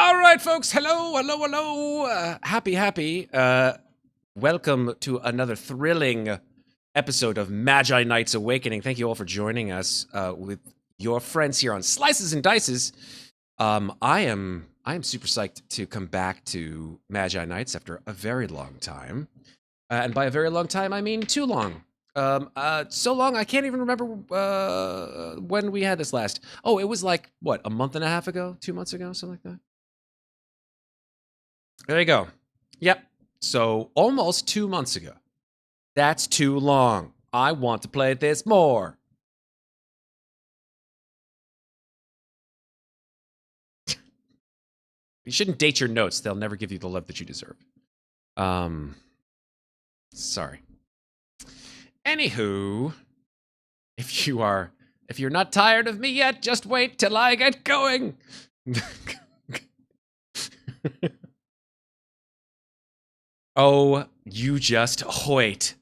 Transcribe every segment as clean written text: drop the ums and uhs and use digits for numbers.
All right, folks. Hello. Happy. Welcome to another thrilling episode of Magi-Knights Awakening. Thank you all for joining us with your friends here on Slices and Dices. I am super psyched to come back to Magi-Knights after a very long time. And by a very long time, I mean too long. So long, I can't even remember when we had this last. Oh, it was like, what, a month and a half ago? 2 months ago? Something like that? There you go. Yep. So almost 2 months ago. That's too long. I want to play this more. You shouldn't date your notes. They'll never give you the love that you deserve. Sorry. Anywho, if you're not tired of me yet, just wait till I get going. Oh, you just wait.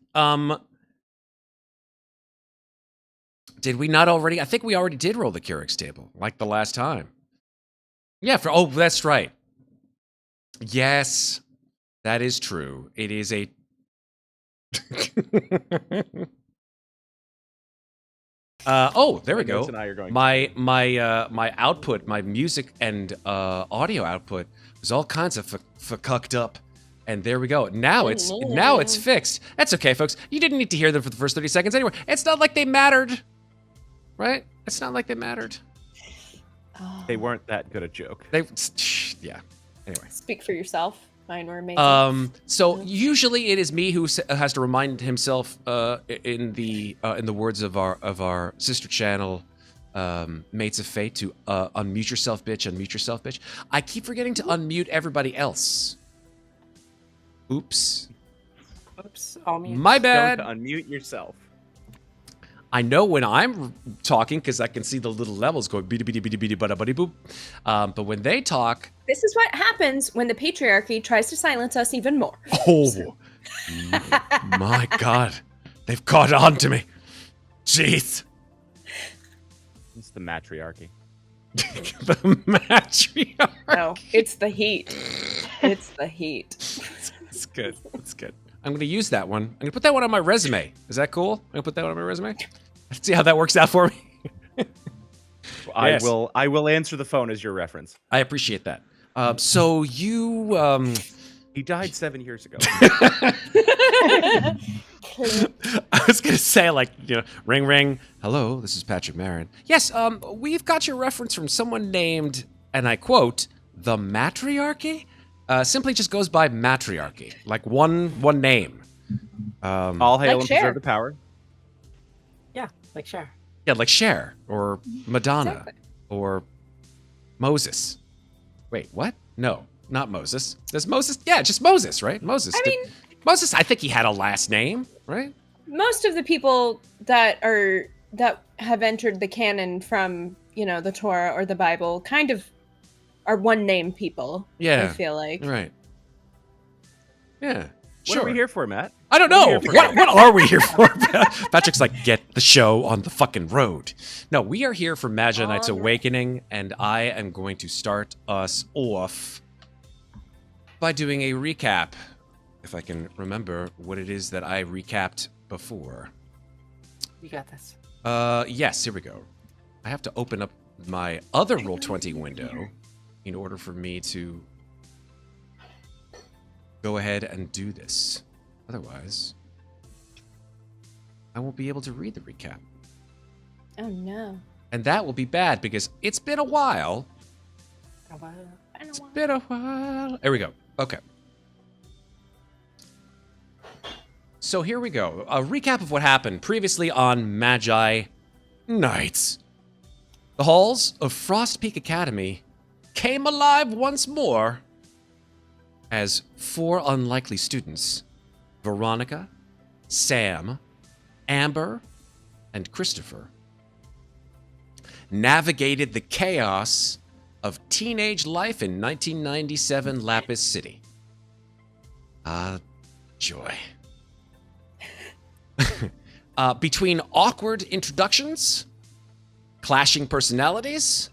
Did we not already? I think we already did roll the Curix table, like the last time. Yeah, that's right. Yes, that is true. It is a... oh, there we go. My output, my music and audio output was all kinds of fucked up. And there we go. Now it's fixed. That's okay, folks. You didn't need to hear them for the first 30 seconds anyway. It's not like they mattered. Right? It's not like they mattered. They weren't that good a joke. Yeah. Anyway. Speak for yourself. Mine were amazing. So usually it is me who has to remind himself in the words of our sister channel, Mates of Fate, to unmute yourself, bitch. I keep forgetting to unmute everybody else. Oops. I'll mute. My bad. Don't unmute yourself. I know when I'm talking because I can see the little levels going beady bada buddy boop. But when they talk, This is what happens when the patriarchy tries to silence us even more. oh my God, they've caught on to me. Jeez. It's the matriarchy. The matriarch. No, it's the heat. It's the heat. It's good. It's good. I'm going to use that one. I'm going to put that one on my resume. Is that cool? I'm going to put that one on my resume. Let's see how that works out for me. Yes. I will answer the phone as your reference. I appreciate that. So you... He died 7 years ago. I was going to say, like, ring, ring. Hello, this is Patrick Marin. Yes, we've got your reference from someone named, and I quote, the matriarchy? Simply just goes by matriarchy, like one name. All hail Like and Cher. preserve the power. Yeah, like Cher. Yeah, like Cher, or Madonna, Exactly. or Moses. Wait, what? No, not Moses. There's Moses. Yeah, just Moses, right? Moses. I mean, Moses, I think he had a last name, right? most of the people that have entered the canon from, the Torah or the Bible kind of are one name people. Yeah. I feel like. Right. Yeah. What Sure. are we here for, Matt? I don't know. What are we here for? Patrick's like, get the show on the fucking road. No, we are here for Magi-Knights Awakening, and I am going to start us off by doing a recap, if I can remember what it is that I recapped before. You got this. Yes, here we go. I have to open up my other Roll20 window in order for me to go ahead and do this. Otherwise, I won't be able to read the recap. Oh no. And that will be bad because it's been a while. I don't want. Been a while. There we go. Okay. So here we go. A recap of what happened previously on Magi-Knights. The halls of Frost Peak Academy came alive once more as 4 unlikely students, Veronica, Sam, Amber, and Christopher, navigated the chaos of teenage life in 1997 Lapis City. Joy. Between awkward introductions, clashing personalities,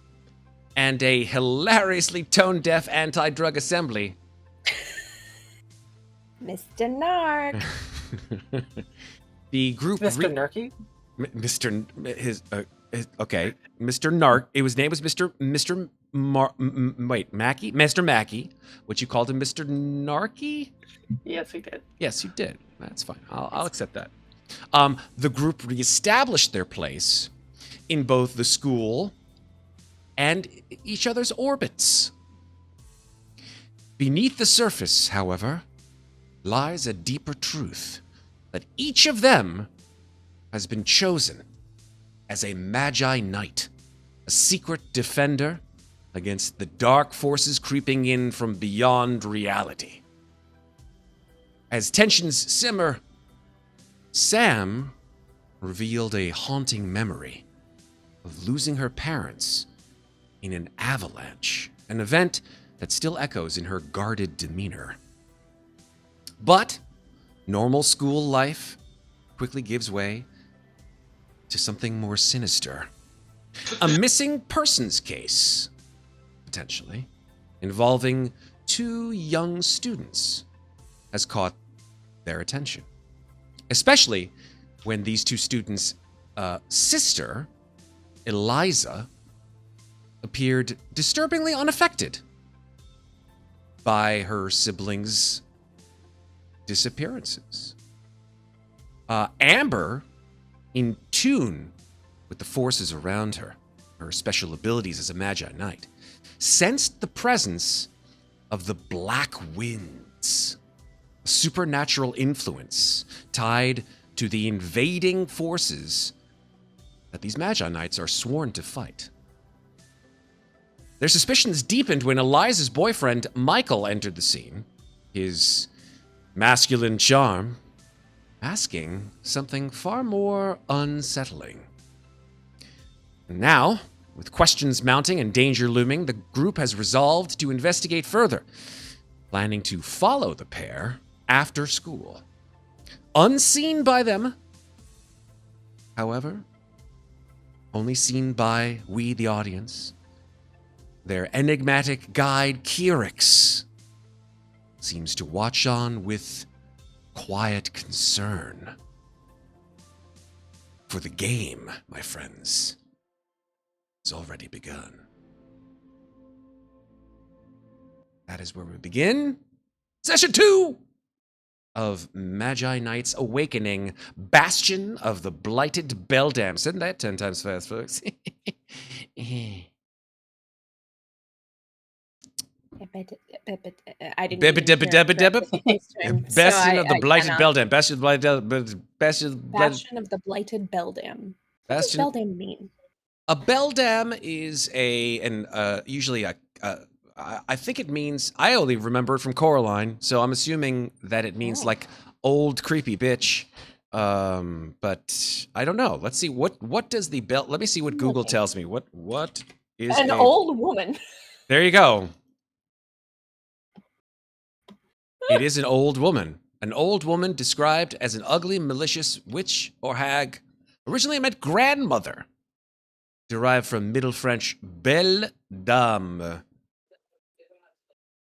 and a hilariously tone-deaf anti-drug assembly. Mr. Nark. The group Mr. Nerky? Mr. Okay, Mr. Nark. His name was Mr. Mackey, Mr. Mackey. What you called him, Mr. Narky? Yes, we did. Yes, you did. That's fine. I'll accept that. The group reestablished their place in both the school and each other's orbits. Beneath the surface, however, lies a deeper truth that each of them has been chosen as a Magi-Knight, a secret defender against the dark forces creeping in from beyond reality. As tensions simmer, Sam revealed a haunting memory of losing her parents in an avalanche, an event that still echoes in her guarded demeanor. But normal school life quickly gives way to something more sinister. A missing persons case, potentially, involving 2 young students has caught their attention. Especially when these 2 students' sister, Eliza, appeared disturbingly unaffected by her siblings' disappearances. Amber, in tune with the forces around her, her special abilities as a Magi-Knight, sensed the presence of the Black Winds, a supernatural influence tied to the invading forces that these Magi-Knights are sworn to fight. Their suspicions deepened when Eliza's boyfriend, Michael, entered the scene, his masculine charm asking something far more unsettling. Now, with questions mounting and danger looming, the group has resolved to investigate further, planning to follow the pair after school. Unseen by them, however, only seen by we, the audience, their enigmatic guide, Kyrix, seems to watch on with quiet concern. For the game, my friends, has already begun. That is where we begin. Session 2 of Magi-Knights Awakening, Bastion of the Blighted Beldam. Said that 10 times fast, folks. I didn't even hear it. Bastion of the Blighted cannot. Beldam. Bastion of the Blighted Bastion of the Blighted Beldam. What does Bastion. Beldam mean? A beldam is usually I think it means, I only remember it from Coraline, so I'm assuming that it means like old creepy bitch. But I don't know. Let's see what does the let me see what Google tells me. What is an old woman? There you go. It is an old woman. An old woman described as an ugly, malicious witch or hag. Originally it meant grandmother. Derived from Middle French Beldam.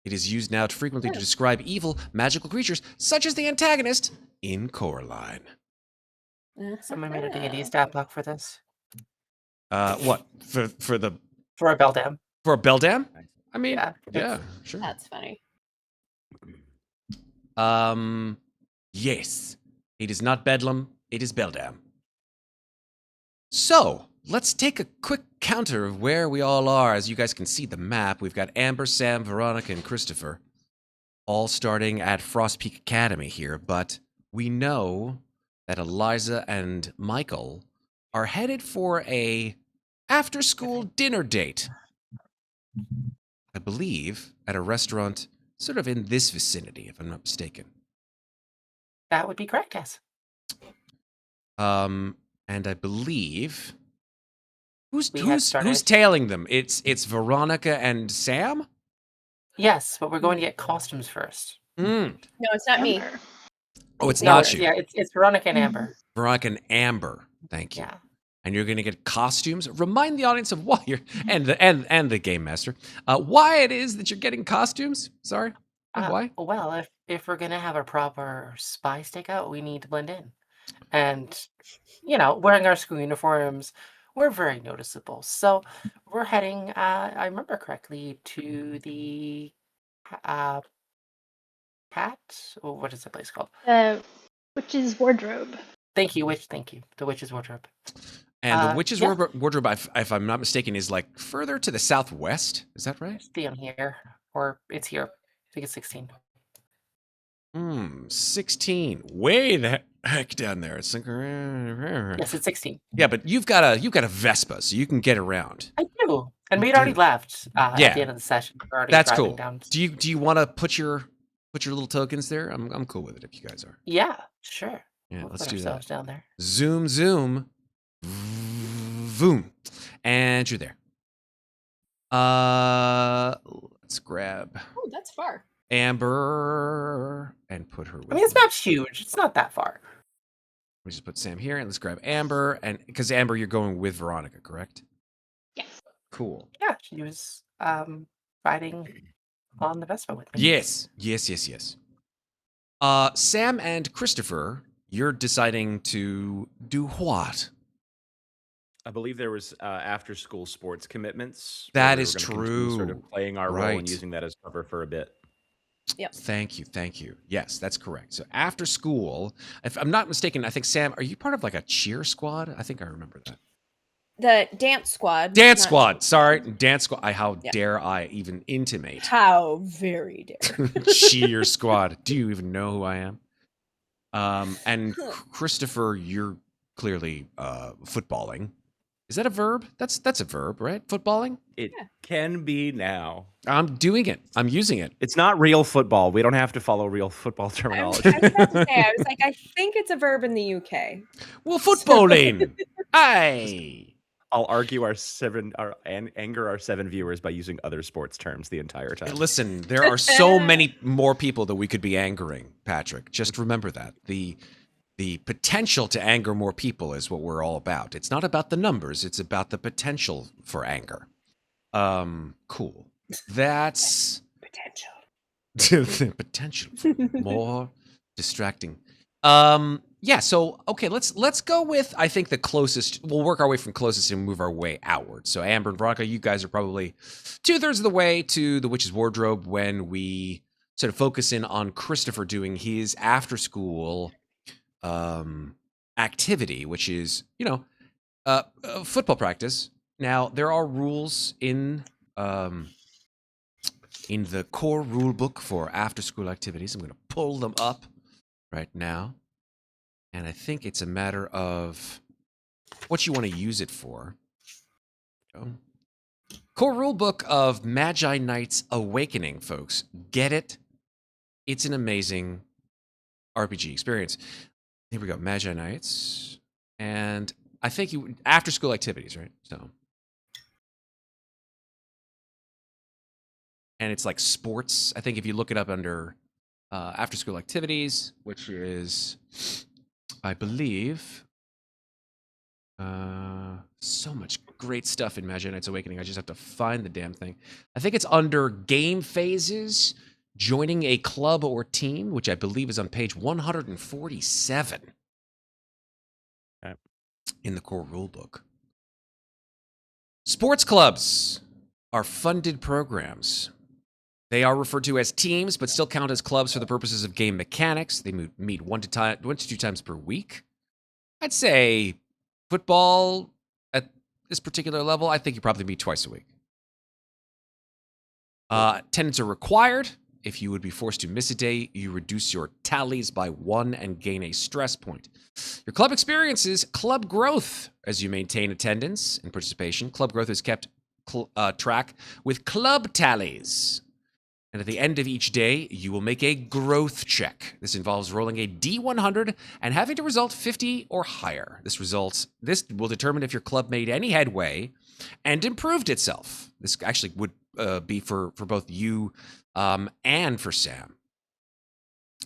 It is used now frequently to describe evil, magical creatures, such as the antagonist in Coraline. Someone made a D&D stat block for this. What? For a Beldam. For a Beldam? I mean, yeah, sure. That's funny. Yes. It is not Bedlam, it is Beldam. So, let's take a quick counter of where we all are. As you guys can see the map, we've got Amber, Sam, Veronica, and Christopher, all starting at Frost Peak Academy here, but we know that Eliza and Michael are headed for a after-school dinner date. I believe at a restaurant sort of in this vicinity, if I'm not mistaken. That would be correct, yes. And I believe who's started- tailing them? It's Veronica and Sam? Yes, but we're going to get costumes first. No, it's not me. Oh, it's No, not you. Yeah, it's Veronica and Amber. Veronica and Amber. Thank you. Yeah. and you're going to get costumes. Remind the audience of why you're and the game master why it is that you're getting costumes. Sorry, why? Well, if we're gonna have a proper spy stakeout, we need to blend in, and wearing our school uniforms, we're very noticeable. So we're heading, I remember correctly, to the uh, cat. Oh, what is the place called? Witch's wardrobe. Thank you, the witch's wardrobe. And the witch's yeah. wardrobe, if I'm not mistaken, is like further to the southwest. Is that right? It's down here, or it's here. I think it's 16. 16. Way the heck down there. It's like, Yes, it's 16. yeah, but you've got a Vespa, so you can get around. I do, and we'd already left at Yeah. the end of the session. We're already That's driving cool. down. Do you want to put your little tokens there? I'm cool with it if you guys are. Yeah, sure. Yeah, We'll let's put do ourselves that. down there. Zoom, voom, and you're there. Let's grab Oh, that's far. Amber and put her. I mean, it's not huge. It's not that far. We just put Sam here, and let's grab Amber, and because Amber, you're going with Veronica, correct? Yes. Cool. Yeah, she was riding on the Vespa with me. Yes. Sam and Christopher, you're deciding to do what? I believe there was after-school sports commitments. That where is we were gonna continue sort true. of playing our role Right. and using that as cover for a bit. Yep. Thank you. Yes, that's correct. So after school, if I'm not mistaken, I think Sam, are you part of like a cheer squad? I think I remember that. The dance squad. Dance not- squad. Sorry, dance squad. How Yeah. dare I even intimate How very dare. cheer squad? Do you even know who I am? And Christopher, you're clearly footballing. Is that a verb? That's a verb, right? Footballing. It can be now. I'm doing it. I'm using it. It's not real football. We don't have to follow real football I was terminology. about to say, I was like, I think it's a verb in the UK. Well, footballing. Aye. I'll argue anger our 7 viewers by using other sports terms the entire time. Listen, there are so many more people that we could be angering, Patrick. Just remember that. The potential to anger more people is what we're all about. It's not about the numbers, it's about the potential for anger. Cool. That's Potential. potential for more distracting. Yeah, so okay, let's go with I think the closest. We'll work our way from closest and move our way outward. So Amber and Veronica, you guys are probably 2/3 of the way to the witch's wardrobe when we sort of focus in on Christopher doing his after school activity, which is, football practice. Now, there are rules in the core rule book for after school activities. I'm going to pull them up right now. And I think it's a matter of what you want to use it for. Core rule book of Magi-Knights Awakening, folks. Get it? It's an amazing RPG experience. Here we go, Magi-Knights. And I think after school activities, right? So. And it's like sports. I think if you look it up under after school activities, which is, I believe, so much great stuff in Magi-Knights Awakening. I just have to find the damn thing. I think it's under game phases, joining a club or team, which I believe is on page 147 in the core rulebook. Sports clubs are funded programs. They are referred to as teams, but still count as clubs for the purposes of game mechanics. They meet 1 to 2 times per week. I'd say football at this particular level, I think you probably meet twice a week. Attendance are required. If you would be forced to miss a day, you reduce your tallies by 1 and gain a stress point. Your club experiences club growth as you maintain attendance and participation. Club growth is kept track with club tallies. And at the end of each day, you will make a growth check. This involves rolling a D100 and having to result 50 or higher. This will determine if your club made any headway and improved itself. This actually would be for both you and for Sam.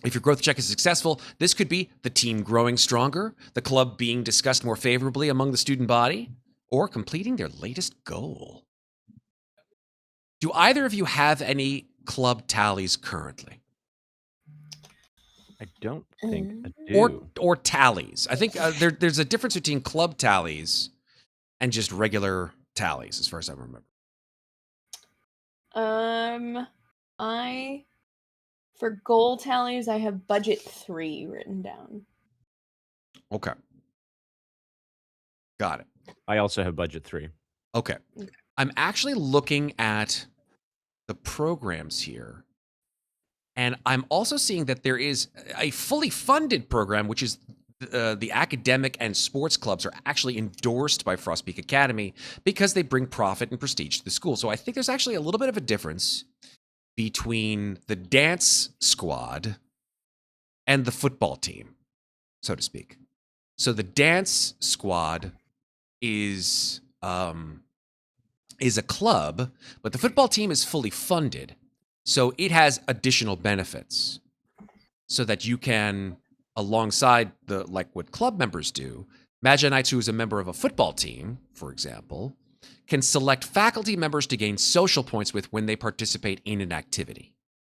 If your growth check is successful, this could be the team growing stronger, the club being discussed more favorably among the student body, or completing their latest goal. Do either of you have any club tallies currently? I don't think I Mm. do. Or tallies? I think there's a difference between club tallies and just regular tallies, as far as I remember. For goal tallies, I have budget 3 written down. Okay. Got it. I also have budget 3. Okay. I'm actually looking at the programs here, and I'm also seeing that there is a fully funded program, which is the academic and sports clubs are actually endorsed by Frostpeak Academy because they bring profit and prestige to the school. So I think there's actually a little bit of a difference between the dance squad and the football team, so to speak. So the dance squad is a club, but the football team is fully funded. So it has additional benefits so that you can, alongside like what club members do, Magi-Knights, who is a member of a football team, for example, can select faculty members to gain social points with when they participate in an activity.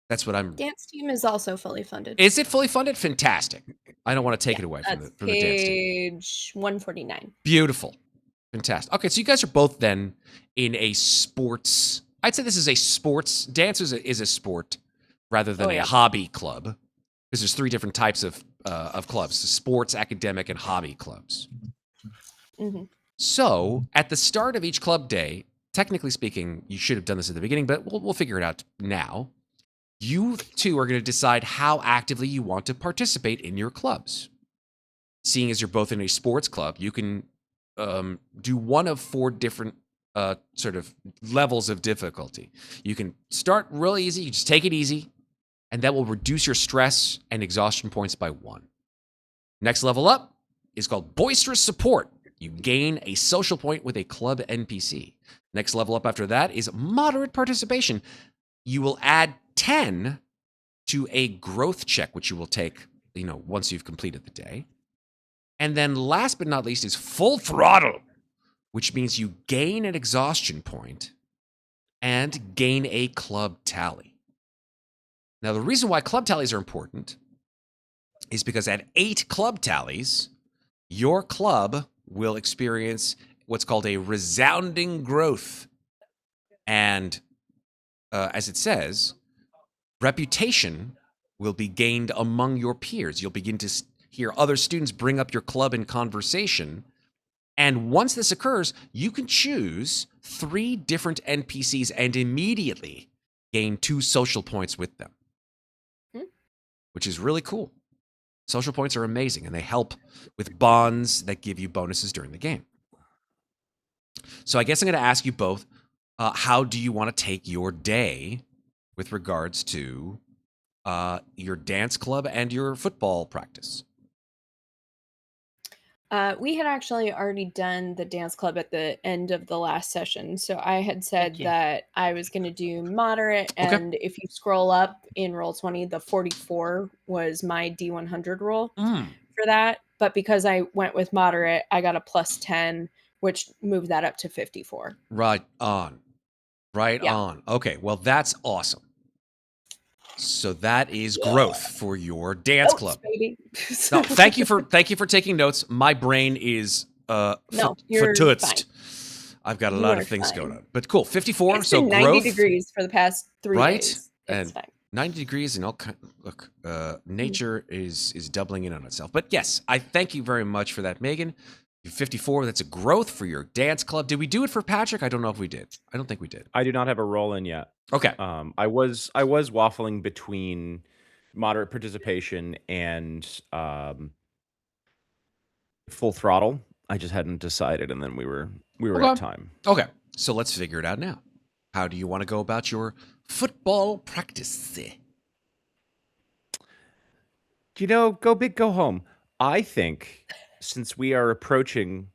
That's what I'm... Dance team is also fully funded. Is it fully funded? Fantastic. I don't want to take it away from That's the dance team. page 149. Beautiful. Fantastic. Okay, so you guys are both then in a sports... I'd say this is a sports... Dance is a sport rather than a hobby club. Because there's 3 different types of clubs. Sports, academic, and hobby clubs. Mm-hmm. So, at the start of each club day, technically speaking, you should have done this at the beginning, but we'll figure it out now. You two are going to decide how actively you want to participate in your clubs. Seeing as you're both in a sports club, you can do one of 4 different sort of levels of difficulty. You can start real easy, you just take it easy, and that will reduce your stress and exhaustion points by 1. Next level up is called Boisterous Support. You gain a social point with a club NPC. Next level up after that is Moderate Participation. You will add 10 to a growth check, which you will take, once you've completed the day. And then last but not least is Full Throttle, which means you gain an exhaustion point and gain a club tally. Now, the reason why club tallies are important is because at 8 club tallies, your club will experience what's called a resounding growth. And as it says, reputation will be gained among your peers. You'll begin to hear other students bring up your club in conversation. And once this occurs, you can choose 3 different NPCs and immediately gain 2 social points with them, which is really cool. Social points are amazing, and they help with bonds that give you bonuses during the game. So I guess I'm going to ask you both, how do you want to take your day with regards to your dance club and your football practice? We had actually already done the dance club at the end of the last session. So I had said that I was going to do moderate. Okay. And if you scroll up in Roll20, the 44 was my D100 roll for that. But because I went with moderate, I got a plus 10, which moved that up to 54. Right on. Right on. Okay, well, that's awesome. So that is growth for your dance club. Baby. No, thank you for taking notes. My brain is fatootsed. I've got a lot of things going on. But cool, 54. It's so been 90 growth, degrees for the past 3 right? days. And It's fine. 90 degrees and all kind. Look, nature is doubling in on itself. But yes, I thank you very much for that, Megan. 54. That's a growth for your dance club. Did we do it for Patrick? I don't know if we did. I don't think we did. I do not have a roll in yet. Okay. I was waffling between moderate participation and full throttle. I just hadn't decided, and then we were at time. Okay. So let's figure it out now. How do you want to go about your football practice? Go big, go home. I think since we are approaching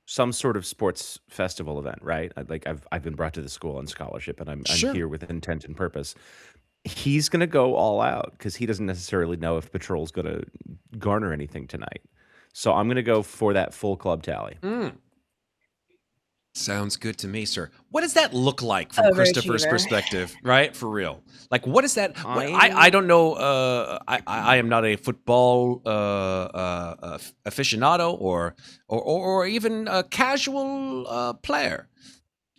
some sort of sports festival event, right? I've been brought to the school on scholarship, and I'm Sure. here with intent and purpose. he's going to go all out because he doesn't necessarily know if Patrol's going to garner anything tonight. So I'm going to go for that full club tally. Sounds good to me, sir. What does that look like from Christopher's Overachiever. perspective, right? For real. Like, what is that? I- I don't know. I am not a football aficionado or even a casual player.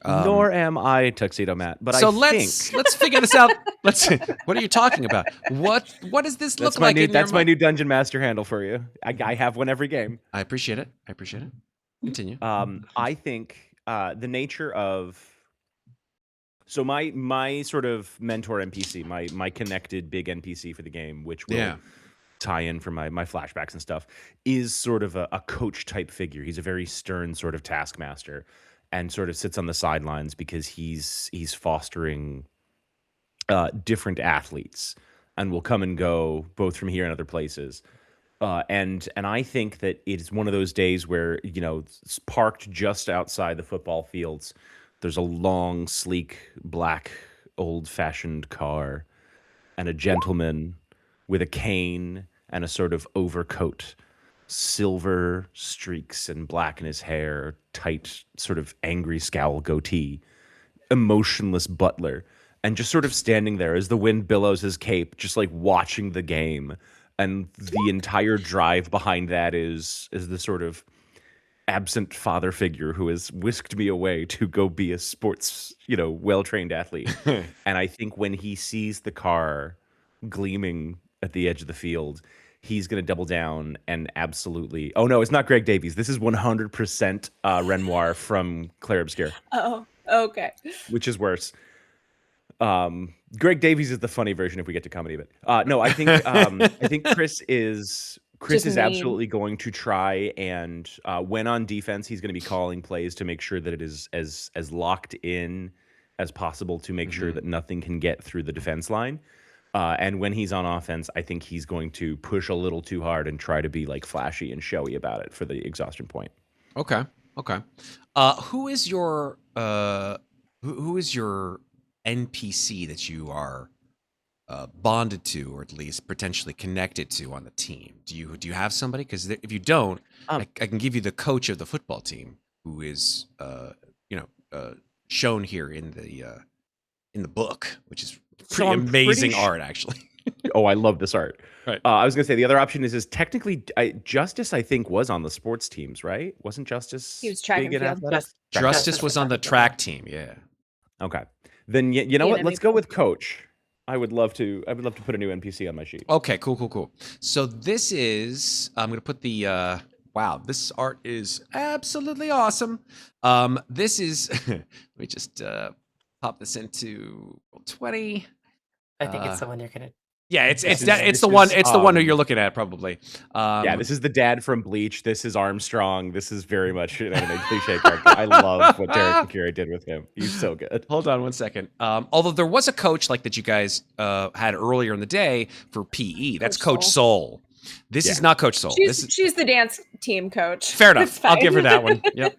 Nor am I, Tuxedo Matt. But So I let's think figure this out. What are you talking about? What does this that's look my like? new in your my mind? new Dungeon Master handle for you. I have one every game. I appreciate it. Continue. I think the nature of so my sort of mentor NPC, my connected big NPC for the game, which will tie in for my flashbacks and stuff, is sort of a coach type figure. He's a very stern sort of taskmaster, and sort of sits on the sidelines because he's fostering different athletes, and will come and go both from here and other places. And I think that it's one of those days where, it's parked just outside the football fields. There's a long, sleek, black, old-fashioned car, and a gentleman with a cane and a sort of overcoat, silver streaks and black in his hair, tight, sort of angry scowl goatee, emotionless butler, and just sort of standing there as the wind billows his cape, just like watching the game. And the entire drive behind that is the sort of absent father figure who has whisked me away to go be a sports, well-trained athlete. And I think when he sees the car gleaming at the edge of the field, he's going to double down and absolutely... Oh, no, it's not Greg Davies. This is 100% Renoir from Claire Obscure. Oh, okay. Which is worse. Greg Davies is the funny version if we get to comedy, but no, I think Chris is Just mean. absolutely going to try and when on defense, he's going to be calling plays to make sure that it is as locked in as possible to make sure that nothing can get through the defense line. And when he's on offense, I think he's going to push a little too hard and try to be like flashy and showy about it for the exhaustion point. Okay. Who is your NPC that you are bonded to, or at least potentially connected to on the team? Do you have somebody? Because if you don't, I can give you the coach of the football team, who is shown here in the book, which is pretty amazing art, actually. Oh, I love this art. Right. I was going to say the other option is technically Justice, I think, was on the sports teams, right? Wasn't Justice? He was track big and in field. athletics? Justice was on the track team. Yeah. Okay. Then you know Yeah, what? that'd Let's be go fun. with Coach. I would love to put a new NPC on my sheet. Okay. Cool. So this is. I'm going to put the. Wow, this art is absolutely awesome. This is. Let me just pop this into Roll20. I think it's the one you're gonna. Yeah, it's This the one. is, It's the one who you're looking at, probably. Yeah, this is the dad from Bleach. This is Armstrong. This is very much an anime cliche character. I love what Derek Akira did with him. He's so good. Hold on one second. Although there was a coach like that you guys had earlier in the day for PE. That's Coach Soul. This is not Coach Soul. She's the dance team coach. Fair enough. It's fine. I'll give her that one. Yep.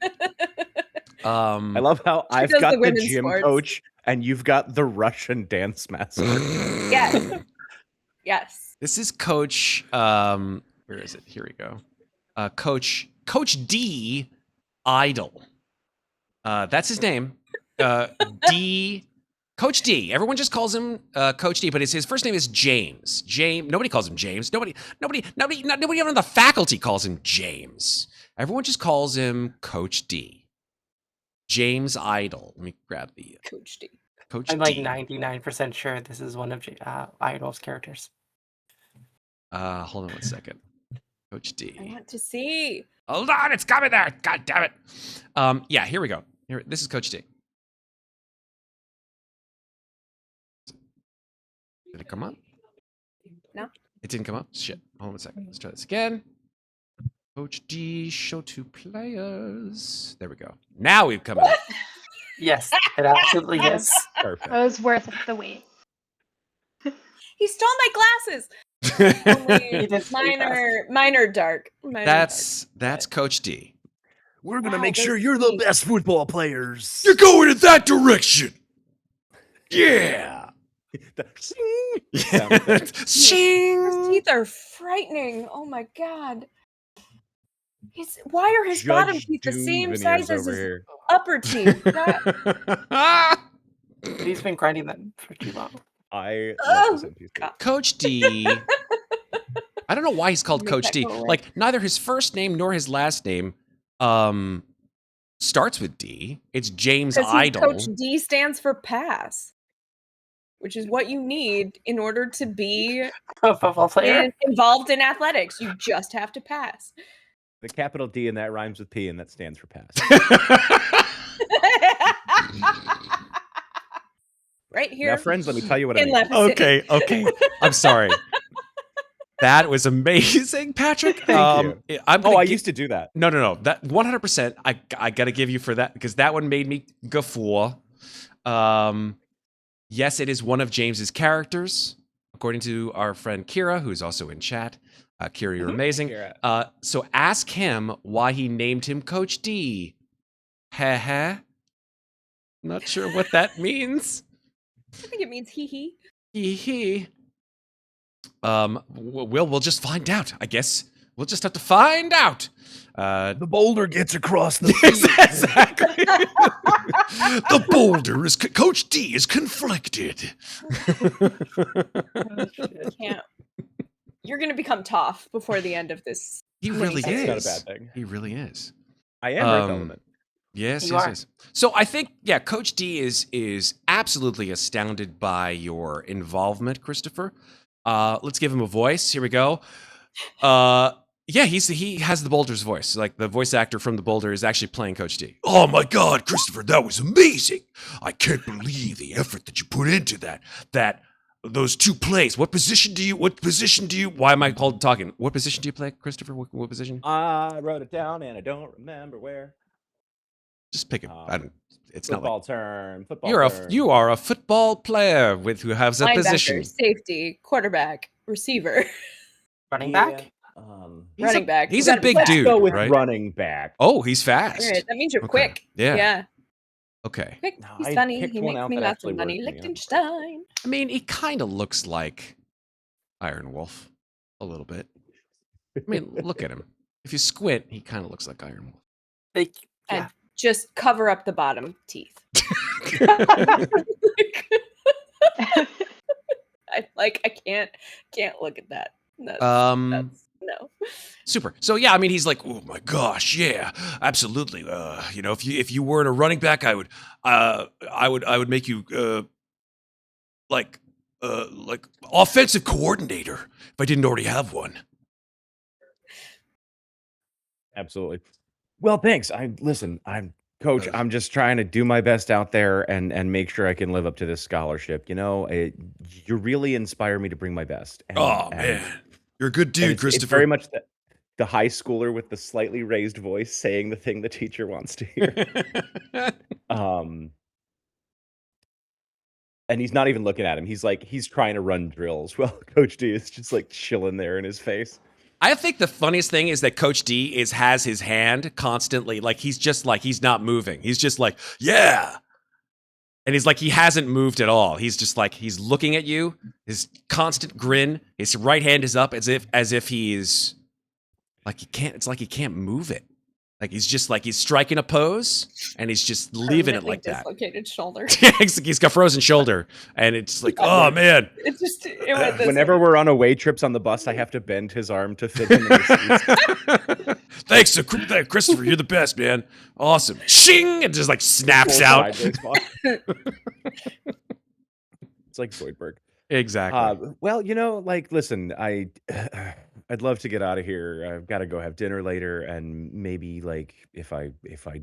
I love how I've does got the the women's gym sports. coach and you've got the Russian dance master. Yes. Yes. This is Coach. Where is it? Here we go. Coach D Idol. That's his name. Coach D. Everyone just calls him Coach D, but his first name is James. Nobody calls him James. Nobody even on the faculty calls him James. Everyone just calls him Coach D. James Idol. Let me grab the Coach D. Coach I'm D. like 99% sure this is one of Idol's characters. Hold on one second. Coach I D. want to see. Hold on, it's coming there. God damn it. Yeah, here we go. This is Coach D. Did it come up? No. It didn't come up? Shit. Hold on a second. Let's try this again. Coach D, show to players. There we go. Now we've come up. Yes, it absolutely is. Perfect. That was worth the wait. He stole my glasses. He did pretty Mine are dark. That's Coach D. We're gonna make sure you're the best football players. You're going in that direction. Yeah. The sound effect. His Shing! teeth are frightening. Oh my god. Why are his bottom Judge teeth the Doom same veneers size as over his here. upper teeth? He's been grinding them for too long. I love this NPC. God. Coach D. I don't know why he's called Make Coach that D. go away. Like neither his first name nor his last name starts with D. It's James Because Idol. Coach D stands for pass, which is what you need in order to be A football player. involved in athletics. You just have to pass. The capital D in that rhymes with P, and that stands for pass. Right here. Now, friends, let me tell you what I in mean. Leopard City. Okay. I'm sorry. That was amazing, Patrick. Thank you. I'm Oh, gonna I gi- used to do that. No. That 100%. I gotta give you for that because that one made me guffaw. Yes, it is one of James's characters, according to our friend Kira, who's also in chat. Kira, you're amazing. Kira. So ask him why he named him Coach D. Heh. Not sure what that means. I think it means hee hee. Hee. We'll just find out. I guess we'll just have to find out. The boulder gets across the Exactly. The boulder is Coach D is conflicted. Can't. You're gonna become Toph before the end of this. He really That's is. not a bad thing. He really is. I am Earth Element. Yes. You are. So I think, yeah, Coach D is absolutely astounded by your involvement, Christopher. Let's give him a voice. Here we go. Yeah, he has the Boulder's voice. Like the voice actor from the Boulder is actually playing Coach D. Oh my God, Christopher, that was amazing! I can't believe the effort that you put into that. Those two plays. What position do you? Why am I called talking? What position do you play, Christopher? What position? I wrote it down and I don't remember where. Just pick it. It's not Football like term. Football term. you are a football player who has a Linebacker, position. safety, quarterback, receiver, Running back. running back. He's You a gotta big be fast. dude, Go with right? running back. Oh, he's fast. Alright, that means you're Okay. quick. Yeah. Yeah. Okay. Quick. No, He's I funny. picked He one makes out me that laugh actually with money. worked for me. Liechtenstein. I mean, he kind of looks like Iron Wolf a little bit. I mean, look at him. If you squint, he kind of looks like Iron Wolf. Like, And yeah. just cover up the bottom teeth. I can't look at that. That's no. Super. So yeah, I mean, he's like, oh my gosh, yeah, absolutely. If you weren't a running back, I would make you like offensive coordinator if I didn't already have one. Absolutely. Well, thanks. I'm Coach. I'm just trying to do my best out there and make sure I can live up to this scholarship. You really inspire me to bring my best. Man, you're a good dude, it's Christopher. very much the high schooler with the slightly raised voice saying the thing the teacher wants to hear. And he's not even looking at him. He's trying to run drills. Well, Coach D is just like chilling there in his face. I think the funniest thing is that Coach D has his hand constantly, like he's just like he's not moving. He's just like, yeah. And he's like he hasn't moved at all. He's just like he's looking at you, his constant grin, his right hand is up as if he's like he can't move it. Like he's just like he's striking a pose and he's just leaving it like that. Dislocated shoulder. He's got frozen shoulder and it's like, oh man. It went this Whenever way. we're on away trips on the bus, I have to bend his arm to fit him in the seats. Thanks to Christopher, you're the best, man. Awesome. Shing! It just like snaps out. It's like Zoidberg. Exactly. Well, listen, I'd love to get out of here. I've got to go have dinner later, and maybe if I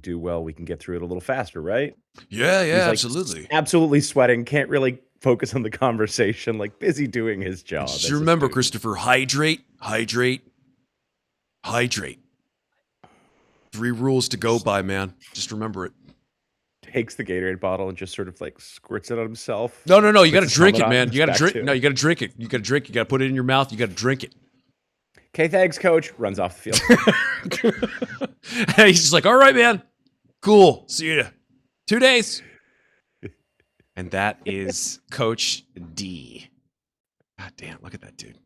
do well, we can get through it a little faster, right? Yeah, He's, absolutely. Absolutely sweating. Can't really focus on the conversation. Busy doing his job. Just as a remember, student. Christopher, hydrate. 3 rules to go by, man. Just remember it. Takes the Gatorade bottle and just sort of squirts it on himself. No. You got to Puts his drink it, helmet on, man. You got to back drink. to- No, you got to drink it. You got to drink. You got to put it in your mouth. You got to drink it. Okay, thanks, Coach. Runs off the field. He's just like, all right, man. Cool. See you. 2 days. And that is Coach D. God damn, look at that dude.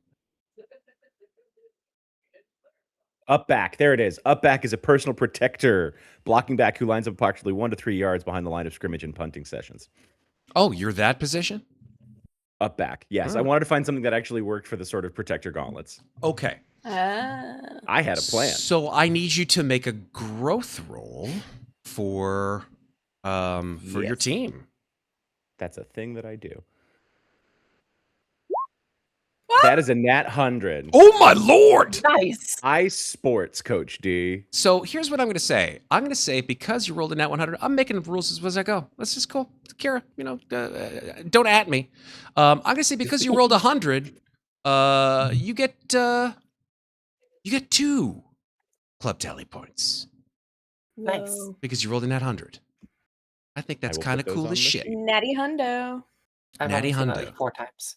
Up back. There it is. Up back is a personal protector, blocking back who lines up approximately 1 to 3 yards behind the line of scrimmage and punting sessions. Oh, you're that position? Up back. Yes. I wanted to find something that actually worked for the sort of protector gauntlets. Okay. I had a plan. So I need you to make a growth roll for your Yes. team. That's a thing that I do. What? That is a nat 100. Oh my lord! Nice. Ice sports, Coach D. So here's what I'm going to say. I'm going to say because you rolled a nat 100, I'm making the rules as I go. That's just cool. Kira, don't at me. I'm going to say because you rolled 100, you get 2 club tally points Nice. Whoa. because you rolled a nat 100. I think that's will kind of put those cool on as the shit. sheet. Natty hundo. I've Natty only seen that hundo. like 4 times.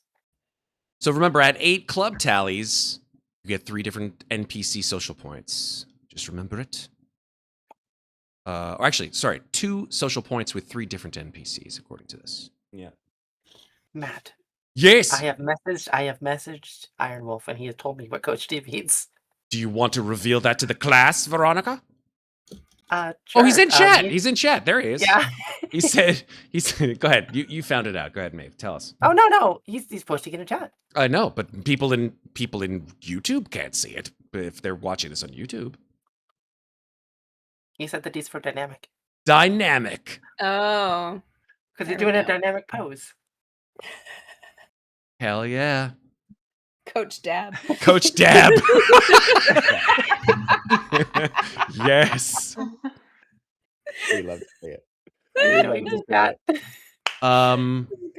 So remember, at 8 club tallies, you get 3 different NPC social points. Just remember it. Or actually, sorry, 2 social points with 3 different NPCs, according to this. Yeah. Matt, Yes. I have messaged Iron Wolf, and he has told me what Coach D means. Do you want to reveal that to the class, Veronica? Sure. Oh, he's in chat. He's in chat. There he is. Yeah. He said. Go ahead. You found it out. Go ahead, Maeve. Tell us. Oh no, he's posting in a chat. I know, but people in YouTube can't see it if they're watching this on YouTube. He said that he's for dynamic Dynamic. Oh. because There he's we doing a go. dynamic pose. Hell yeah. Coach Dab. Coach Dab. Yes. We love to see it. You know, he's that.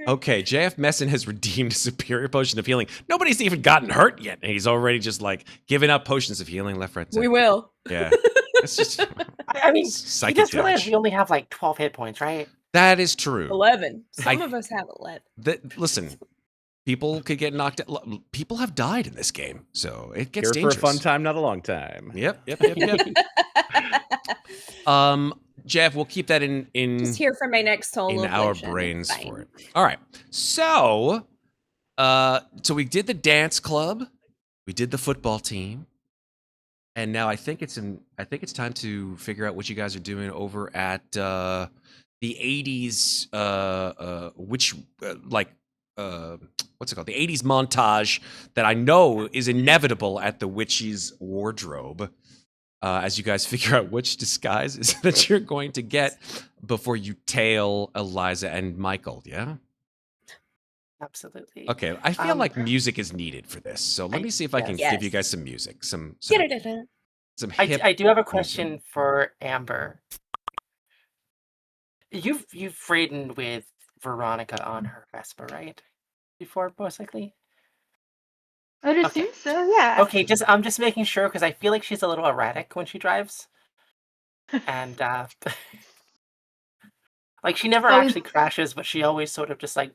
Okay, JF Messin has redeemed a superior potion of healing. Nobody's even gotten hurt yet, and he's already just like giving up potions of healing left, right, and We center. will. Yeah. It's just I mean, you psychic just realized damage. we only have like 12 hit points, right? That is true. 11. Some I- of us have 11. Listen, people could get knocked out. People have died in this game, so it gets Here dangerous. for a fun time, not a long time. Yep. Jeff, we'll keep that in Just here for my next solo in our version. brains Fine. for it. All right. So we did the dance club, we did the football team, and now I think it's time to figure out what you guys are doing over at the 80s what's it called? The 80s montage that I know is inevitable at the witch's wardrobe. As you guys figure out which disguises that you're going to get before you tail Eliza and Michael, yeah? Absolutely. Okay, I feel like music is needed for this, so let me see if I can Yes. give you guys some music, some Get-a-da-da. hip. I do have a question for Amber. You've ridden with Veronica on her Vespa, right? Before, most likely. I'd Okay. assume so, yeah. Okay, I'm just making sure because I feel like she's a little erratic when she drives, and like she never Oh, actually crashes, but she always sort of just like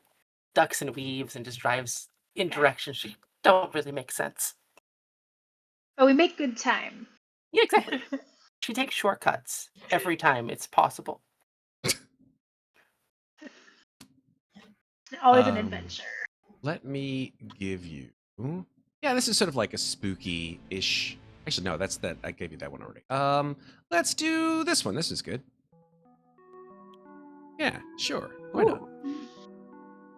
ducks and weaves and just drives in directions she don't really make sense. But we make good time. Yeah, exactly. She takes shortcuts every time it's possible. Always an Um, adventure. Let me give you. Yeah, this is sort of like a spooky-ish. Actually, no, that's that. I gave you that one already. Let's do this one. This is good. Yeah, sure. Why not?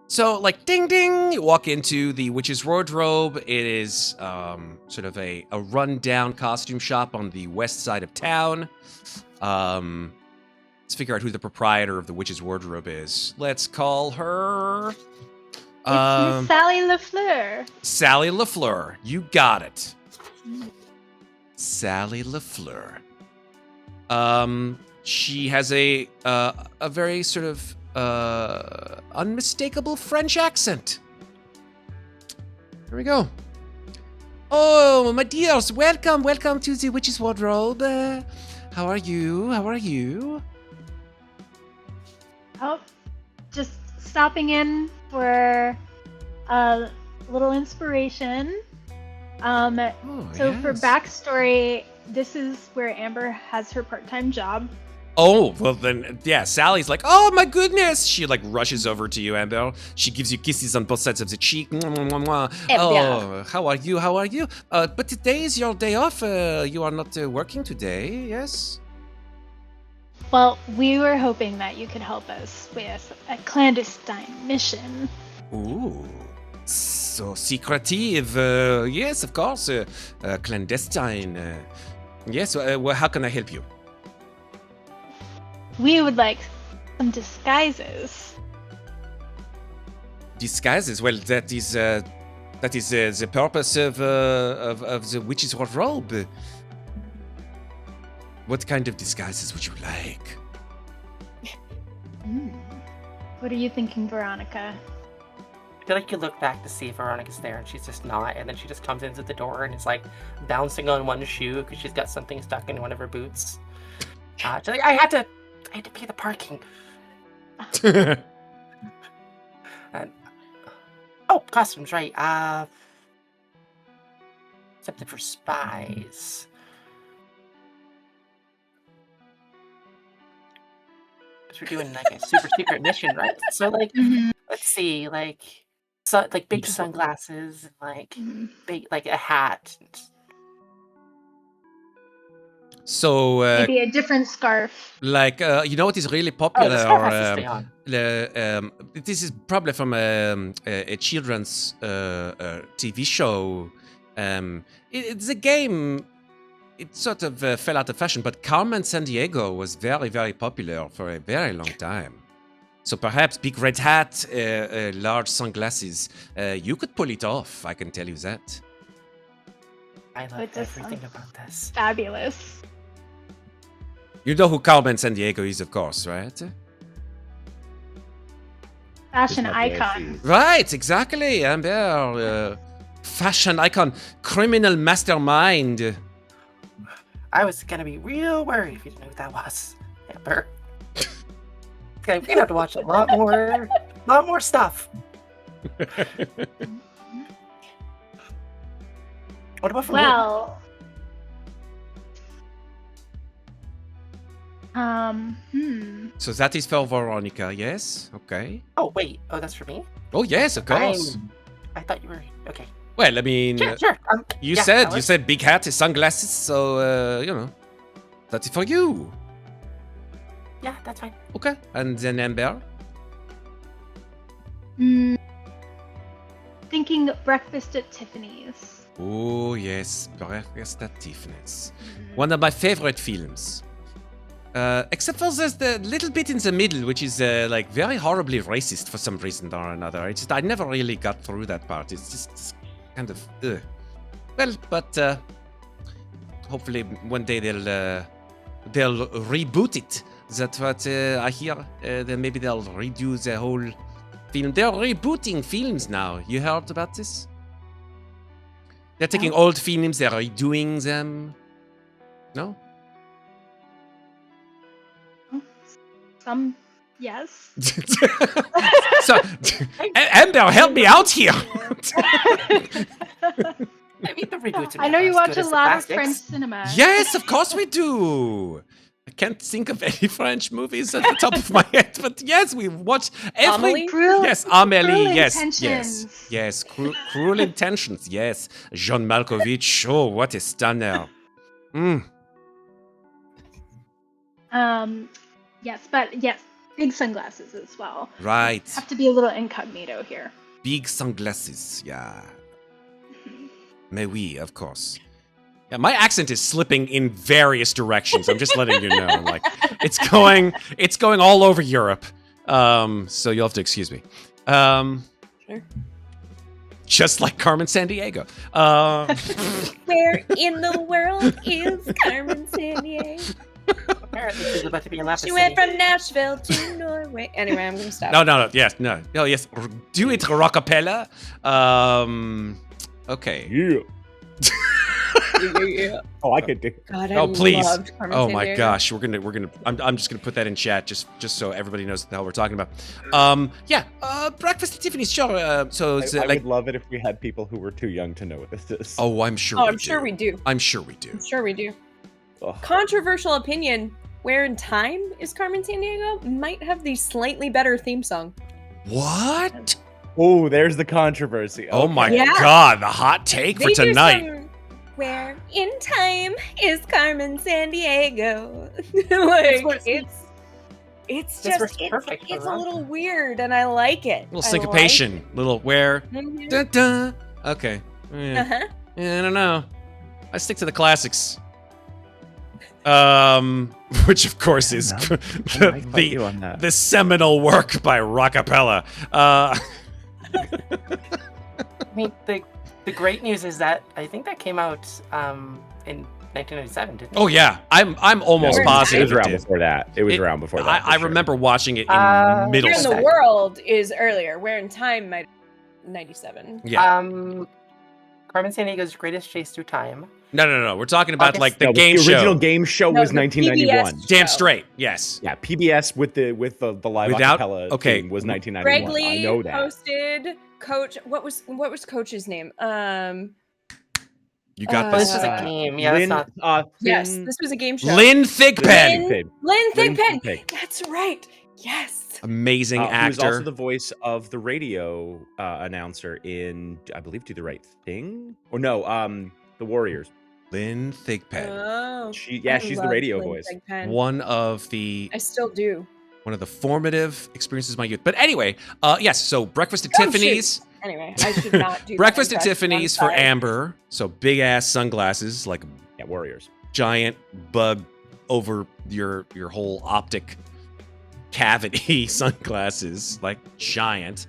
So, like, ding ding, you walk into the witch's wardrobe. It is sort of a run-down costume shop on the west side of town. Let's figure out who the proprietor of the witch's wardrobe is. Let's call her. It's Miss Sally LaFleur. Sally LaFleur. You got it. Sally LaFleur. She has a very sort of unmistakable French accent. Here we go. Oh, my dears, welcome to the witch's wardrobe. How are you? Oh, just stopping in for a little inspiration. So for yes. backstory, this is where Amber has her part-time job. Oh, well then, yeah, Sally's like, oh my goodness. She like rushes over to you, Amber. She gives you kisses on both sides of the cheek. Mwah, mwah, mwah, mwah. Oh, how are you? How are you? But today is your day off. You are not working today, yes? Well, we were hoping that you could help us with a clandestine mission. Ooh, so secretive. Yes, of course. Clandestine. Yes, well, how can I help you? We would like some disguises. Disguises? Well, that is the purpose of the witch's robe. What kind of disguises would you like? What are you thinking, Veronica? I feel like you look back to see if Veronica's there, and she's just not. And then she just comes into the door and is like bouncing on one shoe because she's got something stuck in one of her boots. She's like, I had to pay the parking. And costumes, right? Something for spies. Because we're doing like a super secret mission, right? So like, let's see, like big sunglasses, and like big like a hat. So Maybe a different scarf. like you know what is really popular? The scarf has to stay on. This is probably from a children's TV show. It's a game. It sort of fell out of fashion, but Carmen Sandiego was very, very popular for a very long time. So perhaps big red hat, large sunglasses. You could pull it off, I can tell you that. I love It does everything sound about this. Fabulous. You know who Carmen Sandiego is, of course, right? Fashion Is my icon. glasses. Right, exactly, Amber. Fashion icon, criminal mastermind. I was gonna be real worried if you didn't know who that was. Amber. Okay, we're gonna have to watch a lot more stuff. What about for me? Well, So that is for Veronica, yes? Okay. Oh wait, that's for me. Oh yes, of course. I thought you were okay. Well, I mean, Sure. you yeah, said that you works. said big hat, sunglasses, so you know, that's it for you. Yeah, that's fine. Okay, and then Amber. thinking breakfast at Tiffany's. Oh yes, Breakfast at Tiffany's. One of my favorite films. Except for there's the little bit in the middle, which is like very horribly racist for some reason or another. It's just, I never really got through that part. It's just kind of well, but hopefully one day they'll reboot it. That's what I hear. Then maybe they'll redo the whole film. They're rebooting films now. You heard about this? They're taking old films, they're redoing them. No? Yes. So, Amber, help me out here. I mean, the reboots. I know you watch a lot of French cinema. Yes, of course we do. I can't think of any French movies at the top of my head, but yes, we watch every. Amélie? Yes, Amélie. Cruel Yes, Intentions. yes. Cruel Intentions. Yes, John Malkovich. Oh, what a stunner. Yes, big sunglasses as well. Right. Have to be a little incognito here. Big sunglasses. Yeah. Mais oui, of course. Yeah, my accent is slipping in various directions. I'm just letting you know. Like it's going all over Europe. So you'll have to excuse me. Sure. Just like Carmen Sandiego. Where in the world is Carmen Sandiego? Apparently, she's about to be in Lapis She went City. from Nashville to Norway. Anyway, I'm gonna stop. No. Yes. Do it, Rockapella. Okay. Yeah. Yeah. Oh, I could do. God, I Oh, please. loved Carmen Oh my Sandiego. gosh, we're gonna. I'm just gonna put that in chat, just so everybody knows what the hell we're talking about. Breakfast at Tiffany's. Sure. So it's I like. would love it if we had people who were too young to know what this is. Oh, I'm sure. Oh, we I'm sure do. we do. I'm sure we do. I'm sure we do. Ugh. Controversial opinion. Where in Time is Carmen Sandiego might have the slightly better theme song. What? Oh, there's the controversy. Oh my Yeah. God, the hot take for They do tonight. some, Where in Time is Carmen Sandiego. Like, it's This just works perfect for it's a Veronica. little weird, and I like it. Little I syncopation. like Little where? it. Mhm. Dun, dun. Okay. Yeah. Uh-huh. Yeah, I don't know. I stick to the classics. Which of course is the seminal work by Rockapella. I mean, the great news is that I think that came out in 1997, didn't it? Oh yeah, I'm almost Where in positive It was around it did. before that. It was around before that. I for sure. remember watching it in middle Where in school. the World is earlier. Where in Time might 97. Yeah. Carmen Sandiego's Greatest Chase Through Time. No. We're talking about August- like the No, game the original show. game show No, was the 1991. PBS Damn show. straight. Yes. Yeah, PBS with the live Without- acapella okay. team was Greg 1991. Lee I know that. hosted Coach. What was Coach's name? You got But this this. was a game. Yeah, that's Lynn, not. Yes, Finn- this was a game show. Lynn Thigpen. Thigpen. Lynn Lynn Thigpen. Thigpen. That's right. Yes. Amazing He was also actor. the voice of the radio announcer in, I believe, Do the Right Thing? Or no, The Warriors. Lynn Thigpen. Oh. She's I the loved radio Lynn voice. Thigpen. One of the I still do. formative experiences of my youth. But anyway, yes. So Breakfast at Oh, Tiffany's. Anyway, I should not do Breakfast that at impression. Tiffany's I'm for sorry. Amber. So big ass sunglasses, like Yeah, Warriors. giant bug over your whole optic cavity sunglasses, like giant.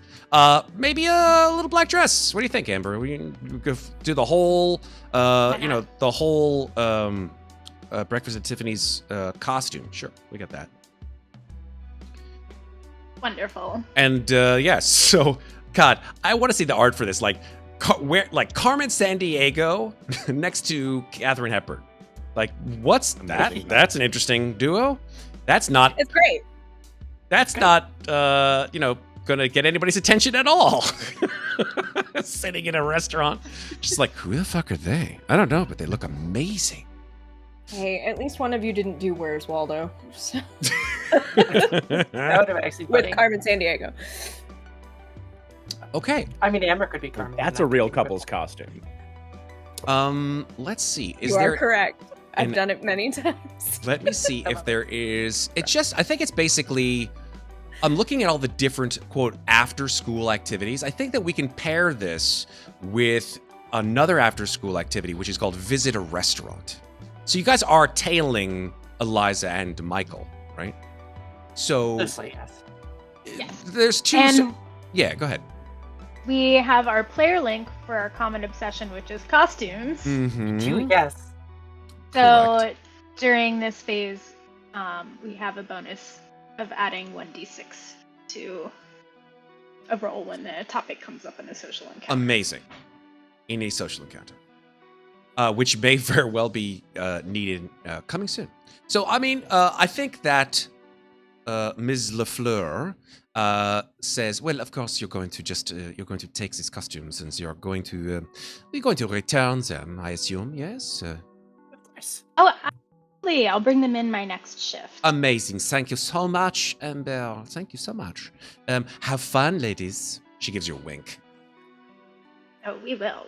Maybe a little black dress. What do you think, Amber? We could do the whole, the whole Breakfast at Tiffany's costume. Sure, we got that. Wonderful. And yes, so God, I want to see the art for this. Like, Carmen Sandiego next to Katharine Hepburn. Like, what's that? That's an interesting duo. That's not. It's great. That's not. Gonna get anybody's attention at all. Sitting in a restaurant, just like, who the fuck are they? I don't know, but they look amazing. Hey, at least one of you didn't do Where's Waldo. So- That would have actually with funny. Carmen Sandiego. Okay. I mean, Amber could be Carmen. That's a real couple's costume. Let's see. Is You there? are correct. I've an- done it many times. Let me see if there is. It's just. I think it's basically. I'm looking at all the different quote after school activities. I think that we can pair this with another after school activity, which is called Visit a Restaurant. So you guys are tailing Eliza and Michael, right? So Mostly, yes. Yes. there's two. And Yeah, go ahead. we have our player link for our common obsession, which is costumes. Mm-hmm. Yes. So Correct. during this phase, we have a bonus of adding 1d6 to a roll when the topic comes up in a social encounter. Amazing. In a social encounter. Which may very well be needed coming soon. So, I mean, I think that Ms. Lafleur says, well, of course, you're going to take these costumes and you're going to return them, I assume, yes? Of course. Oh, actually, I'll bring them in my next shift. Amazing. Thank you so much, Amber. Thank you so much. Have fun, ladies. She gives you a wink. Oh, we will.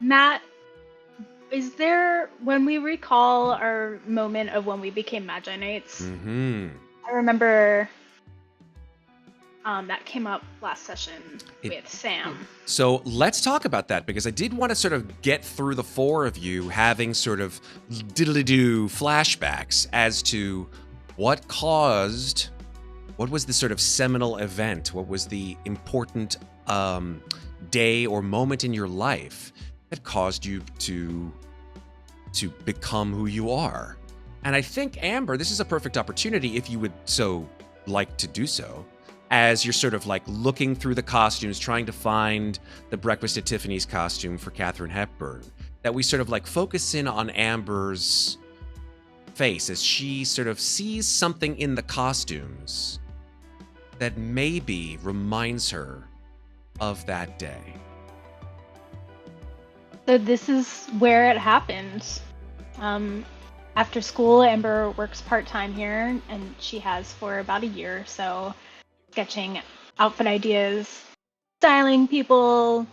Matt, is there, when we recall our moment of when we became Magi-Knights, Mm-hmm. I remember that came up last session It- with Sam. So let's talk about that, because I did want to sort of get through the four of you having sort of diddly-doo flashbacks as to what was the sort of seminal event, what was the important day or moment in your life that caused you to become who you are. And I think, Amber, this is a perfect opportunity, if you would so like to do so, as you're sort of like looking through the costumes, trying to find the Breakfast at Tiffany's costume for Katharine Hepburn, that we sort of like focus in on Amber's face as she sort of sees something in the costumes that maybe reminds her of that day. So this is where it happened. after school, Amber works part-time here, and she has for about a year or so, sketching outfit ideas, styling people,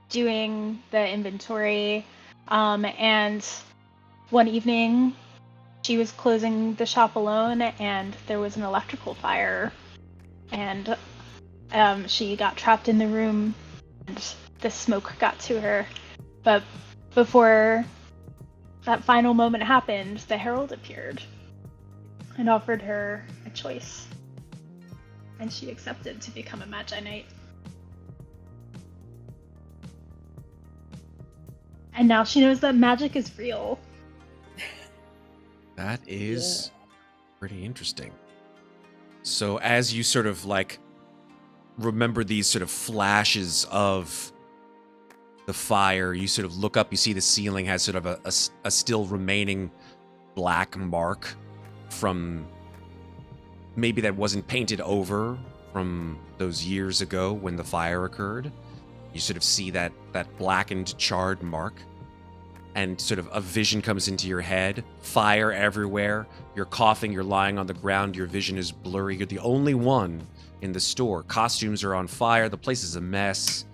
doing the inventory. And one evening, she was closing the shop alone, and there was an electrical fire, and she got trapped in the room, and the smoke got to her. But before that final moment happened, the Herald appeared and offered her a choice, and she accepted to become a Magi-Knight. And now she knows that magic is real. That is pretty interesting. So as you sort of like remember these sort of flashes of the fire, you sort of look up, you see the ceiling has sort of a still remaining black mark from maybe that wasn't painted over from those years ago when the fire occurred. You sort of see that blackened, charred mark, and sort of a vision comes into your head. Fire everywhere. You're coughing, you're lying on the ground, your vision is blurry. You're the only one in the store. Costumes are on fire, the place is a mess.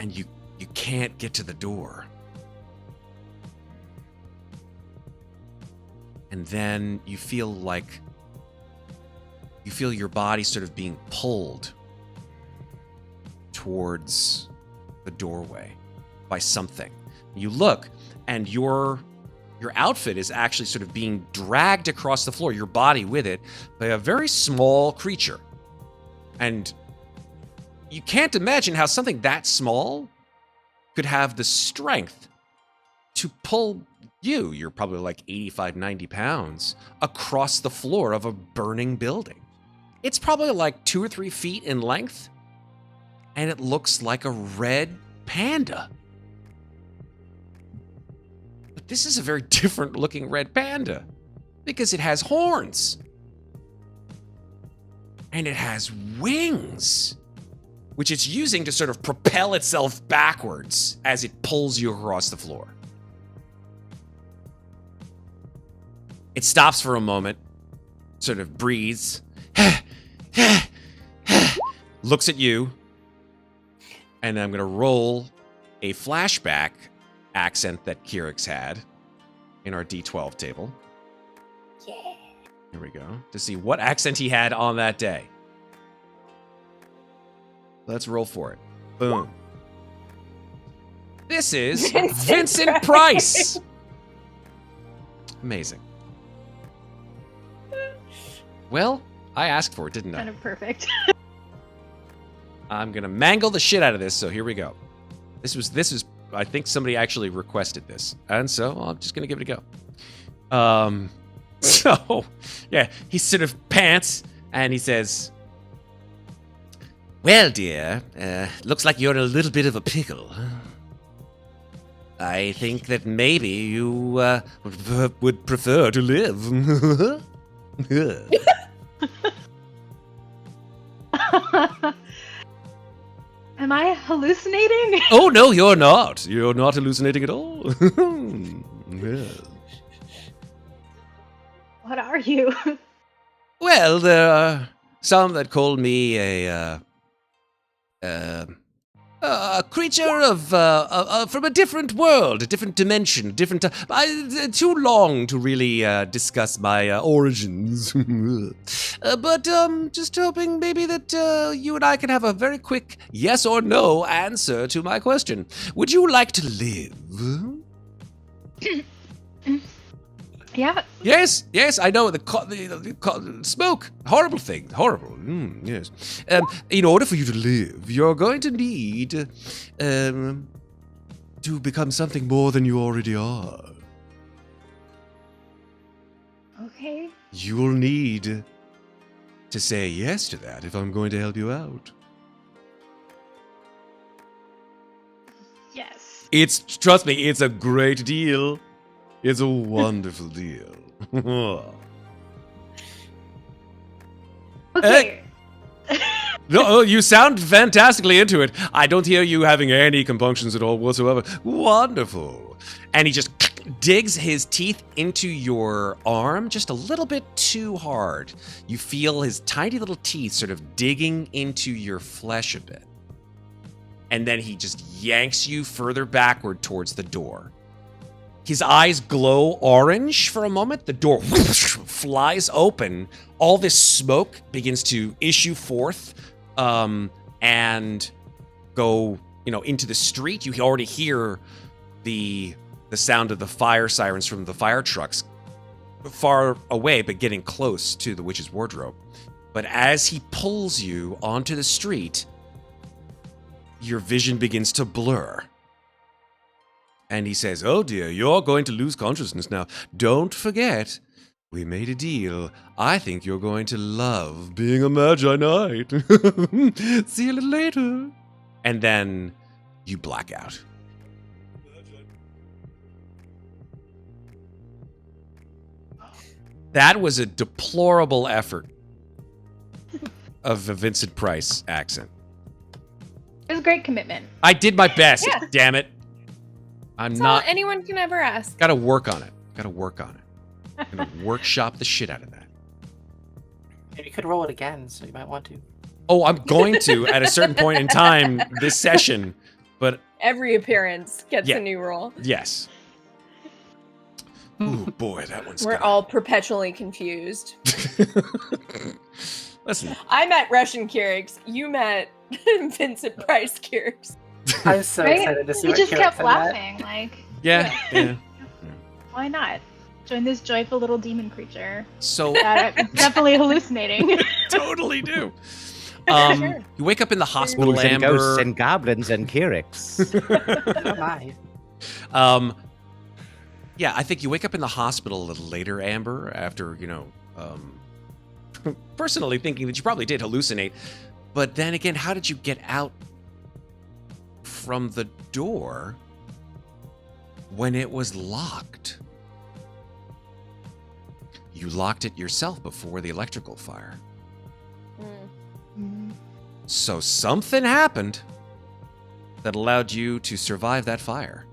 And you can't get to the door. And then you feel your body sort of being pulled towards the doorway by something. You look, and your outfit is actually sort of being dragged across the floor, your body with it, by a very small creature. And you can't imagine how something that small could have the strength to pull you're probably like 85, 90 pounds, across the floor of a burning building. It's probably like 2 or 3 feet in length, and it looks like a red panda. But this is a very different looking red panda, because it has horns. And it has wings, which it's using to sort of propel itself backwards as it pulls you across the floor. It stops for a moment, sort of breathes, looks at you, and I'm going to roll a flashback accent that Kyrix had in our D12 table. Yeah. Here we go, to see what accent he had on that day. Let's roll for it. Boom. This is Vincent Price. Amazing. Well, I asked for it, didn't I? Kind of perfect. I'm gonna mangle the shit out of this, so here we go. This is I think somebody actually requested this, and so I'm just gonna give it a go. So yeah, he sort of pants and he says, "Well, dear, looks like you're in a little bit of a pickle. I think that maybe you would prefer to live." Am I hallucinating? Oh, no, you're not. You're not hallucinating at all. Yeah. What are you? Well, there are some that call me a creature of from a different world, a different dimension, different. Too long to really discuss my origins, but just hoping maybe that you and I can have a very quick yes or no answer to my question. Would you like to live? Yeah. Yes, I know the smoke, horrible thing, horrible. Yes. In order for you to live, you're going to need to become something more than you already are. Okay. You'll need to say yes to that if I'm going to help you out. Yes. Trust me, it's a great deal. It's a wonderful deal. Okay. No, you sound fantastically into it. I don't hear you having any compunctions at all whatsoever. Wonderful. And he just digs his teeth into your arm just a little bit too hard. You feel his tiny little teeth sort of digging into your flesh a bit. And then he just yanks you further backward towards the door. His eyes glow orange for a moment. The door flies open. All this smoke begins to issue forth and go, into the street. You already hear the sound of the fire sirens from the fire trucks far away, but getting close to the witch's wardrobe. But as he pulls you onto the street, your vision begins to blur. And he says, "Oh dear, you're going to lose consciousness now. Don't forget, we made a deal. I think you're going to love being a Magi-Knight. See you a little later." And then you black out. That was a deplorable effort of a Vincent Price accent. It was a great commitment. I did my best, Yeah. damn it. I'm That's not... all anyone can ever ask. Gotta work on it. I'm gonna workshop the shit out of that. You could roll it again, so you might want to. Oh, I'm going to at a certain point in time this session, but Every appearance gets Yeah. a new roll. yes. Ooh, boy, that one's We're gonna- all perpetually confused. Listen, I met Russian Kyrgyz. You met Vincent Price Kyrgyz. I was so Right? excited to see He what just Karen kept said that. laughing. Like, yeah. why not? Join this joyful little demon creature. So Definitely hallucinating. totally do. Sure. You wake up in the hospital, Ghouls and ghosts Amber. and goblins and Kyrgyz. Oh my. Yeah, I think you wake up in the hospital a little later, Amber, after, personally thinking that you probably did hallucinate. But then again, how did you get out from the door when it was locked? You locked it yourself before the electrical fire. So something happened that allowed you to survive that fire.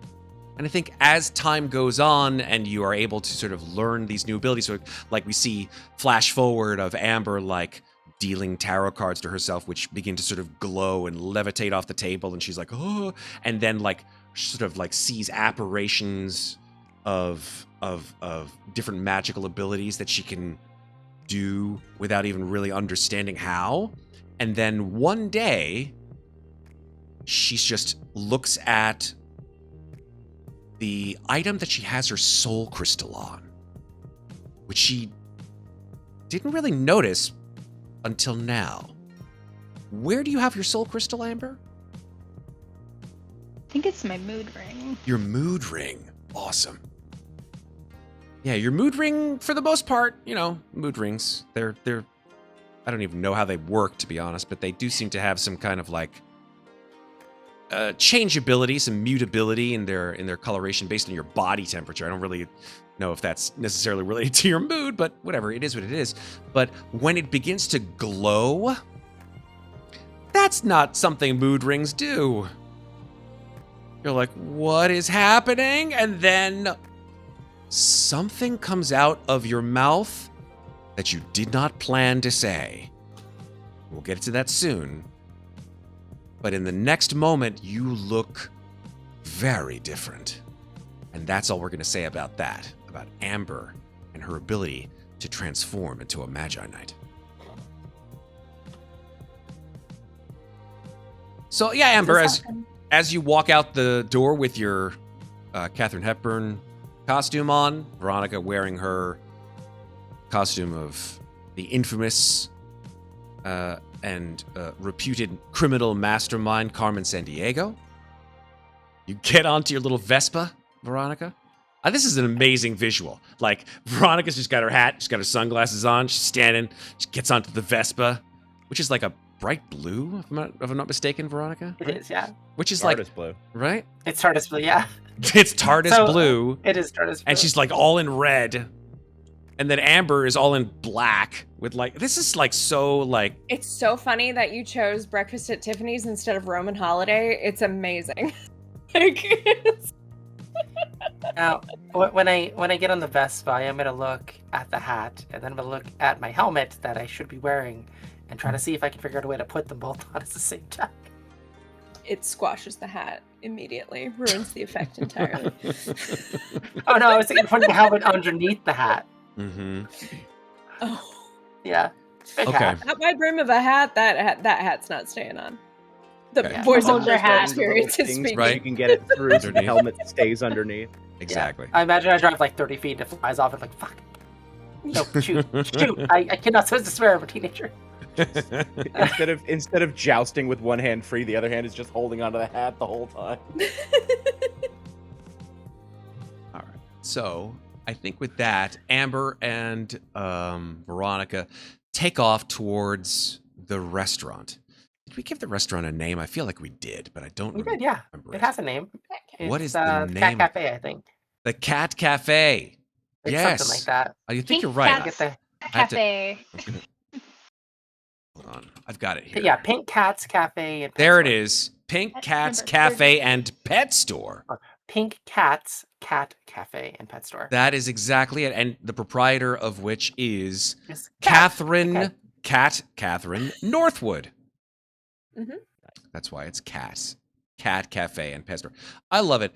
And I think as time goes on and you are able to sort of learn these new abilities, so like we see flash forward of Amber like dealing tarot cards to herself, which begin to sort of glow and levitate off the table, and she's like, oh, and then like sort of like sees apparitions of different magical abilities that she can do without even really understanding how. And then one day, she just looks at the item that she has her soul crystal on, which she didn't really notice until now. Where do you have your soul crystal, Amber? I think it's my mood ring. Your mood ring. Awesome. Yeah, your mood ring, for the most part, mood rings. They're I don't even know how they work, to be honest, but they do seem to have some kind of like changeability, some mutability in their coloration based on your body temperature. I don't really know if that's necessarily related to your mood, but whatever, it is what it is. But when it begins to glow, that's not something mood rings do. You're like, what is happening? And then something comes out of your mouth that you did not plan to say. We'll get to that soon. But in the next moment, you look very different. And that's all we're going to say about that, about Amber and her ability to transform into a Magi-Knight. So yeah, Amber, as you walk out the door with your Katharine Hepburn costume on, Veronica wearing her costume of the infamous and reputed criminal mastermind Carmen Sandiego. You get onto your little Vespa, Veronica. This is an amazing visual. Like, Veronica's just got her hat, she's got her sunglasses on, she's standing, she gets onto the Vespa, which is like a bright blue, if I'm not mistaken, Veronica? It is, yeah. Which is like, Artist blue. right? It's TARDIS blue, yeah. It's TARDIS So, blue, It is TARDIS blue. and she's like all in red. And then Amber is all in black with like, this is like so like. It's so funny that you chose Breakfast at Tiffany's instead of Roman Holiday. It's amazing. Like, Now, when I get on the Vespa, I am gonna look at the hat, and then I'm gonna look at my helmet that I should be wearing, and try to see if I can figure out a way to put them both on at the same time. It squashes the hat immediately, ruins the effect entirely. Oh no, I was thinking putting the helmet underneath the hat. Mm-hmm. Oh, Yeah. Big Okay. hat. that my brim of a hat. That hat's not staying on. The Okay. voice Hold of your personal hat. experience is Things speaking. where you can get it through so the Underneath. helmet stays underneath. Exactly. I imagine I drive like 30 feet and it flies off and like, fuck. No, shoot. I cannot supposed to swear, I'm a teenager. Instead of jousting with one hand free, the other hand is just holding onto the hat the whole time. All right. So I think with that, Amber and Veronica take off towards the restaurant. Did we give the restaurant a name? I feel like we did, but I don't We remember. did, yeah. remember It has a name. What It's, is the Cat name? Cafe, I think. The Cat Cafe. It's Yes. something like that. Oh, you think Pink you're right. Cats Get the, have to- Cafe. I'm gonna- Hold on. I've got it here. yeah, Pink Cat's Cafe. And Pet There it Store. is. Pink That's Cat's number Cafe and Pet Store. Pink Cat's Cat Cafe and Pet Store. That is exactly it. And the proprietor of which is It's Cat. Catherine Okay. Catherine Northwood. Mhm. That's why it's Cat Cafe and Pet Store. I love it.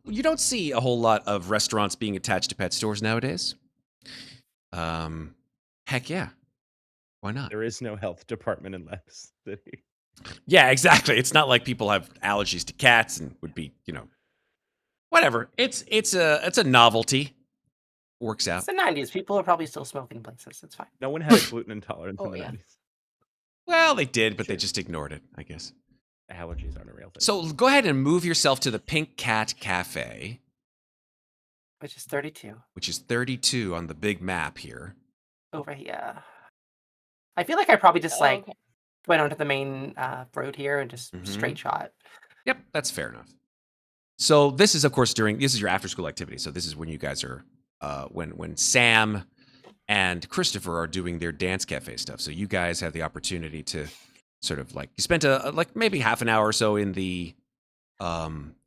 You don't see a whole lot of restaurants being attached to pet stores nowadays. Heck yeah. Why not? There is no health department in Lex City. Yeah, exactly. It's not like people have allergies to cats and would be, whatever. It's a novelty. Works out. It's the 90s. People are probably still smoking places. It's fine. No one had a gluten intolerance Oh, in the yeah. 90s. Well, they did, but they Sure. just ignored it, I guess. Allergies aren't a real thing. So go ahead and move yourself to the Pink Cat Cafe, Which is 32. which is 32 on the big map here. Over here. I feel like I probably just Oh, okay. went onto the main road here and just Mhm. straight shot. Yep, that's fair enough. So this is, of course, this is your after school activity. So this is when you guys are, when Sam and Christopher are doing their dance cafe stuff. So you guys have the opportunity to sort of you spent maybe half an hour or so in the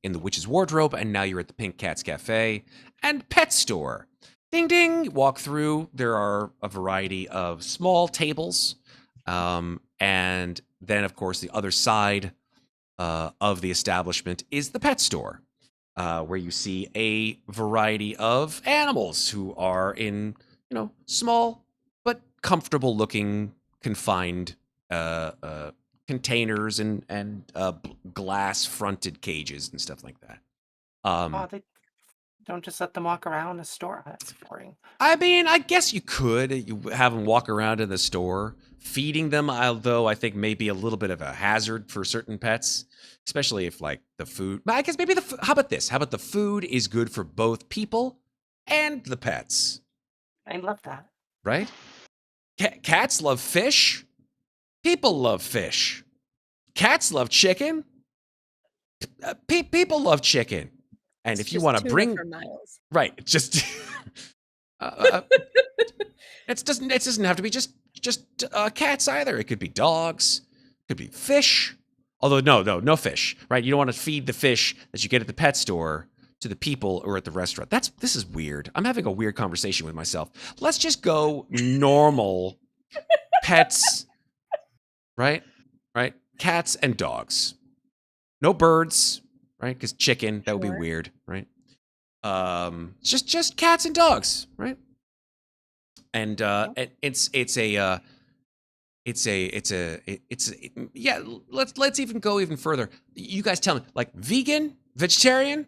witch's wardrobe, and now you're at the Pink Cat's Cafe and Pet Store. Ding ding, walk through. There are a variety of small tables, and then of course the other side of the establishment is the pet store, where you see a variety of animals who are in small but comfortable looking confined containers and glass fronted cages and stuff like that. Oh, they don't just let them walk around the store. That's boring. I mean, I guess you could have them walk around in the store, feeding them, although I think maybe a little bit of a hazard for certain pets, especially if the food. I guess maybe how about this? How about the food is good for both people and the pets, I love that. right? Cats love fish. People love fish. Cats love chicken. People love chicken. And It's if you just want to tuna bring for miles. right, just it doesn't have to be just cats either. It could be dogs. It could be fish. Although no fish. Right? You don't want to feed the fish that you get at the pet store to the people or at the restaurant. This is weird. I'm having a weird conversation with myself. Let's just go normal pets. Right? Cats and dogs. No birds, right? Because chicken, that would be Sure. weird, right? Just cats and dogs, right? And yeah. Let's even go even further. You guys tell me, vegan, vegetarian?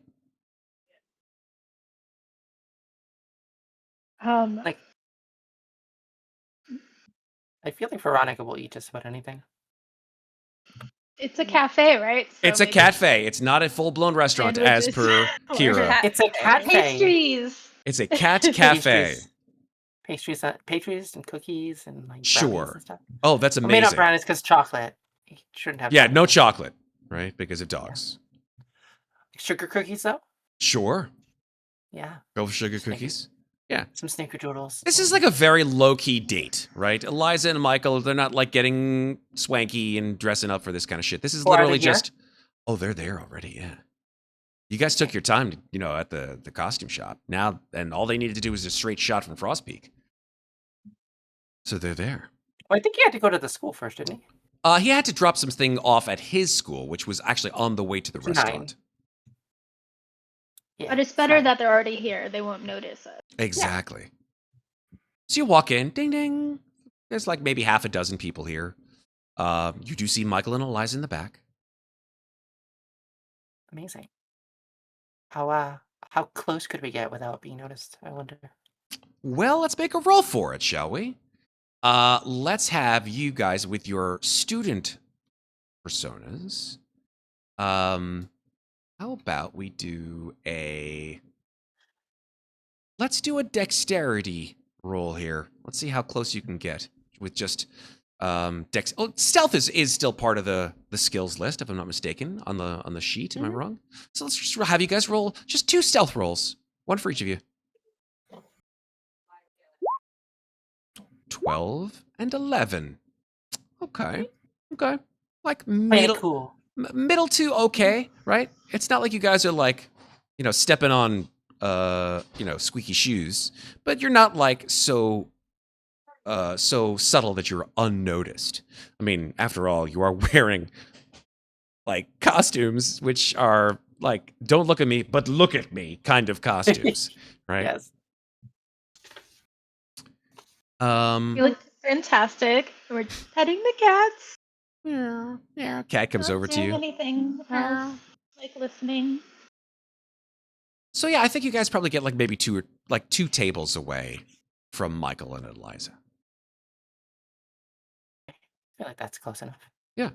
Like, I feel like Veronica will eat just about anything. It's a cafe, right? So It's a maybe cafe. It's not a full-blown restaurant, as sandwiches. per Or Kira. cat It's a cat cafe. Pastries. It's a cat cafe. Pastries and cookies and brownies Sure. and stuff. Oh, that's Well, maybe not amazing. brownies because chocolate. You shouldn't have. Yeah, chocolate. no chocolate, right? Because of dogs. Sugar cookies though. Sure. Yeah, Go for sugar Snickers. cookies. some snickerdoodles. This is like a very low-key date, right? Eliza and Michael, they're not getting swanky and dressing up for this kind of shit. This is Oh, are they literally here? just, oh, they're there already, yeah. You guys took your time, at the costume shop. Now, and all they needed to do was a straight shot from Frost Peak. So they're there. Well, I think he had to go to the school first, didn't he? He had to drop something off at his school, which was actually on the way to the To restaurant. Yeah, But it's better that they're already here. They won't notice it. Exactly. So you walk in, ding ding. There's like maybe half a dozen people here. You do see Michael and Eliza in the back. Amazing. How close could we get without being noticed? I wonder. Well, let's make a roll for it, shall we? Let's have you guys with your student personas. How about we do let's do a dexterity roll here. Let's see how close you can get with just stealth is still part of the skills list, if I'm not mistaken, on the sheet. Am I wrong? So let's just have you guys roll just 2 stealth rolls, one for each of you. 12 and 11. Okay. Like middle to okay, right? It's not like you guys are like, stepping on squeaky shoes, but you're not like so subtle that you're unnoticed. I mean, after all, you are wearing like costumes which are like don't look at me but look at me kind of costumes, right? Yes. You look fantastic. We're petting the cats. Yeah. Cat comes Not over to doing you. Anything else, like listening. So yeah, I think you guys probably get like maybe 2 tables away from Michael and Eliza. I feel like that's close enough. Yeah.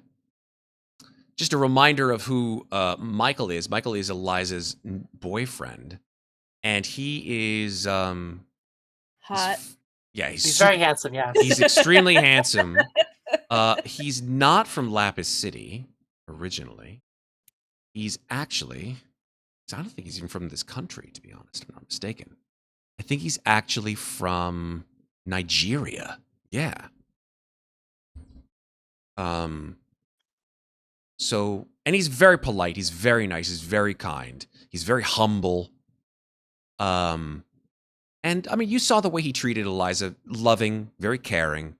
Just a reminder of who Michael is. Michael is Eliza's boyfriend, and he is Hot. He's very handsome. Yeah. He's extremely handsome. He's not from Lapis City originally. He's actually, I don't think he's even from this country, to be honest. I'm not mistaken. I think he's actually from Nigeria. Yeah. So, and he's very polite. He's very nice. He's very kind. He's very humble. And I mean, you saw the way he treated Eliza, loving, very caring.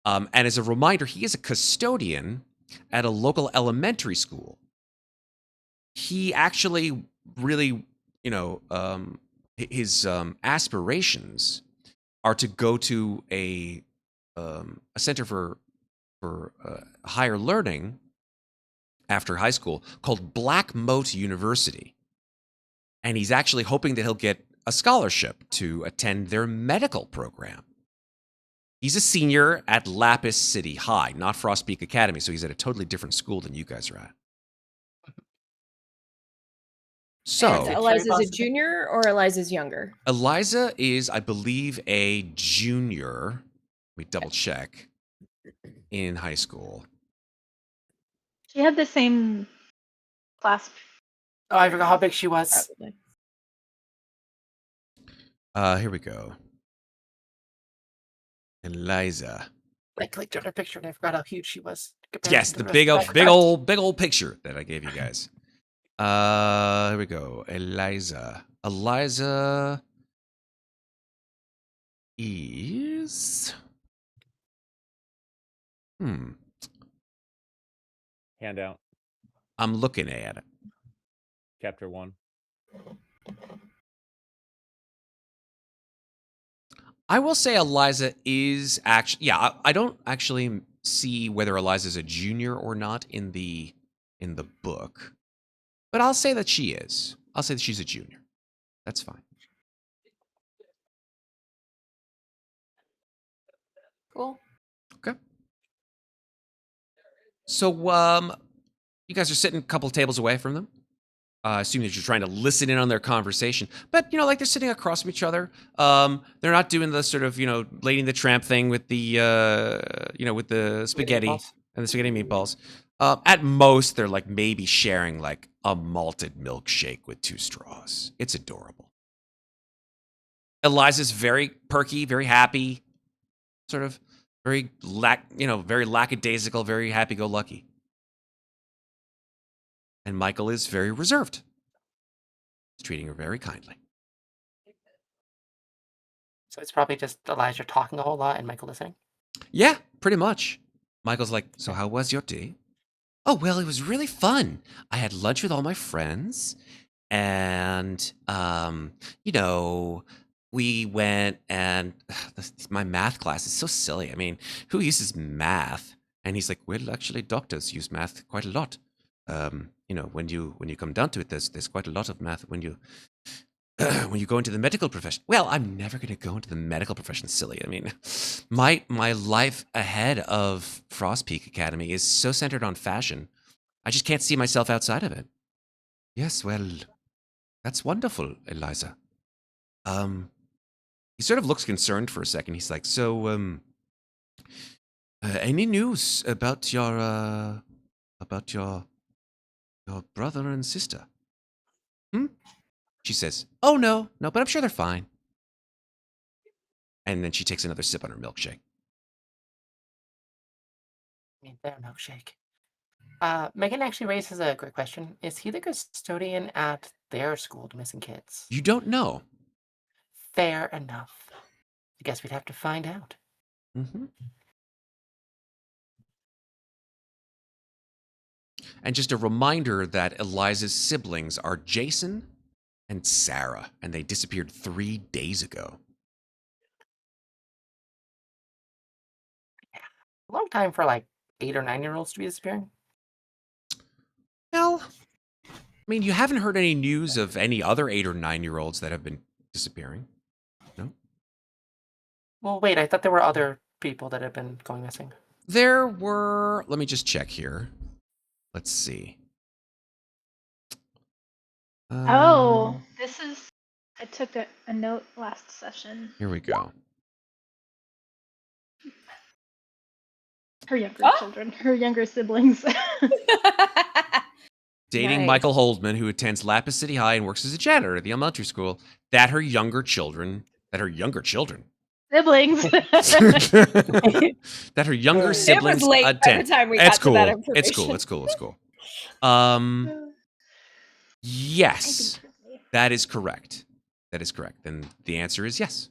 And as a reminder, he is a custodian at a local elementary school. He actually really, his aspirations are to go to a center for higher learning after high school called Black Moat University. And he's actually hoping that he'll get a scholarship to attend their medical program. He's a senior at Lapis City High, not Frost Peak Academy, so he's at a totally different school than you guys are at. So, And Eliza's a junior or Eliza's younger? Eliza is, I believe, a junior. Let me double check. In high school. She had the same class. Oh, I forgot how big she was. Probably. Here we go. Eliza. I clicked on her picture and I forgot how huge she was. Yes, the big old picture that I gave you guys. Here we go. Eliza. Eliza is Handout. I'm looking at it. Chapter 1. I will say Eliza is actually, yeah, I don't actually see whether Eliza is a junior or not in the book, but I'll say that she is. I'll say that she's a junior. That's fine. Cool. Okay. So, you guys are sitting a couple tables away from them. Assuming that you're trying to listen in on their conversation. But, like they're sitting across from each other. They're not doing the sort of, Lady the Tramp thing with the, with the spaghetti and the spaghetti meatballs. At most, they're like maybe sharing like a malted milkshake with 2 straws. It's adorable. Eliza's very perky, very happy, sort of very very lackadaisical, very happy-go-lucky. And Michael is very reserved. He's treating her very kindly. So it's probably just Elijah talking a whole lot and Michael listening. Yeah, pretty much. Michael's like, so how was your day? Oh, well, it was really fun. I had lunch with all my friends, and, we went and my math class is so silly. I mean, who uses math? And he's like, well, actually, doctors use math quite a lot. When you come down to it, there's quite a lot of math when you when you go into the medical profession. Well, I'm never going to go into the medical profession, silly. I mean, my life ahead of Frost Peak Academy is so centered on fashion. I just can't see myself outside of it. Yes, well, that's wonderful, Eliza. He sort of looks concerned for a second. He's like, so, any news about your brother and sister? She says, oh, no, but I'm sure they're fine. And then she takes another sip on her milkshake. I mean, their milkshake. Megan actually raises a great question. Is he the custodian at their school to missing kids? You don't know. Fair enough. I guess we'd have to find out. Mm-hmm. And just a reminder that Eliza's siblings are Jason and Sarah, and they disappeared 3 days ago. A long time for like 8 or 9-year-olds to be disappearing. Well, I mean, you haven't heard any news of any other 8 or 9-year-olds that have been disappearing. No? Well, wait, I thought there were other people that have been going missing. There were, let me just check here. Let's see. I took a note last session. Here we go. Her younger children, her younger siblings. Dating Nice. Michael Holdman, who attends Lapis City High and works as a janitor at the elementary school. That her younger children. Siblings. That her younger It siblings was late by attend. the time we It's got cool. to that It's information. cool. It's cool. Yes, that is correct. And the answer is yes.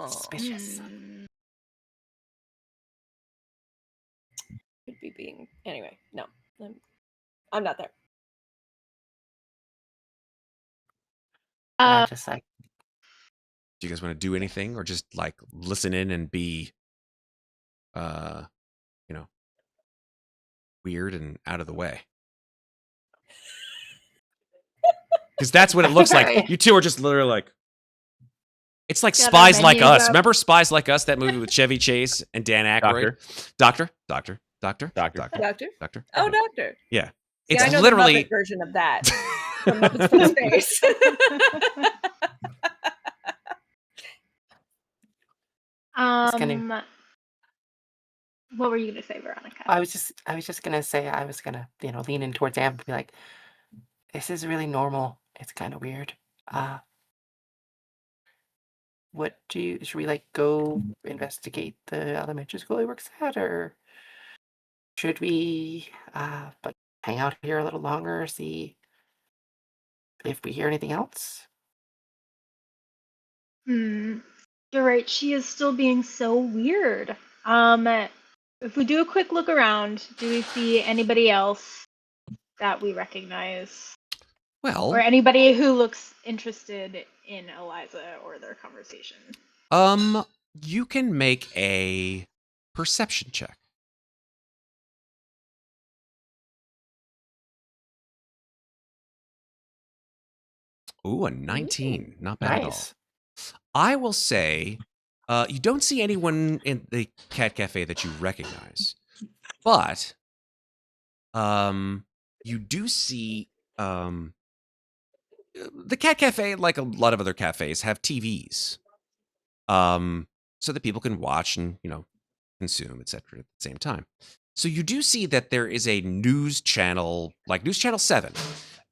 Suspicious. Could be being anyway. No, I'm not there. Just like, Do you guys want to do anything, or just like listen in and be, weird and out of the way? Because that's what it looks like. You two are just literally like. It's like Got our Spies Like menus Us. up. Remember Spies Like Us? That movie with Chevy Chase and Dan Aykroyd. Doctor. Doctor? Doctor. Oh, doctor. Yeah. See, It's I know literally the Muppet version of that from Muppets from Space. What were you gonna say, Veronica? I was just gonna say I was gonna lean in towards Amp and be like, this is really normal. It's kind of weird. Should we like go investigate the elementary school he works at, or should we like hang out here a little longer, see if we hear anything else? You're right. She is still being so weird. If we do a quick look around, do we see anybody else that we recognize? well. Or anybody who looks interested in Eliza or their conversation? You can make a perception check. Ooh, a 19. Not bad at all. Nice. I will say, you don't see anyone in the cat cafe that you recognize, but you do see the cat cafe, like a lot of other cafes, have TVs, so that people can watch and consume, etc. at the same time. So you do see that there is a news channel, like News Channel 7,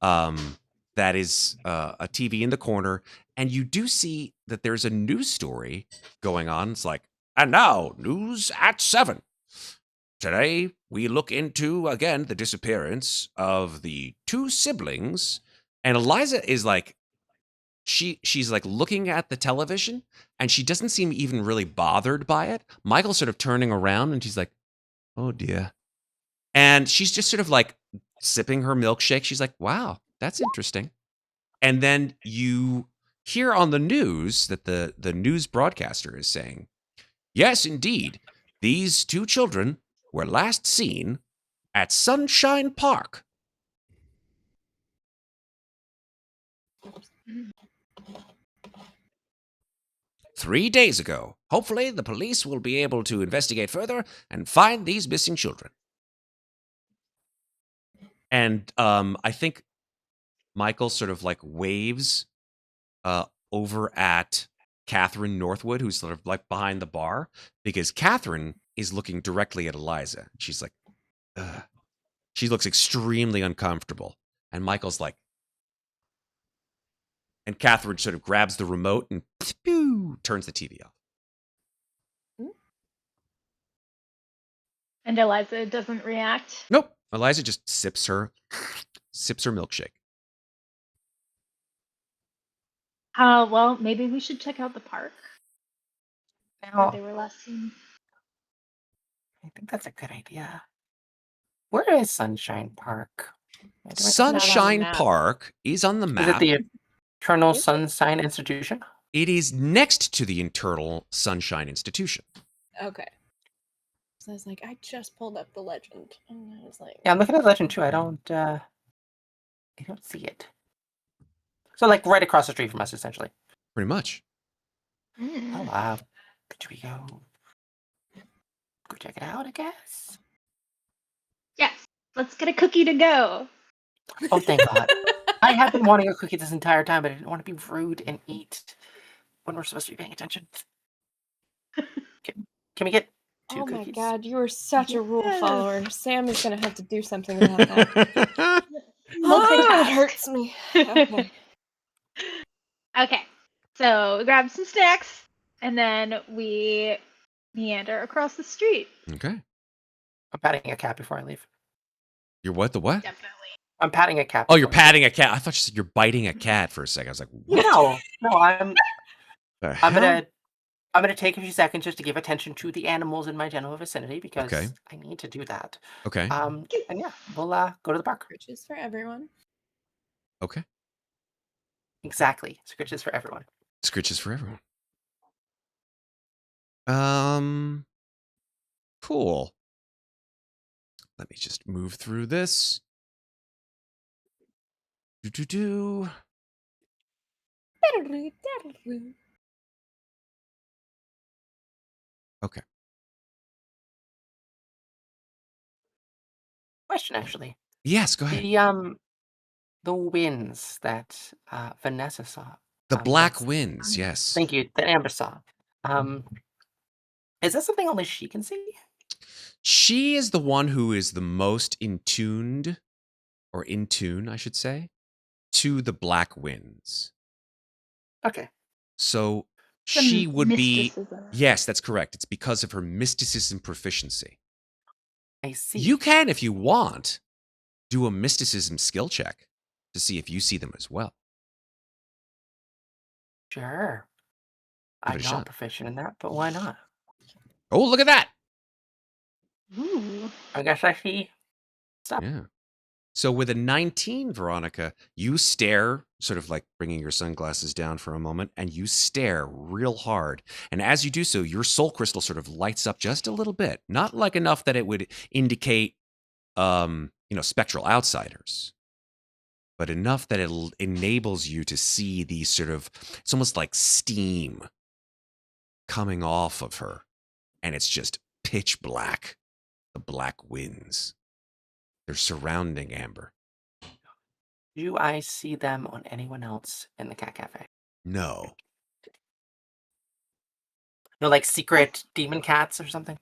that is a TV in the corner, and you do see that there's a news story going on. It's like, and now, news at 7. today we look into, again, the disappearance of the two siblings. And Eliza is like, she's like looking at the television and she doesn't seem even really bothered by it. Michael's sort of turning around and she's like, oh dear. And she's just sort of like sipping her milkshake. She's like, wow, that's interesting. And then you hear on the news that the news broadcaster is saying, yes, indeed, these two children were last seen at Sunshine Park. Mm. 3 days ago. Hopefully, the police will be able to investigate further and find these missing children. And I think Michael sort of like waves over at Catherine Northwood, who's sort of like behind the bar, because Catherine is looking directly at Eliza. She's like, ugh. She looks extremely uncomfortable. And Michael's like, and Catherine sort of grabs the remote and pew, turns the TV off. And Eliza doesn't react. Nope. Eliza just sips her milkshake. Well, maybe we should check out the park where Now, they were last seen. I think that's a good idea. Where is Sunshine Park? Sunshine map. Park is on the Is it map. the Eternal Is it? Sunshine Institution? It is next to the Eternal Sunshine Institution. Okay. So I was like, I just pulled up the legend, and I was like, Yeah, I'm looking at the legend too. I don't see it. So like right across the street from us, essentially. Pretty much. Oh wow. Should we go check it out, I guess? Yes. Let's get a cookie to go. Oh, thank God. I have been wanting a cookie this entire time, but I didn't want to be rude and eat when we're supposed to be paying attention. Can we get two oh my cookies? god, you are such a rule Yes. follower. Sam is gonna have to do something about that. Multitask. It hurts me. Okay. Okay. So we grab some snacks and then we meander across the street. Okay. I'm patting a cat before I leave. You're what? The what? Definitely. I'm patting a cat. Oh, you're before I patting a cat. I thought you said you're biting a cat for a second. I was like, leave. what? No, I'm The I'm hell? gonna take a few seconds just to give attention to the animals in my general vicinity because Okay. I need to do that. Okay. And yeah, we'll go to the park. Riches for everyone. Okay. Exactly. Scritches for everyone. Scritches for everyone. Cool. Let me just move through this. Do. Okay. Question actually. Yes, go ahead. The winds that Vanessa saw. The black that's- winds, yes. Thank you. That Amber saw. Is that something only she can see? She is the one who is the most in tune, I should say, to the black winds. Okay. So Some she would be. mysticism. Yes, that's correct. It's because of her mysticism proficiency. I see. You can, if you want, do a mysticism skill check to see if you see them as well. Sure. Give I'm it a not shot. proficient in that, but why not? Oh, look at that. Ooh. I guess I see. Stop. Yeah. So with a 19, Veronica, you stare, sort of like bringing your sunglasses down for a moment, and you stare real hard. And as you do so, your soul crystal sort of lights up just a little bit. Not like enough that it would indicate, spectral outsiders, but enough that it enables you to see these sort of, it's almost like steam coming off of her. And it's just pitch black. The black winds. They're surrounding Amber. Do I see them on anyone else in the cat cafe? No. No, like secret demon cats or something?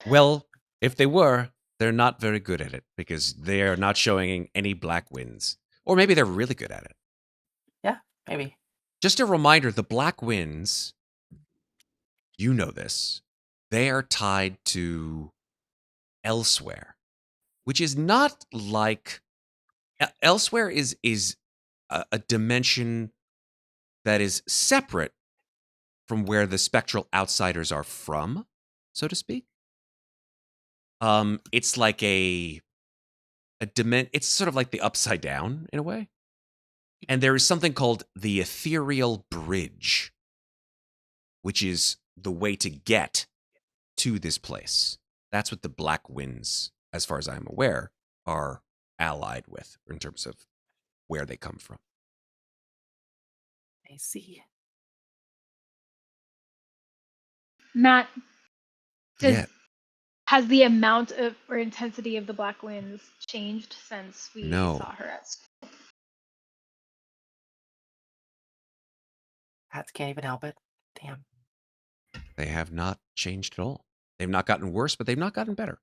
Well, if they were, they're not very good at it because they are not showing any black winds. Or maybe they're really good at it. Yeah, maybe. Just a reminder, the black winds, you know this, they are tied to elsewhere, which is not like elsewhere is a dimension that is separate from where the spectral outsiders are from, so to speak. It's like it's sort of like the upside down in a way. And there is something called the ethereal bridge, which is the way to get to this place. That's what the Black Winds, as far as I'm aware, are allied with in terms of where they come from. I see. Matt, Yeah. has the amount of or intensity of the Black Winds changed since we No. saw her at school? Cats can't even help it. Damn. They have not changed at all. They've not gotten worse, but they've not gotten better.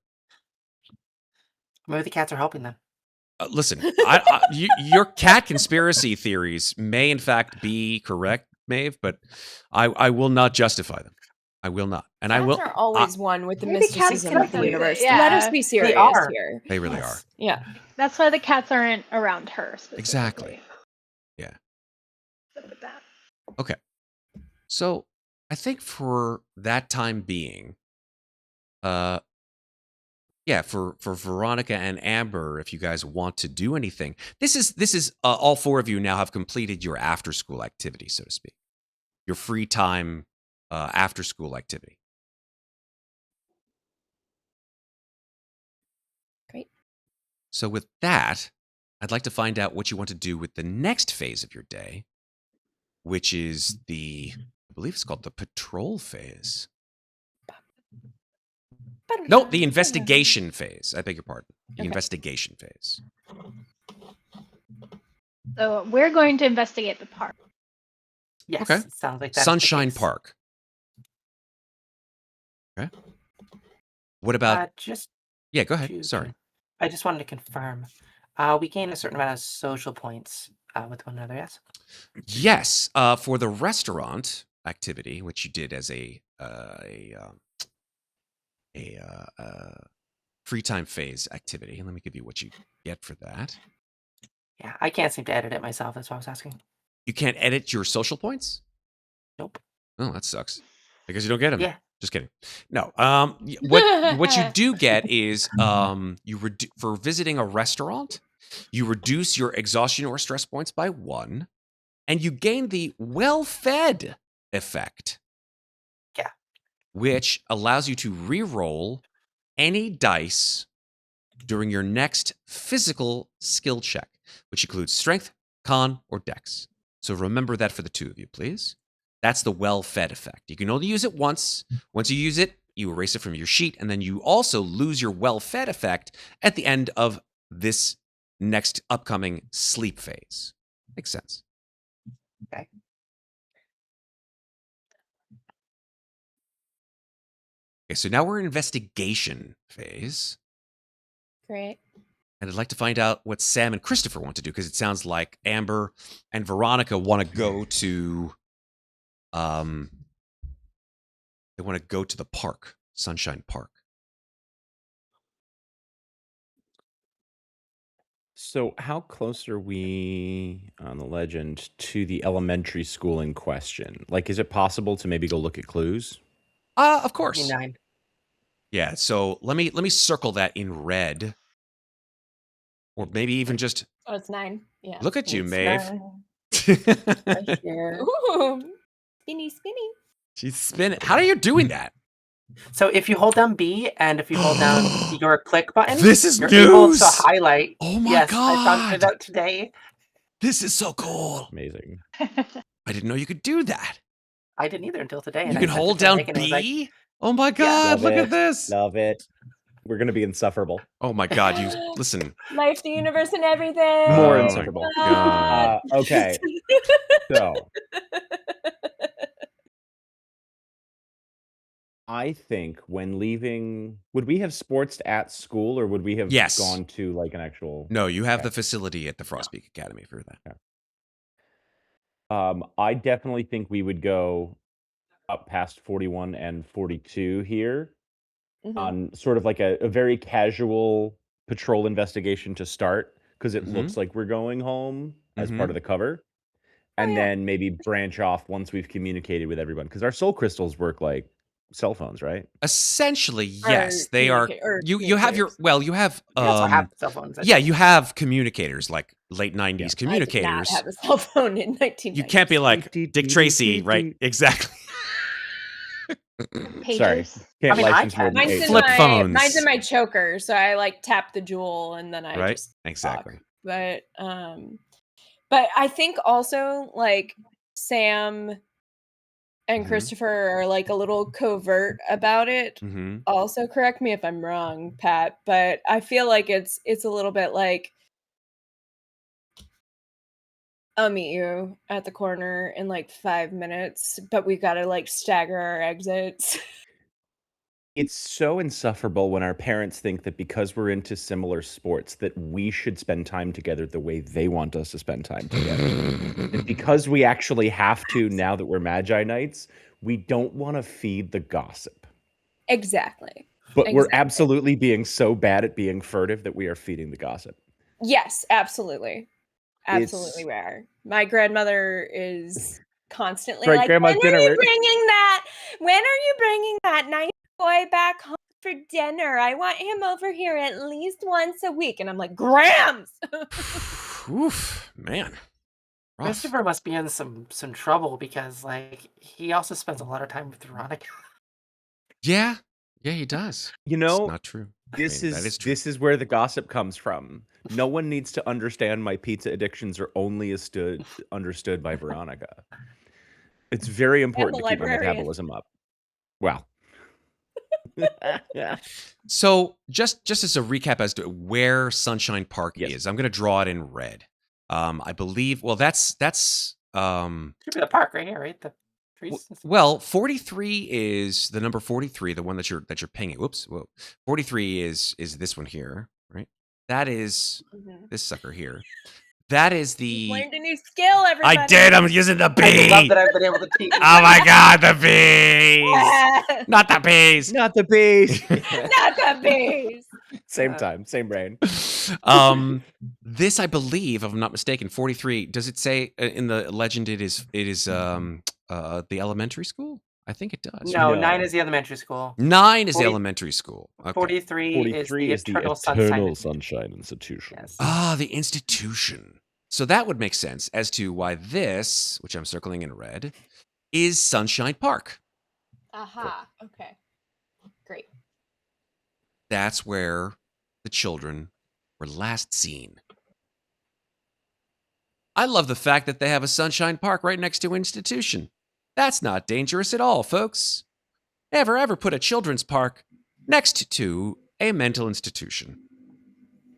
Maybe the cats are helping them. Listen, your cat conspiracy theories may in fact be correct, Maeve, but I will not justify them. I will not. And I will. Cats are always one with the Maybe cats mysticism can of the sense it, universe. yeah. Let us be serious are. here. They really Yes. Yeah. That's why the cats aren't around her specifically. Exactly. Yeah. Look at that. Okay. So I think for that time being, yeah, for Veronica and Amber, if you guys want to do anything, this is all four of you now have completed your after school activity, so to speak, your free time after school activity. Great. So with that, I'd like to find out what you want to do with the next phase of your day, which is I believe it's called the patrol phase. No, the investigation phase. I beg your pardon. The Okay. investigation phase. So we're going to investigate the park. Yes. Okay. It sounds like that's Sunshine the case. Park. Okay. What about? Just Yeah, go ahead. to Sorry. I just wanted to confirm. We gain a certain amount of social points with one another, yes? Yes, for the restaurant activity, which you did as a free time phase activity. Let me give you what you get for that. Yeah, I can't seem to edit it myself. That's why I was asking. You can't edit your social points? Nope. Oh, that sucks. Because you don't get them. Yeah. Just kidding. No. What you do get is for visiting a restaurant, you reduce your exhaustion or stress points by 1, and you gain the well-fed effect. Yeah. Which allows you to re-roll any dice during your next physical skill check, which includes strength, con, or dex. So remember that for the two of you, please. That's the well-fed effect. You can only use it once. Once you use it, you erase it from your sheet, and then you also lose your well-fed effect at the end of this next upcoming sleep phase. Makes sense. Okay. Okay, so now we're in investigation phase. Great. And I'd like to find out what Sam and Christopher want to do, because it sounds like Amber and Veronica want to go to they want to go to the park, Sunshine Park. So how close are we on the legend to the elementary school in question? Like, is it possible to maybe go look at clues? Of course. 9. Yeah, so let me circle that in red. Or maybe even just Oh, it's 9. Yeah. look at you, It's Maeve. 9. Right here. Ooh, spinny, spinny. She's spinning. How are you doing that? So if you hold down B and if you hold down your click button, This is you're able news! to highlight. Oh my Yes, I found it God! out today. This is so cool. Amazing. I didn't know you could do that. I didn't either until today. You and I can sent it hold to down Nick and it was like, B? Oh my God, Love look it. at this. Love it. We're going to be insufferable. Oh my God, you listen. Life, the universe, and everything. More Oh my insufferable. God. Okay. So I think when leaving, would we have sports at school or would we have Yes. gone to like an actual? No, you have Okay. the facility at the Frostpeak Academy for that. I definitely think we would go up past 41 and 42 here. on sort of like a very casual patrol investigation to start, because it looks like we're going home as part of the cover. And then maybe branch off once we've communicated with everyone. Because our soul crystals work like cell phones, right? Essentially, yes. They are. You have your. communicators. Well, you have. We also have cell phones. Yeah, you have communicators, like late 90s communicators. I did not have a cell phone in 1990s. You can't be like Dick Tracy, right? Exactly. Pages. Sorry. Can't license more than Mine's 8. in Flip phones. Mine's in my choker, so I like tap the jewel and then I Right? just Exactly. talk. But I think also like Sam and Christopher are like a little covert about it. Also, correct me if I'm wrong, Pat, but I feel like it's a little bit like, I'll meet you at the corner in like 5 minutes, but we gotta like stagger our exits. It's so insufferable when our parents think that because we're into similar sports that we should spend time together the way they want us to spend time together. And because we actually have to now that we're Magi-Knights, we don't want to feed the gossip. Exactly. But we're absolutely being so bad at being furtive that we are feeding the gossip. Yes, absolutely. Absolutely we are. My grandmother is constantly like, Grandma's when are you dinner. bringing that? When are you bringing that nice boy back home for dinner? I want him over here at least once a week. And I'm like, Grams! Oof, man. Rough. Christopher must be in some trouble because like he also spends a lot of time with Veronica. Yeah, he does. You know, it's not true. This I mean, is true. This is where the gossip comes from. No one needs to understand my pizza addictions are only understood by Veronica. It's very important to keep my metabolism up. Wow. So just as a recap as to where Sunshine Park is, I'm going to draw it in red. I believe. Well, that's should be the park right here, right? The trees. Well, 43 is the number 43, the one that you're pinging. Whoops. Whoa. 43 is this one here, right? That is this sucker here. That is the. Learned a new skill, everybody. I did. I'm using the bee. I love that I've been able to teach. Oh my god, the bees! Not the bees. Not the bees. Not the bees. Same time, same brain. This, I believe, if I'm not mistaken, 43. Does it say in the legend it is the elementary school? I think it does. No, 9 is the elementary school. 9 is the elementary school. Okay. 43 is the Eternal Sunshine Institution. Yes. The institution. So that would make sense as to why this, which I'm circling in red, is Sunshine Park. Aha. Okay. Great. That's where the children were last seen. I love the fact that they have a Sunshine Park right next to an institution. That's not dangerous at all, folks. Never ever put a children's park next to a mental institution.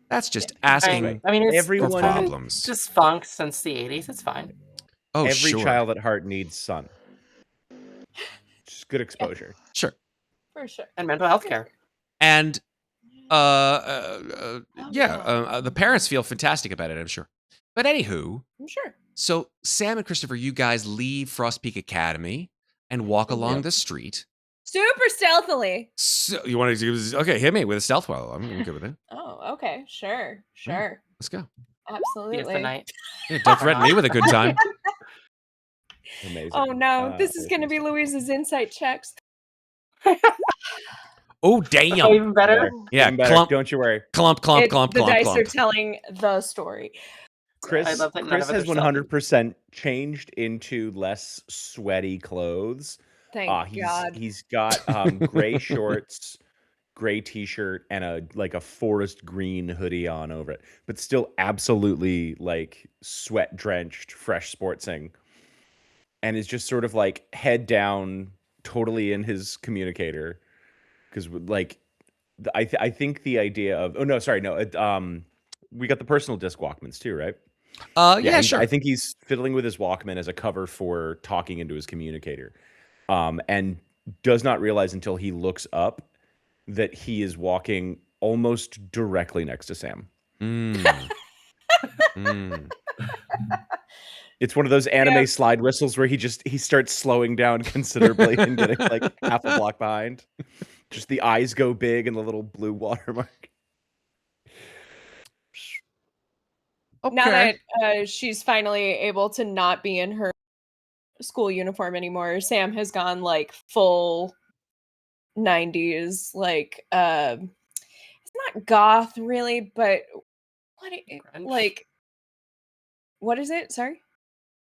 That's just asking it's for problems. Just funk since the 80s. It's fine. Oh, Every sure. child at heart needs sun. Just good exposure. Sure. For sure. And mental health care. And the parents feel fantastic about it, I'm sure. But anywho, I'm sure. So Sam and Christopher, you guys leave Frost Peak Academy and walk along the street. Super stealthily. So you want to do? Okay, hit me with a stealth wall. I'm good with it. Oh, okay. Sure. Let's go. Absolutely. It's the night. Yeah, don't threaten me with a good time. Amazing. Oh no, this is going to be Louise's insight checks. Oh damn! Oh, even better. Yeah, even better. clump, don't you worry. Clump. The dice are telling the story. Chris has 100% changed into less sweaty clothes. Thank God. He's got gray shorts, gray t-shirt, and a forest green hoodie on over it, but still absolutely like sweat drenched, fresh sportsing, and is just sort of like head down, totally in his communicator, because like I think the idea of we got the personal disc Walkmans too, right? Yeah, sure. I think he's fiddling with his Walkman as a cover for talking into his communicator, and does not realize until he looks up that he is walking almost directly next to Sam. It's one of those anime slide whistles where he starts slowing down considerably and getting like half a block behind. Just the eyes go big and the little blue watermark. Okay. Now that she's finally able to not be in her school uniform anymore, Sam has gone like full 90s, like it's not goth really, but Grunge? what is it? Sorry?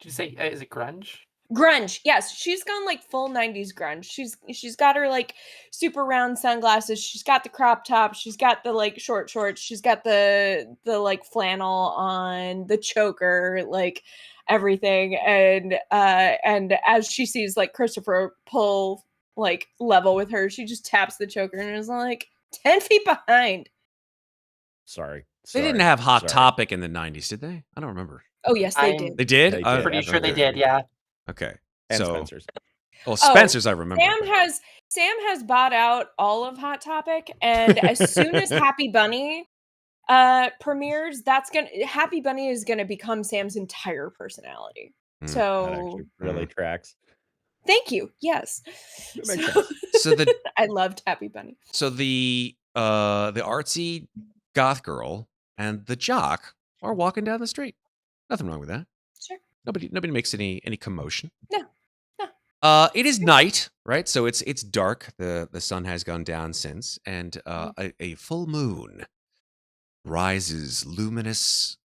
Did you say is it grunge? Grunge. Yes, she's gone like full 90s grunge. She's got her like super round sunglasses. She's got the crop top. She's got the like short shorts. She's got the like flannel on, the choker, like everything. And as she sees like Christopher pull like level with her, she just taps the choker and is like 10 feet behind. Sorry. They didn't have Hot Topic in the 90s, did they? I don't remember. Oh yes, they did. They did? They I'm did. Pretty sure they okay. did, yeah. Okay. And So, Spencer's. well, Spencer's I remember. Sam has bought out all of Hot Topic, and as soon as Happy Bunny premieres, Happy Bunny is gonna become Sam's entire personality. Mm, That So actually really tracks. thank you. Yes. That makes So, So the I loved Happy Bunny. so the artsy goth girl and the jock are walking down the street. Nothing wrong with that. Sure. Nobody makes any commotion. No. It is night, right? So it's dark. The sun has gone down since, and a full moon rises luminous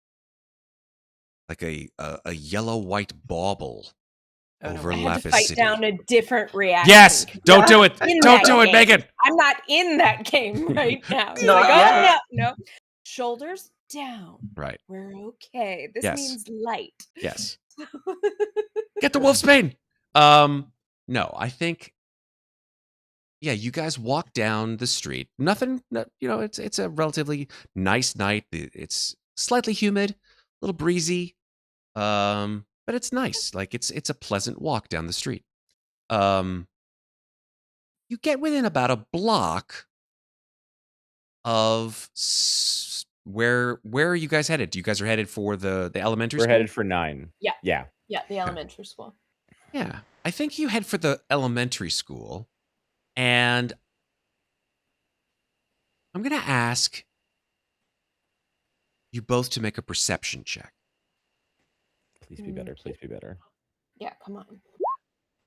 like a yellow white bauble Oh, no. over I had to Lapis fight City. down a different reaction. Yes, don't do it. In Don't that do it, game. Megan. I'm not in that game right now. No, Like, yeah. no. Shoulders down. Right. We're okay. This Yes. means light. Yes. Get the wolf's bane. No, I think. Yeah, you guys walk down the street. Nothing. It's a relatively nice night. It's slightly humid, a little breezy, but it's nice. Like it's a pleasant walk down the street. You get within about a block of where are you guys headed? You guys are headed for the elementary We're school? headed for 9. Yeah. Yeah. Yeah, the elementary school. Yeah. I think you head for the elementary school, and I'm going to ask you both to make a perception check. Please be better. Please be better. Yeah, come on.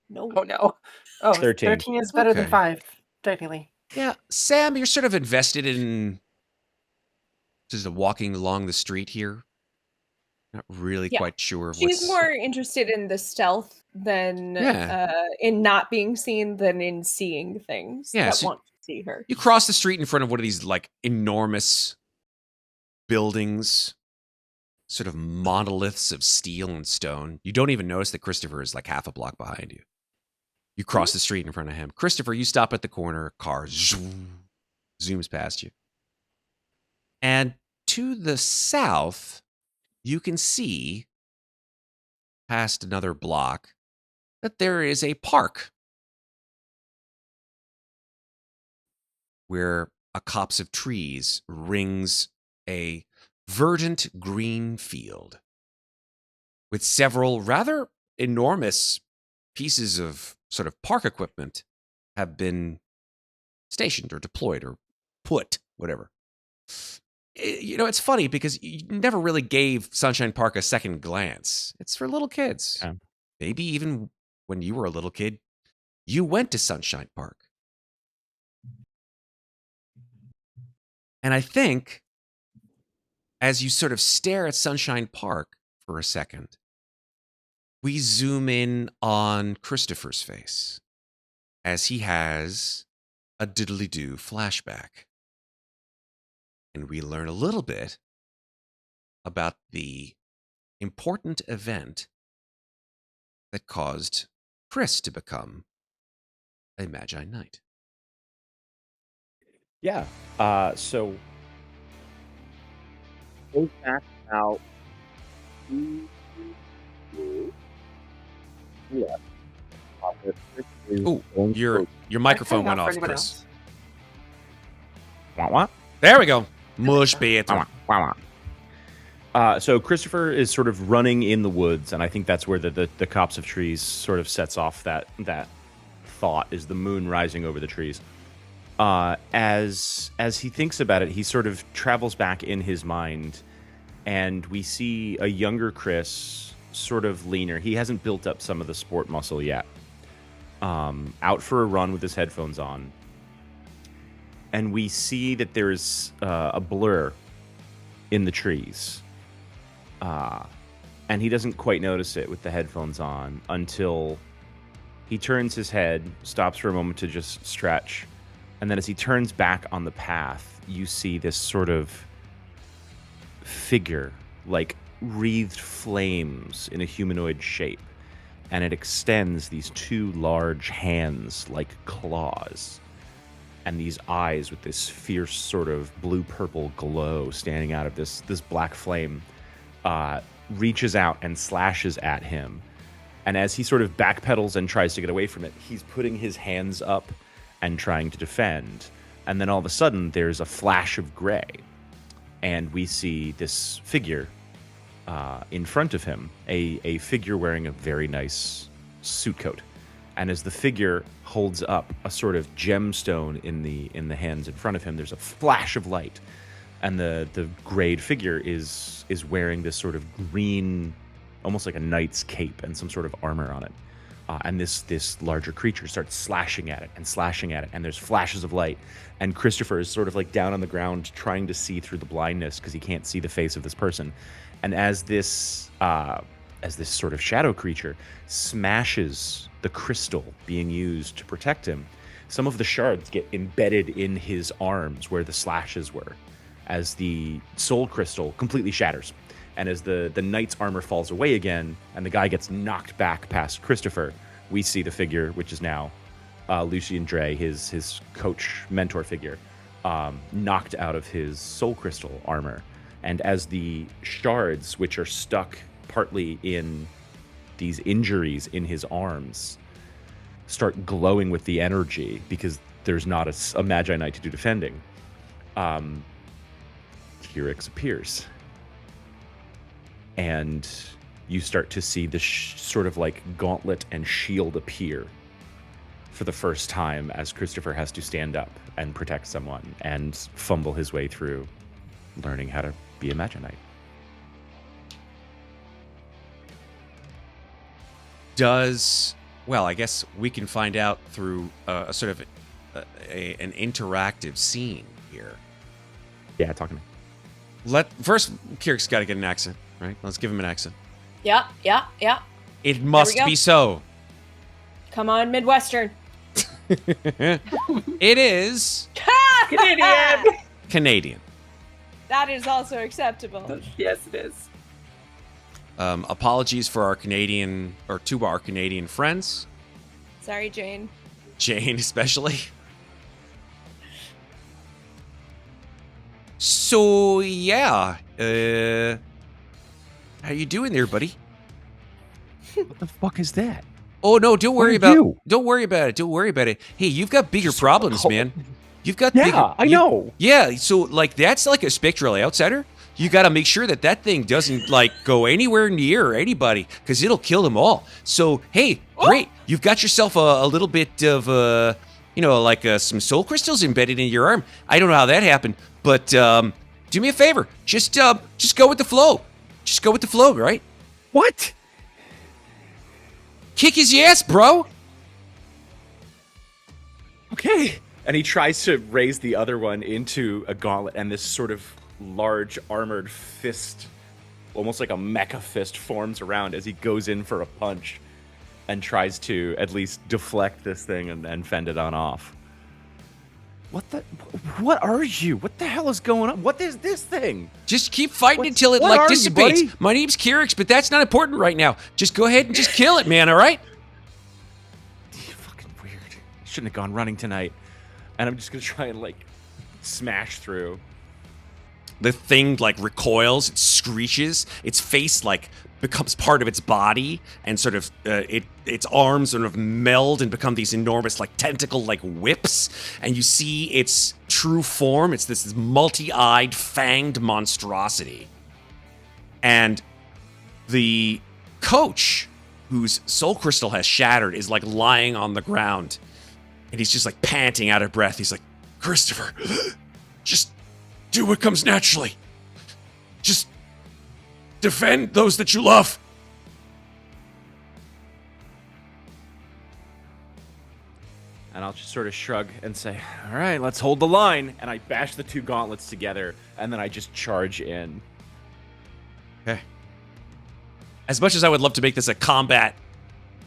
No. Oh no. Oh, 13. 13 is better than Okay. 5, technically. Yeah, Sam, you're sort of invested in just walking along the street here. Not really Yeah. quite sure She's what's... more interested in the stealth than in not being seen than in seeing things that so want to see her. you cross the street in front of one of these like enormous buildings, sort of monoliths of steel and stone. You don't even notice that Christopher is like half a block behind you. You cross the street in front of him. Christopher, you stop at the corner, a car zooms past you. And to the south, you can see, past another block, that there is a park where a copse of trees rings a verdant green field with several rather enormous pieces of sort of park equipment have been stationed or deployed or put, whatever. It's funny because you never really gave Sunshine Park a second glance. It's for little kids. Yeah. Maybe even when you were a little kid, you went to Sunshine Park. And I think as you sort of stare at Sunshine Park for a second, we zoom in on Christopher's face as he has a diddly-do flashback. And we learn a little bit about the important event that caused Chris to become a Magi-Knight. Yeah. So goes back about 2 years. Yeah. Ooh, your microphone went Hang on off, for anyone Chris. else. What? There we go. Mush bit. So Christopher is sort of running in the woods, and I think that's where the copse of trees sort of sets off that thought, is the moon rising over the trees. As he thinks about it, he sort of travels back in his mind, and we see a younger Chris, sort of leaner. He hasn't built up some of the sport muscle yet. Out for a run with his headphones on. And we see that there's a blur in the trees. And he doesn't quite notice it with the headphones on until he turns his head, stops for a moment to just stretch. And then as he turns back on the path, you see this sort of figure, like wreathed flames in a humanoid shape. And it extends these two large hands like claws. And these eyes with this fierce sort of blue-purple glow standing out of this black flame reaches out and slashes at him. And as he sort of backpedals and tries to get away from it, he's putting his hands up and trying to defend. And then all of a sudden, there's a flash of gray. And we see this figure in front of him, a figure wearing a very nice suit coat. And as the figure holds up a sort of gemstone in the hands in front of him, there's a flash of light. And the grayed figure is wearing this sort of green, almost like a knight's cape and some sort of armor on it. And this larger creature starts slashing at it, and there's flashes of light. And Christopher is sort of like down on the ground trying to see through the blindness because he can't see the face of this person. And as this sort of shadow creature smashes the crystal being used to protect him, some of the shards get embedded in his arms where the slashes were, as the soul crystal completely shatters. And as the knight's armor falls away again, and the guy gets knocked back past Christopher, we see the figure, which is now Lucian Dre, his coach, mentor figure, knocked out of his soul crystal armor. And as the shards, which are stuck partly in these injuries in his arms, start glowing with the energy, because there's not a Magi-Knight to do defending, Kyrix appears. And you start to see the sort of like gauntlet and shield appear for the first time as Christopher has to stand up and protect someone and fumble his way through learning how to be a Magi-Knight. Well, I guess we can find out through a sort of an interactive scene here. Yeah, talk to me. First, Kyric's got to get an accent, right? Let's give him an accent. Yeah. It must be so. Come on, Midwestern. It is Canadian. That is also acceptable. Yes, it is. Apologies for our Canadian, or to our Canadian friends. Sorry, Jane. Jane, especially. So, yeah. How you doing there, buddy? What the fuck is that? Oh, no, don't worry about it. Hey, you've got bigger problems, man. You've got bigger... I know. Yeah, so, like, that's like a spectral outsider. You got to make sure that thing doesn't, like, go anywhere near anybody, because it'll kill them all. So, hey, great. You've got yourself a little bit of, some soul crystals embedded in your arm. I don't know how that happened, but do me a favor. Just go with the flow. Just go with the flow, right? What? Kick his ass, bro. Okay. And he tries to raise the other one into a gauntlet, and this sort of large armored fist, almost like a mecha fist, forms around as he goes in for a punch and tries to at least deflect this thing and fend it on off. What are you? What the hell is going on? What is this thing? Just keep fighting until it dissipates. My name's Kyrix, but that's not important right now. Just go ahead and just kill it, man, all right? Fucking weird. Shouldn't have gone running tonight. And I'm just gonna try and smash through. The thing recoils, it screeches, its face becomes part of its body, and sort of its arms sort of meld and become these enormous tentacle whips, and you see its true form. It's this multi-eyed, fanged monstrosity. And the coach, whose soul crystal has shattered, is lying on the ground, and he's just panting out of breath. He's like, Christopher, just do what comes naturally. Just defend those that you love. And I'll just sort of shrug and say, all right, let's hold the line. And I bash the two gauntlets together, and then I just charge in. Okay. As much as I would love to make this a combat,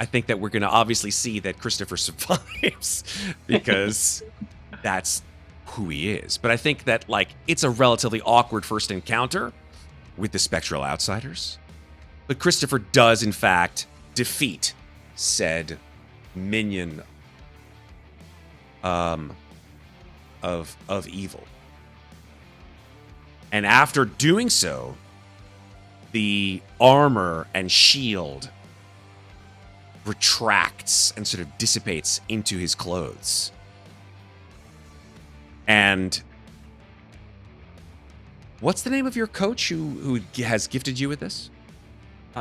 I think that we're going to obviously see that Christopher survives because that's who he is. But I think that, like, it's a relatively awkward first encounter with the Spectral Outsiders. But Christopher does, in fact, defeat said minion of evil. And after doing so, the armor and shield retracts and sort of dissipates into his clothes. And what's the name of your coach who has gifted you with this?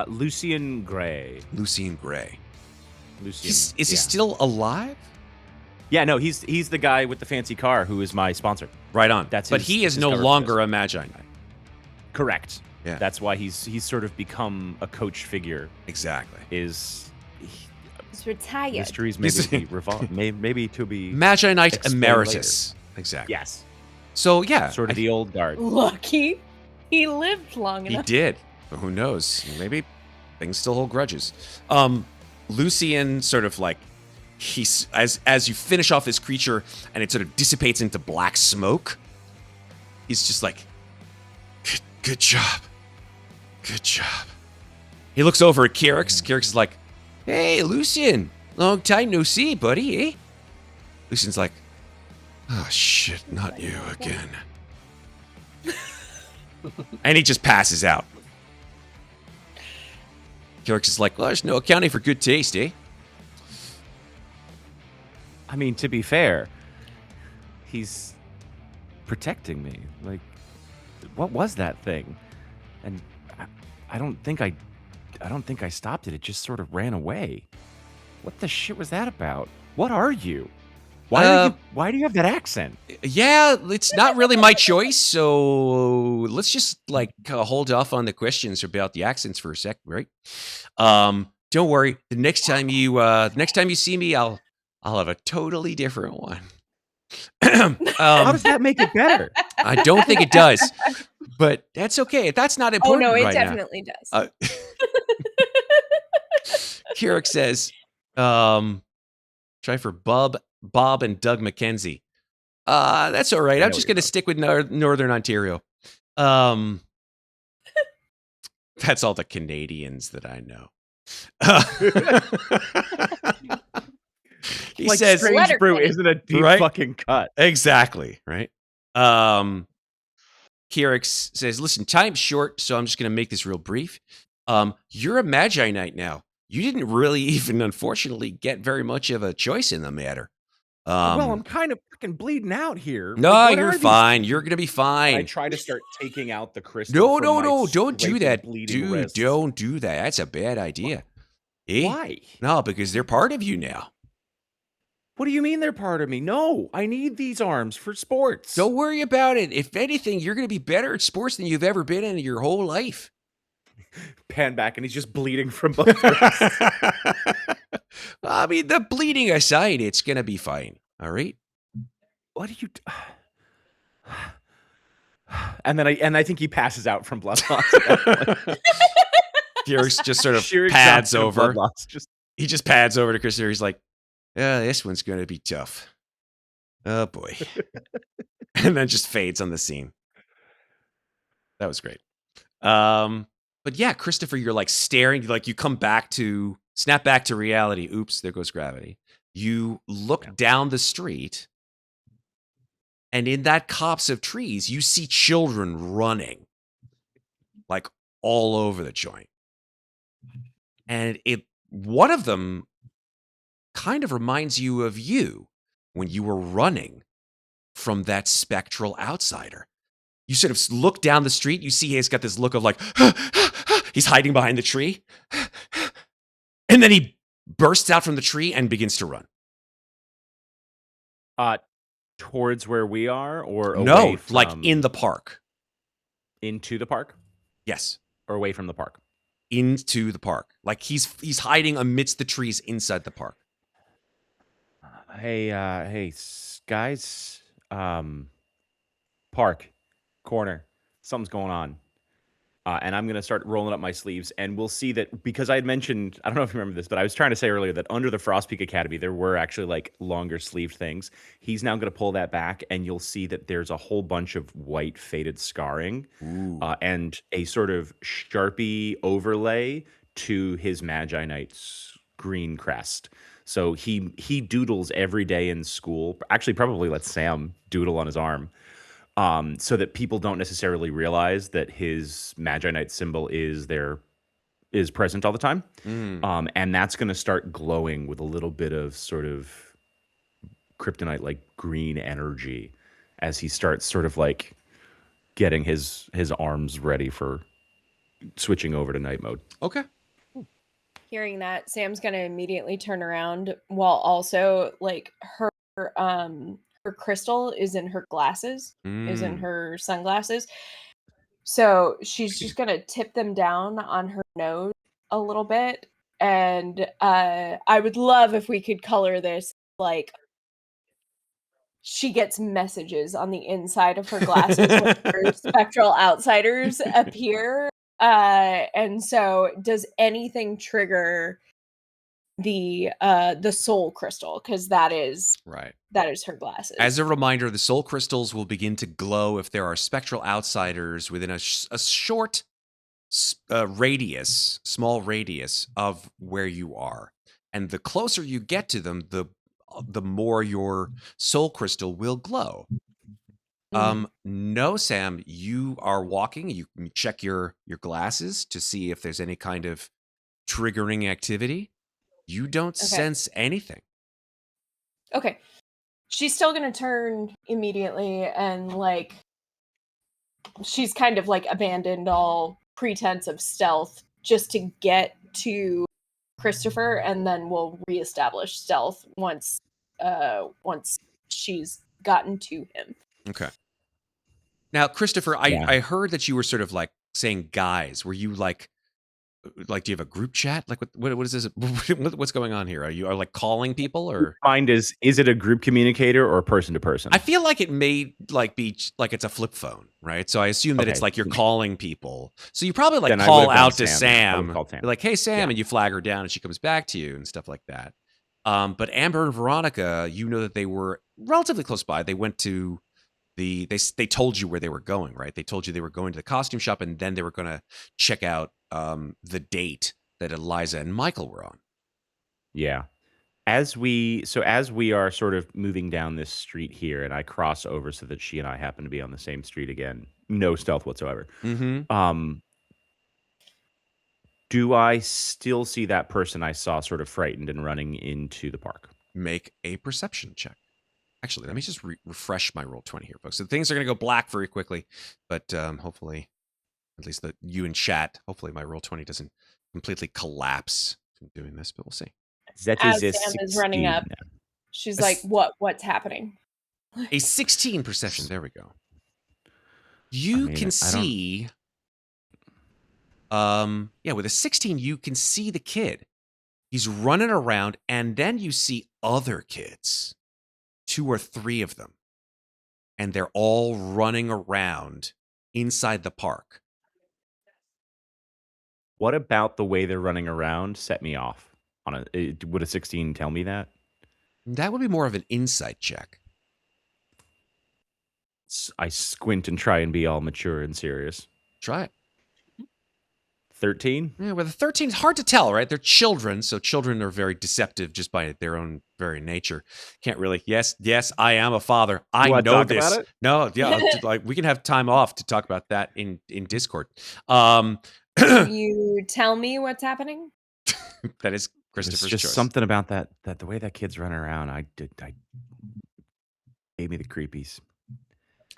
Lucian Gray. Lucian Gray. Lucian. Is he still alive? Yeah, no, he's the guy with the fancy car who is my sponsor. Right on. That's but his- he is his no cover longer photo. a Magi-Knight. Correct. Yeah. That's why he's sort of become a coach figure. Exactly. Is He's retired. mysteries maybe maybe to be Magi-Knight explained Emeritus. Exactly. yes, So yeah, sort of the old guard. Lucky. He lived long he enough. did. But who knows? Maybe things still hold grudges. Lucian sort of like he's as you finish off this creature and it sort of dissipates into black smoke. He's just like, good job. Good job. He looks over at Kyrix. Kyrix is like, hey, Lucian. Long time no see, buddy, eh? Lucian's like, oh, shit, not you again. And he just passes out. Kyrix is like, well, there's no accounting for good taste, eh? I mean, to be fair, he's protecting me. Like, what was that thing? And I don't think I stopped it. It just sort of ran away. What the shit was that about? What are you? Why do you have that accent? Yeah, it's not really my choice, so let's just like hold off on the questions about the accents for a sec, right? Don't worry. The next time you see me, I'll have a totally different one. How does that make it better? I don't think it does, but that's okay. That's not Oh important. no, it right now. definitely does. Kyrix says, try for Bob and Doug McKenzie. That's all right. I I'm know just what going to you're stick with Northern Ontario. That's all the Canadians that I know. He Like says, Strange Letter Brew Kenny. isn't a deep Right? fucking cut. exactly, right? Kyrix says, listen, time's short, so I'm just going to make this real brief. You're a Magi-Knight now. You didn't really even, unfortunately, get very much of a choice in the matter. Well, I'm kind of fucking bleeding out here. No, Like, what you're are these fine. things? You're going to be I fine. try to start taking out the crystal. No, from my don't do scraping, that. bleeding Dude, wrists. don't do that. That's a bad idea. Eh? Why? No, because they're part of you now. What do you mean they're part of me? No, I need these arms for sports. Don't worry about it. If anything, you're going to be better at sports than you've ever been in your whole life. Pan back and he's just bleeding from both wrists. I mean, the bleeding aside, it's going to be fine. All right? What are you? And then I think he passes out from blood loss. Kyrix just sort of Sheer pads exhaustion of blood over. loss. Just He just pads over to Christopher. He's like, yeah, this one's going to be tough. Oh, boy. And then just fades on the scene. That was great. But yeah, Christopher, you're like staring, like you snap back to reality. Oops, there goes gravity. You look down the street, and in that copse of trees, you see children running, like all over the joint. And one of them kind of reminds you of you when you were running from that spectral outsider. You sort of look down the street, you see he's got this look of like, he's hiding behind the tree. And then he bursts out from the tree and begins to run. Towards where we are, or away No, from like in the park. into the park, Yes, or away from the park? into the park. Like he's hiding amidst the trees inside the park. Hey, guys. Park, corner. Something's going on. And I'm going to start rolling up my sleeves, and we'll see that, because I had mentioned, I don't know if you remember this, but I was trying to say earlier that under the Frost Peak Academy, there were actually like longer sleeved things. He's now going to pull that back, and you'll see that there's a whole bunch of white faded scarring and a sort of Sharpie overlay to his Magi-Knights green crest. So he doodles every day in school. Actually, probably lets Sam doodle on his arm. So that people don't necessarily realize that his Magi-Knight symbol is present all the time. And that's going to start glowing with a little bit of sort of kryptonite like green energy as he starts sort of like getting his arms ready for switching over to night mode. Okay. Hearing that, Sam's gonna immediately turn around while also like her crystal is in her glasses, is in her sunglasses. So she's just gonna tip them down on her nose a little bit. And I would love if we could color this like she gets messages on the inside of her glasses when spectral outsiders appear. And so does anything trigger the soul crystal? Because that is Right. her glasses. As a reminder, the soul crystals will begin to glow if there are spectral outsiders within a short radius, small radius of where you are. And the closer you get to them, the more your soul crystal will glow. No, Sam, you are walking. You can check your glasses to see if there's any kind of triggering activity. You don't sense anything. Okay. She's still gonna turn immediately, and like she's kind of like abandoned all pretense of stealth just to get to Christopher, and then we'll reestablish stealth once she's gotten to him. Okay. Now, Christopher, I heard that you were sort of like saying guys. Were you like do you have a group chat? Like what is this? What's going on here? Are you like calling people, or Find is it a group communicator or person to person? I feel like it may like be like it's a flip phone, right? So I assume that it's like you're calling people. So you probably like call out to Sam. You're like, hey Sam, and you flag her down and she comes back to you and stuff like that. But Amber and Veronica, you know that they were relatively close by. They went to they told you where they were going, right? They told you they were going to the costume shop, and then they were going to check out the date that Eliza and Michael were on. Yeah. As we are sort of moving down this street here, and I cross over so that she and I happen to be on the same street again, no stealth whatsoever. Do I still see that person I saw sort of frightened and running into the park? Make a perception check. Actually, let me just refresh my Roll20 here, folks. So things are going to go black very quickly, but hopefully, at least you in chat, hopefully my Roll20 doesn't completely collapse from doing this, but we'll see. That As is Sam is running up, she's like, what's happening? A 16 perception. There we go. You can see, with a 16, you can see the kid. He's running around, and then you see other kids. 2 or 3 of them, and they're all running around inside the park. What about the way they're running around set me off? Would a 16 tell me that? That would be more of an insight check. I squint and try and be all mature and serious. Try it. 13? Yeah, with a 13, it's hard to tell, right? They're children, so children are very deceptive just by their own very nature. Can't really. Yes, I am a father. I know this. About it? No, yeah, like we can have time off to talk about that in Discord. Can you tell me what's happening? That is Christopher's There's just choice. something about that the way that kid's running around. I gave me the creepies.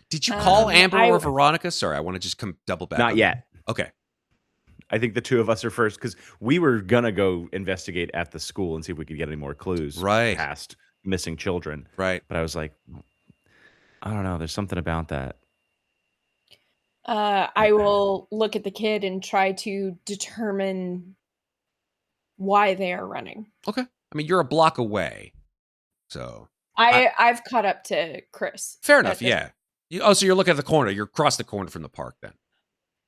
Did you call Amber or Veronica? Sorry, I want to just come double back. Not yet. Okay. I think the two of us are first, because we were gonna go investigate at the school and see if we could get any more clues Right. past missing children. Right. But I was like, I don't know. There's something about that. I will look at the kid and try to determine why they are running. Okay. I mean, you're a block away, so I've caught up to Chris. fair enough. Yeah. So you're looking at the corner. You're across the corner from the park, then.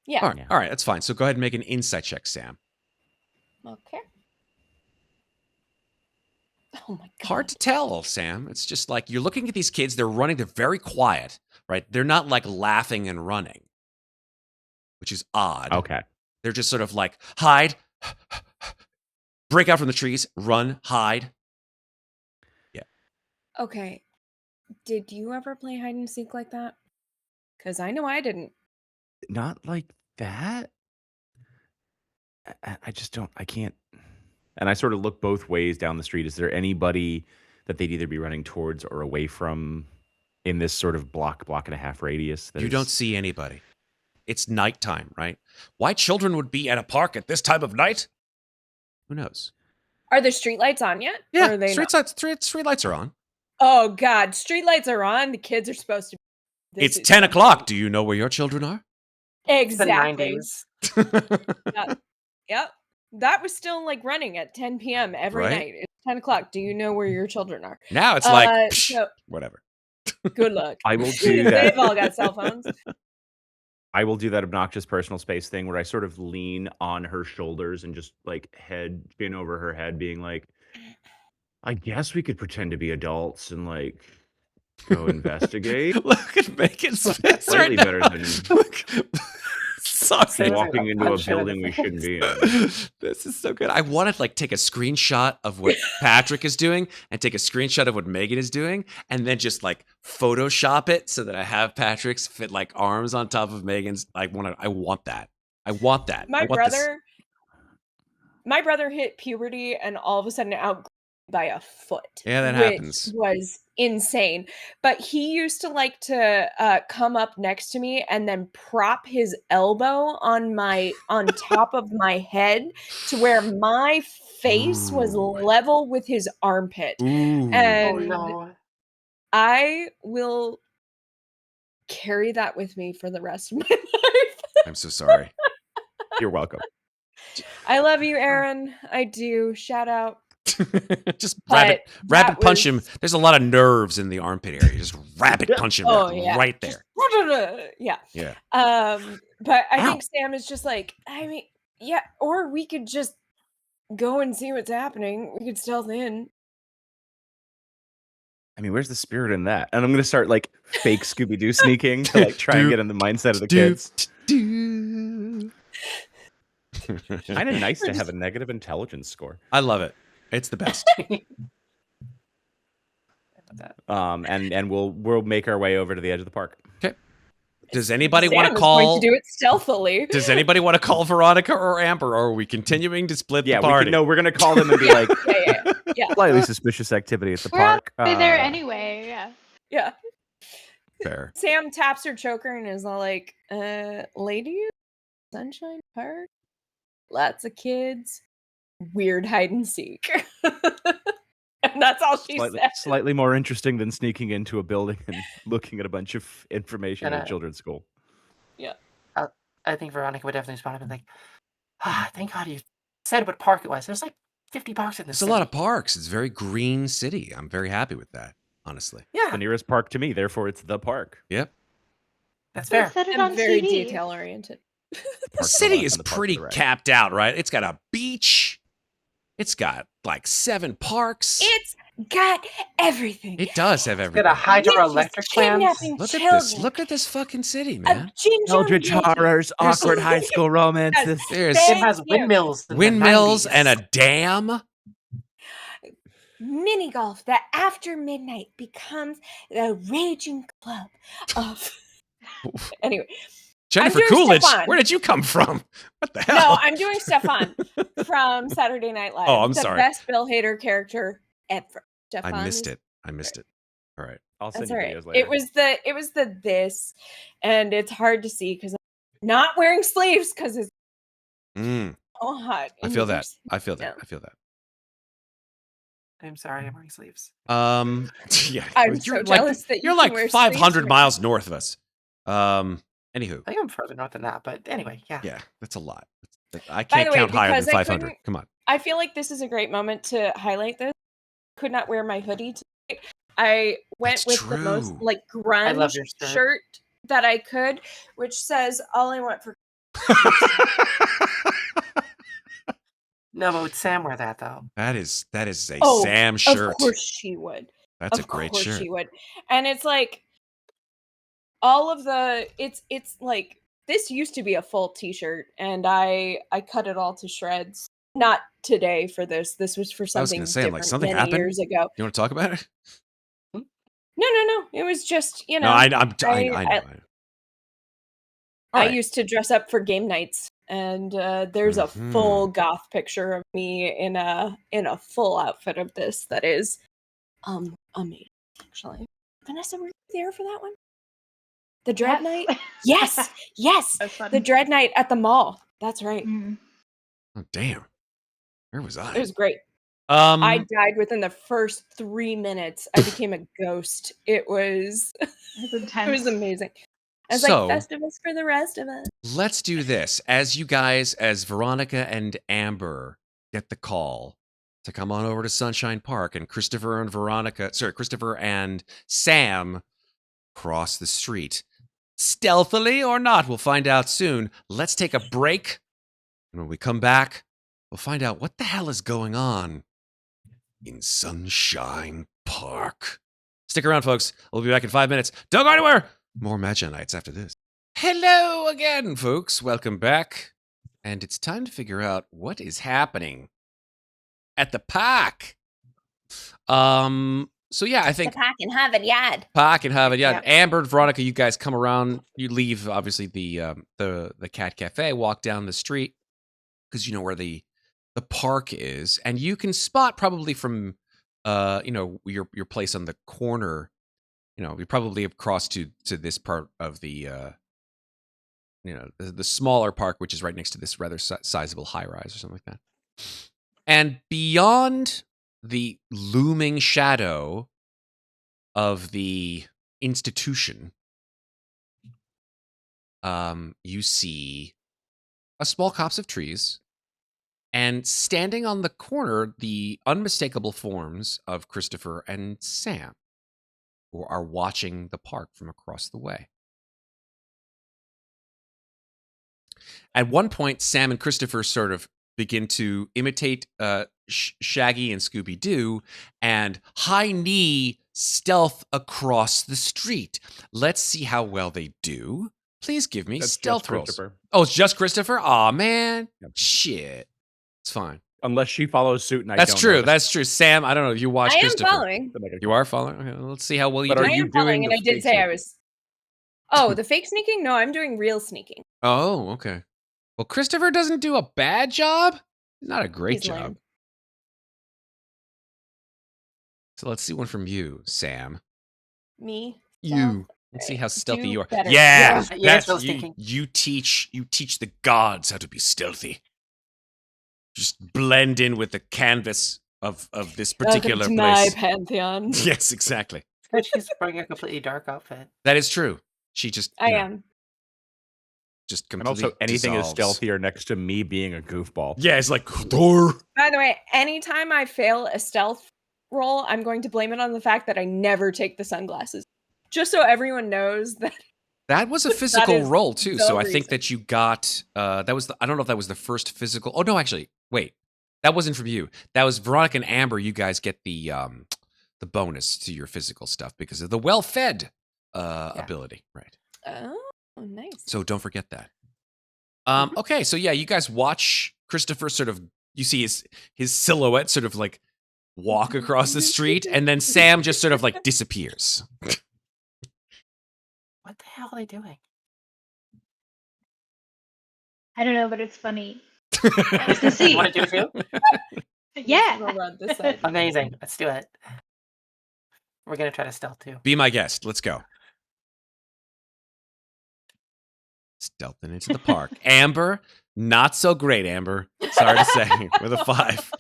Yeah. All right. Yeah. All right. That's fine. So go ahead and make an insight check, Sam. Okay. Oh my god. Hard to tell, Sam. It's just like you're looking at these kids. They're running. They're very quiet, right? They're not like laughing and running, which is odd. Okay. They're just sort of like hide, break out from the trees, run, hide. Okay. Did you ever play hide and seek like that? Because I know I didn't. Not like that. I just don't. I can't. And I sort of look both ways down the street. Is there anybody that they'd either be running towards or away from in this sort of block and a half radius? You don't see anybody. It's nighttime, right? Why children would be at a park at this time of night? Who knows? Are the streetlights on yet? Or Yeah, are they not? street lights are on. Oh god, streetlights are on. The kids are supposed to. It's 10 o'clock. Do you know where your children are? It's the Exactly. 90s. Yep. That was still like running at 10 p.m. every Right. night. It's 10 o'clock. Do you know where your children are? Now it's like, psh, So whatever. good luck. I will do that. They've all got cell phones. I will do that obnoxious personal space thing where I sort of lean on her shoulders and just like head chin over her head, being like, I guess we could pretend to be adults and like go investigate. Look at Megan's face right Slightly now. better than Look. Sorry. Same. walking into a Punch her in the building we shouldn't be in. This is so good. I want to like take a screenshot of what Patrick is doing and take a screenshot of what Megan is doing and then just like Photoshop it so that I have Patrick's fit like arms on top of Megan's. I want that. I want that. I want My this. brother hit puberty and all of a sudden outgrew by a foot. Yeah, that which happens. was insane. But he used to like to come up next to me and then prop his elbow on top of my head to where my face was Ooh. level with his armpit. Ooh. Oh And no. I will carry that with me for the rest of my life. I'm so sorry. You're welcome. I love you, Aaron. I do. Shout out. Just But rapid that punch him. was- There's a lot of nerves in the armpit area. Just rapid punch him Oh, yeah. right there. Yeah. Yeah. But I Ow. think Sam is just like, I mean, yeah, or we could just go and see what's happening. We could stealth in. I mean, where's the spirit in that? And I'm gonna start like fake Scooby Doo sneaking to like try and get in the mindset of the kids. Kind of nice to have a negative intelligence score. I love it. It's the best. And we'll make our way over to the edge of the park. Does anybody Sam want to is call? going to do it stealthily. Does anybody want to call Veronica or Amber, or are we continuing to split Yeah, the party? we're gonna call them and be like, Yeah. slightly suspicious activity at the We're park. all there anyway. Yeah. Yeah. Fair. Sam taps her choker and is all like, lady, Sunshine Park? Lots of kids. Weird hide and seek. And that's all she said. Slightly more interesting than sneaking into a building and looking at a bunch of information And at a children's school. I think Veronica would definitely respond and be like, thank God you said what park it was. There's like 50 parks in this There's a lot of parks. It's a very green city. I'm very happy with that, honestly. Yeah, The nearest park to me, therefore it's the park. Yep. that's They fair. said it I'm on very TV. detail oriented. The Park's city the is left and the park's pretty the right. capped out, right? It's got a beach. It's got like 7 parks. It's got everything. It does have Got everything. a hydroelectric Witches plant. kidnapping Look at children. this. Look at this fucking city, A man. ginger Eldritch lady. horrors, There's- awkward high school romances. There's Thank It has you. windmills. in the windmills 90s. and a dam. Mini golf that after midnight becomes the raging club of. Anyway, Jennifer doing Coolidge, Stefan. where did you come from? What the hell? no, I'm doing Stefan from Saturday Night Live. Oh, I'm the sorry. best Bill Hader character ever. Stefan I missed is- it. I missed it. All right. I'll send That's you all right. videos later. It was the this, and it's hard to see because I'm not wearing sleeves because it's Mm, so hot. I and feel you're that. I feel that. Yeah. I feel that. I'm sorry, I'm wearing sleeves. Yeah, I'm so jealous that you you're can like wear 500 sleeves, miles north of us. Anywho, I think I'm further north than that, but anyway, yeah. yeah, that's a lot. I By can't the way, count higher than because I 500. couldn't, Come on. I feel like this is a great moment to highlight this. Could not wear my hoodie tonight. I went That's with the most true. like I love grunge your shirt. shirt that I could, which says "All I want for." No, but would Sam wear that though? that is a Sam Of shirt. course she would. That's a Of great course shirt. she would. And it's like all of the it's like this used to be a full t-shirt and I cut it all to shreds. Not today for this. This was for I was something gonna say, I'm like, different something many happened? years ago. You want to talk about it? No. It was just, No, I know. I Alright. used to dress up for game nights, and there's a full Mhm. goth picture of me in a full outfit of this that is amazing. Actually, Vanessa, were you there for that one? The Dread Knight? Yes, yes, That's fun. the Dread Knight at the mall. That's right. Mm. Oh, damn. Where was I? It was great. Um, I died within the first 3 minutes. I became a ghost. It was It's intense. it was amazing. I was So- like, Festivus for the rest of us. let's do this. As you guys, as Veronica and Amber get the call to come on over to Sunshine Park, and Christopher and Sam cross the street. Stealthily or not, we'll find out soon. Let's take a break. And when we come back, we'll find out what the hell is going on in Sunshine Park. Stick around, folks. We'll be back in 5 minutes. Don't go anywhere. More Magi-Knights after this. Hello again, folks. Welcome back. And it's time to figure out what is happening at the park. So yeah, I think Park in Harvard Yard. Park and Harvard. Yeah, Yeah. Amber and Veronica, you guys come around. You leave obviously the Cat Cafe, walk down the street because you know where the park is, and you can spot probably from your place on the corner. You know, you probably have crossed to this part of the the smaller park, which is right next to this rather sizable high rise or something like that. And beyond the looming shadow of the institution, you see a small copse of trees, and standing on the corner, the unmistakable forms of Christopher and Sam, who are watching the park from across the way. At one point, Sam and Christopher sort of begin to imitate Shaggy and Scooby-Doo and high knee stealth across the street. Let's see how well they do. Please give me That's stealth just rolls. Christopher. Oh, it's just Christopher? Aw, man. Yep. Shit. It's fine. Unless she follows suit and I That's don't true. notice. That's true. Sam, I don't know if you watch I am Christopher. following. You are following? Okay, well, let's see how well you But do. are I you am following, doing and the I did fake say I sneaking? was. Oh, the fake sneaking? No, I'm doing real sneaking. Oh, okay. Well, Christopher doesn't do a bad job. Not a great He's job. lame. So let's see one from you, Sam. Me. You. Let's see how stealthy Do you are. better. Yeah, Yeah, that's real you. sneaking. You teach the gods how to be stealthy. Just blend in with the canvas of this particular Welcome to place. my pantheon. Yes, exactly. But she's wearing a completely dark outfit. That is true. She just I am. just And completely also, anything is dissolves. stealthier next to me being a goofball. Yeah, it's like door. By the way, anytime I fail a stealth roll, I'm going to blame it on the fact that I never take the sunglasses. Just so everyone knows that. That was a physical is roll too. the So I think reason. that you got that was I don't know if that was the first physical. Oh no, actually, wait. That wasn't from you. That was Veronica and Amber. You guys get the bonus to your physical stuff because of the well-fed ability, right? Oh, nice. So don't forget that. Okay, so yeah, you guys watch Christopher sort of. You see his silhouette sort of like walk across the street, and then Sam just sort of like disappears. What the hell are they doing? I don't know, but it's funny. You see. want to do it too? Yeah. We'll run this side. Amazing. Let's do it. We're gonna try to stealth too. Be my guest. Let's go. Stealthing into the park. Amber, not so great, Amber. Sorry to say, with a 5.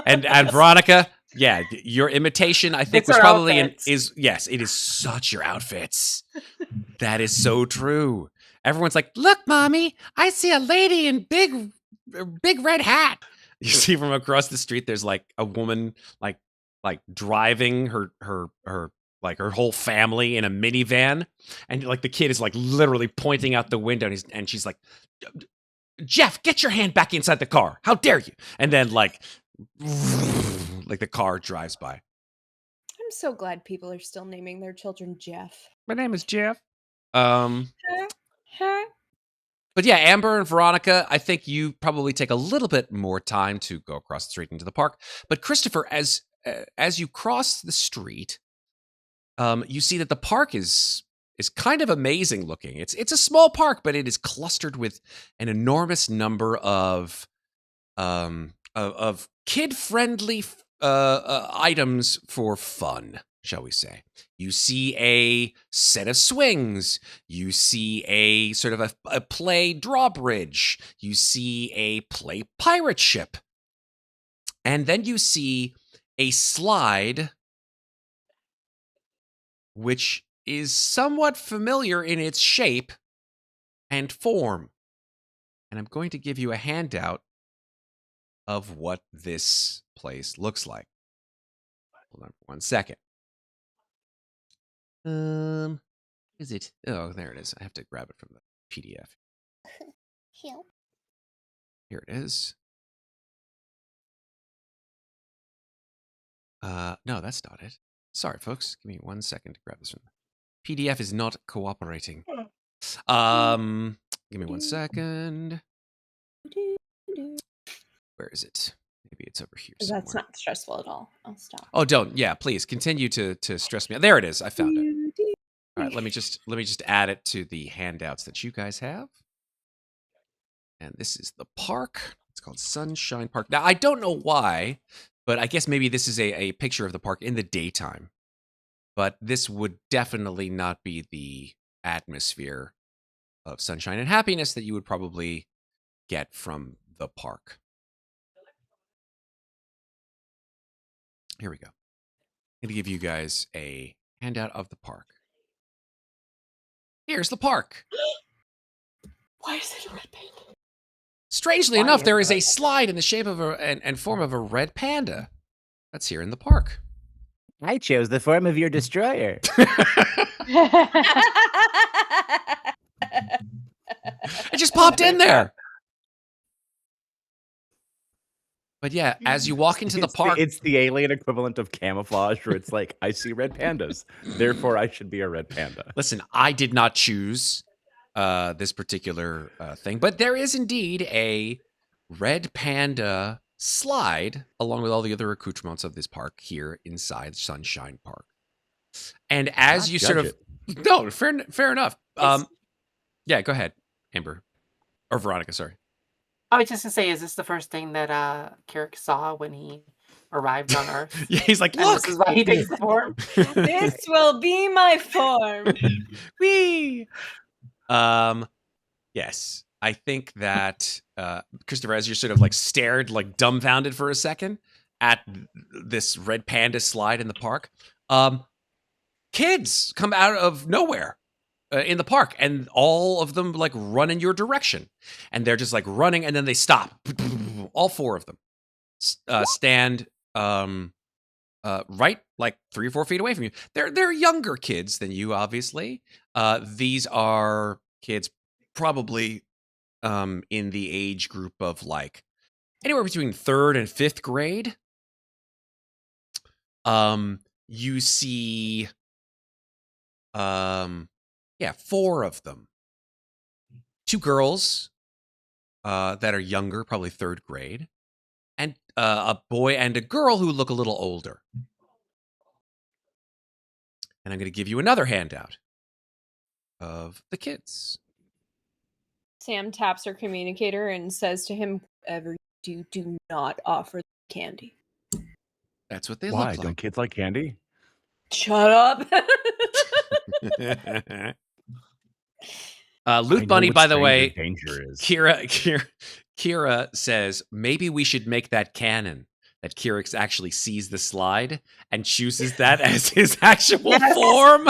And Veronica, Yeah, your imitation, I think, It's was our probably outfits. yes, it is such your outfits. That is so true. Everyone's like, "Look, mommy, I see a lady in big red hat." You see from across the street, there's like a woman like driving her like her whole family in a minivan, and like the kid is like literally pointing out the window, and she's like, "Jeff, get your hand back inside the car! How dare you!" And then like the car drives by. I'm so glad people are still naming their children Jeff. My name is Jeff. Huh? But yeah, Amber and Veronica, I think you probably take a little bit more time to go across the street into the park. But Christopher, as you cross the street, you see that the park is kind of amazing looking. It's a small park, but it is clustered with an enormous number of kid-friendly items for fun, shall we say. You see a set of swings. You see a sort of a play drawbridge. You see a play pirate ship. And then you see a slide, which is somewhat familiar in its shape and form. And I'm going to give you a handout of what this place looks like. Hold on for 1 second. Is it? Oh, there it is. I have to grab it from the PDF. Here it is. No, that's not it. Sorry, folks. Give me 1 second to grab this from the PDF is not cooperating. Give me 1 second. Where is it? Maybe it's over here somewhere. That's not stressful at all. I'll stop. Oh, don't. Yeah, please continue to stress me out. There it is. I found it. All right, let me just add it to the handouts that you guys have. And this is the park. It's called Sunshine Park. Now, I don't know why, but I guess maybe this is a picture of the park in the daytime. But this would definitely not be the atmosphere of sunshine and happiness that you would probably get from the park. Here we go. I'm going to give you guys a handout of the park. Here's the park. Why is it a red panda? Strangely Why enough, is there it is a red? slide in the shape of and form of a red panda. That's here in the park. I chose the form of your destroyer. It just popped in there. But yeah, as you walk into the park, It's the alien equivalent of camouflage, where it's like, I see red pandas, therefore I should be a red panda. listen, I did not choose this particular thing, but there is indeed a red panda slide along with all the other accoutrements of this park here inside Sunshine Park. And as Not you judge sort of it. no, fair enough. It's- Yeah, go ahead, Amber or Veronica. Sorry. I was just gonna say, is this the first thing that Kirik saw when he arrived on Earth? Yeah, he's like, And look. this is why he takes the form. This will be my form. Whee! Yes, I think that Christopher, as you're sort of like stared, like dumbfounded for a second at this red panda slide in the park, kids come out of nowhere in the park, and all of them like run in your direction, and they're just like running, and then they stop. All four of them stand right like 3 or 4 feet away from you. They're younger kids than you, obviously. These are kids probably in the age group of like anywhere between 3rd and 5th grade. You see 4 of them. 2 girls that are younger, probably 3rd grade, and a boy and a girl who look a little older. And I'm going to give you another handout of the kids. Sam taps her communicator and says to him, "Whatever you do not offer candy." That's what they Why? look Don't like. kids like candy? Shut up. Loot I know Bunny, what by the stranger way, danger is. Kira says, maybe we should make that canon. that Kyrix actually sees the slide and chooses that as his actual form.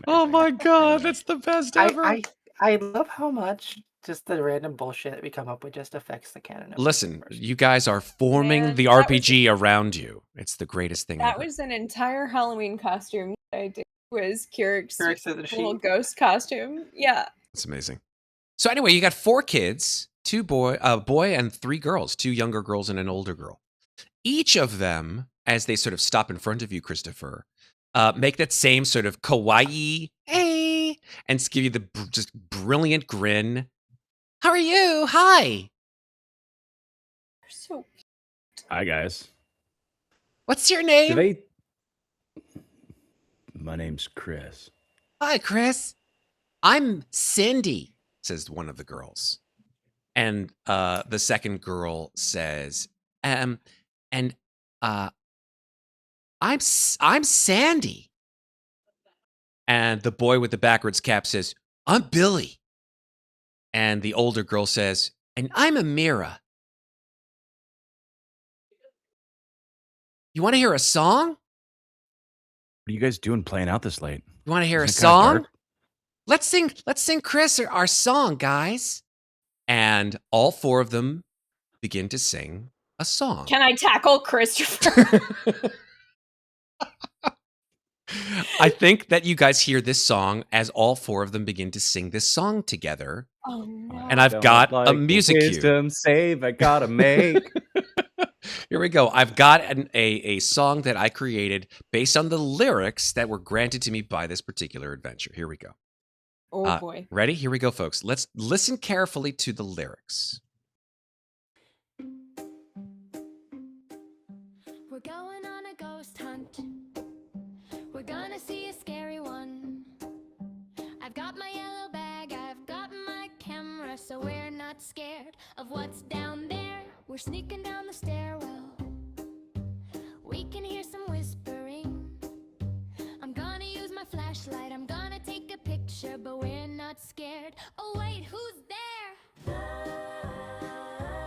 Oh my god, that's the best ever. I love how much just the random bullshit that we come up with just affects the canon. Listen, you guys are forming Man, the that RPG around you. It's the greatest thing That ever. was an entire Halloween costume that I did. Was Kyrix's Kyrix's little sheep. ghost costume. Yeah. It's amazing. So anyway, you got 4 kids, a boy and 3 girls, 2 younger girls and an older girl. Each of them, as they sort of stop in front of you, Christopher, make that same sort of kawaii, hey, and give you the just brilliant grin. How are you? Hi. They're so Hi, guys. What's your name? My name's Chris. Hi, Chris. I'm Cindy, says one of the girls. And the second girl says, I'm Sandy. And the boy with the backwards cap says, I'm Billy. And the older girl says, and I'm Amira. You want to hear a song? What are you guys doing playing out this late? You want to hear a Isn't it kinda song? dark? Let's sing Chris our song, guys. And all 4 of them begin to sing a song. Can I tackle Christopher? I think that you guys hear this song as all 4 of them begin to sing this song together. Oh no. And I've got a music cue. Wisdom save I gotta make. Here we go. I've got a song that I created based on the lyrics that were granted to me by this particular adventure. Here we go. Oh boy. Ready? Here we go, folks. Let's listen carefully to the lyrics. We're going on a ghost hunt. We're gonna see a scary one. I've got my yellow bag, I've got my camera, so we're not scared of what's down there. We're sneaking down the stairwell. We can hear some whispering. I'm gonna use my flashlight, I'm gonna take a picture, but we're not scared. Oh wait, who's there?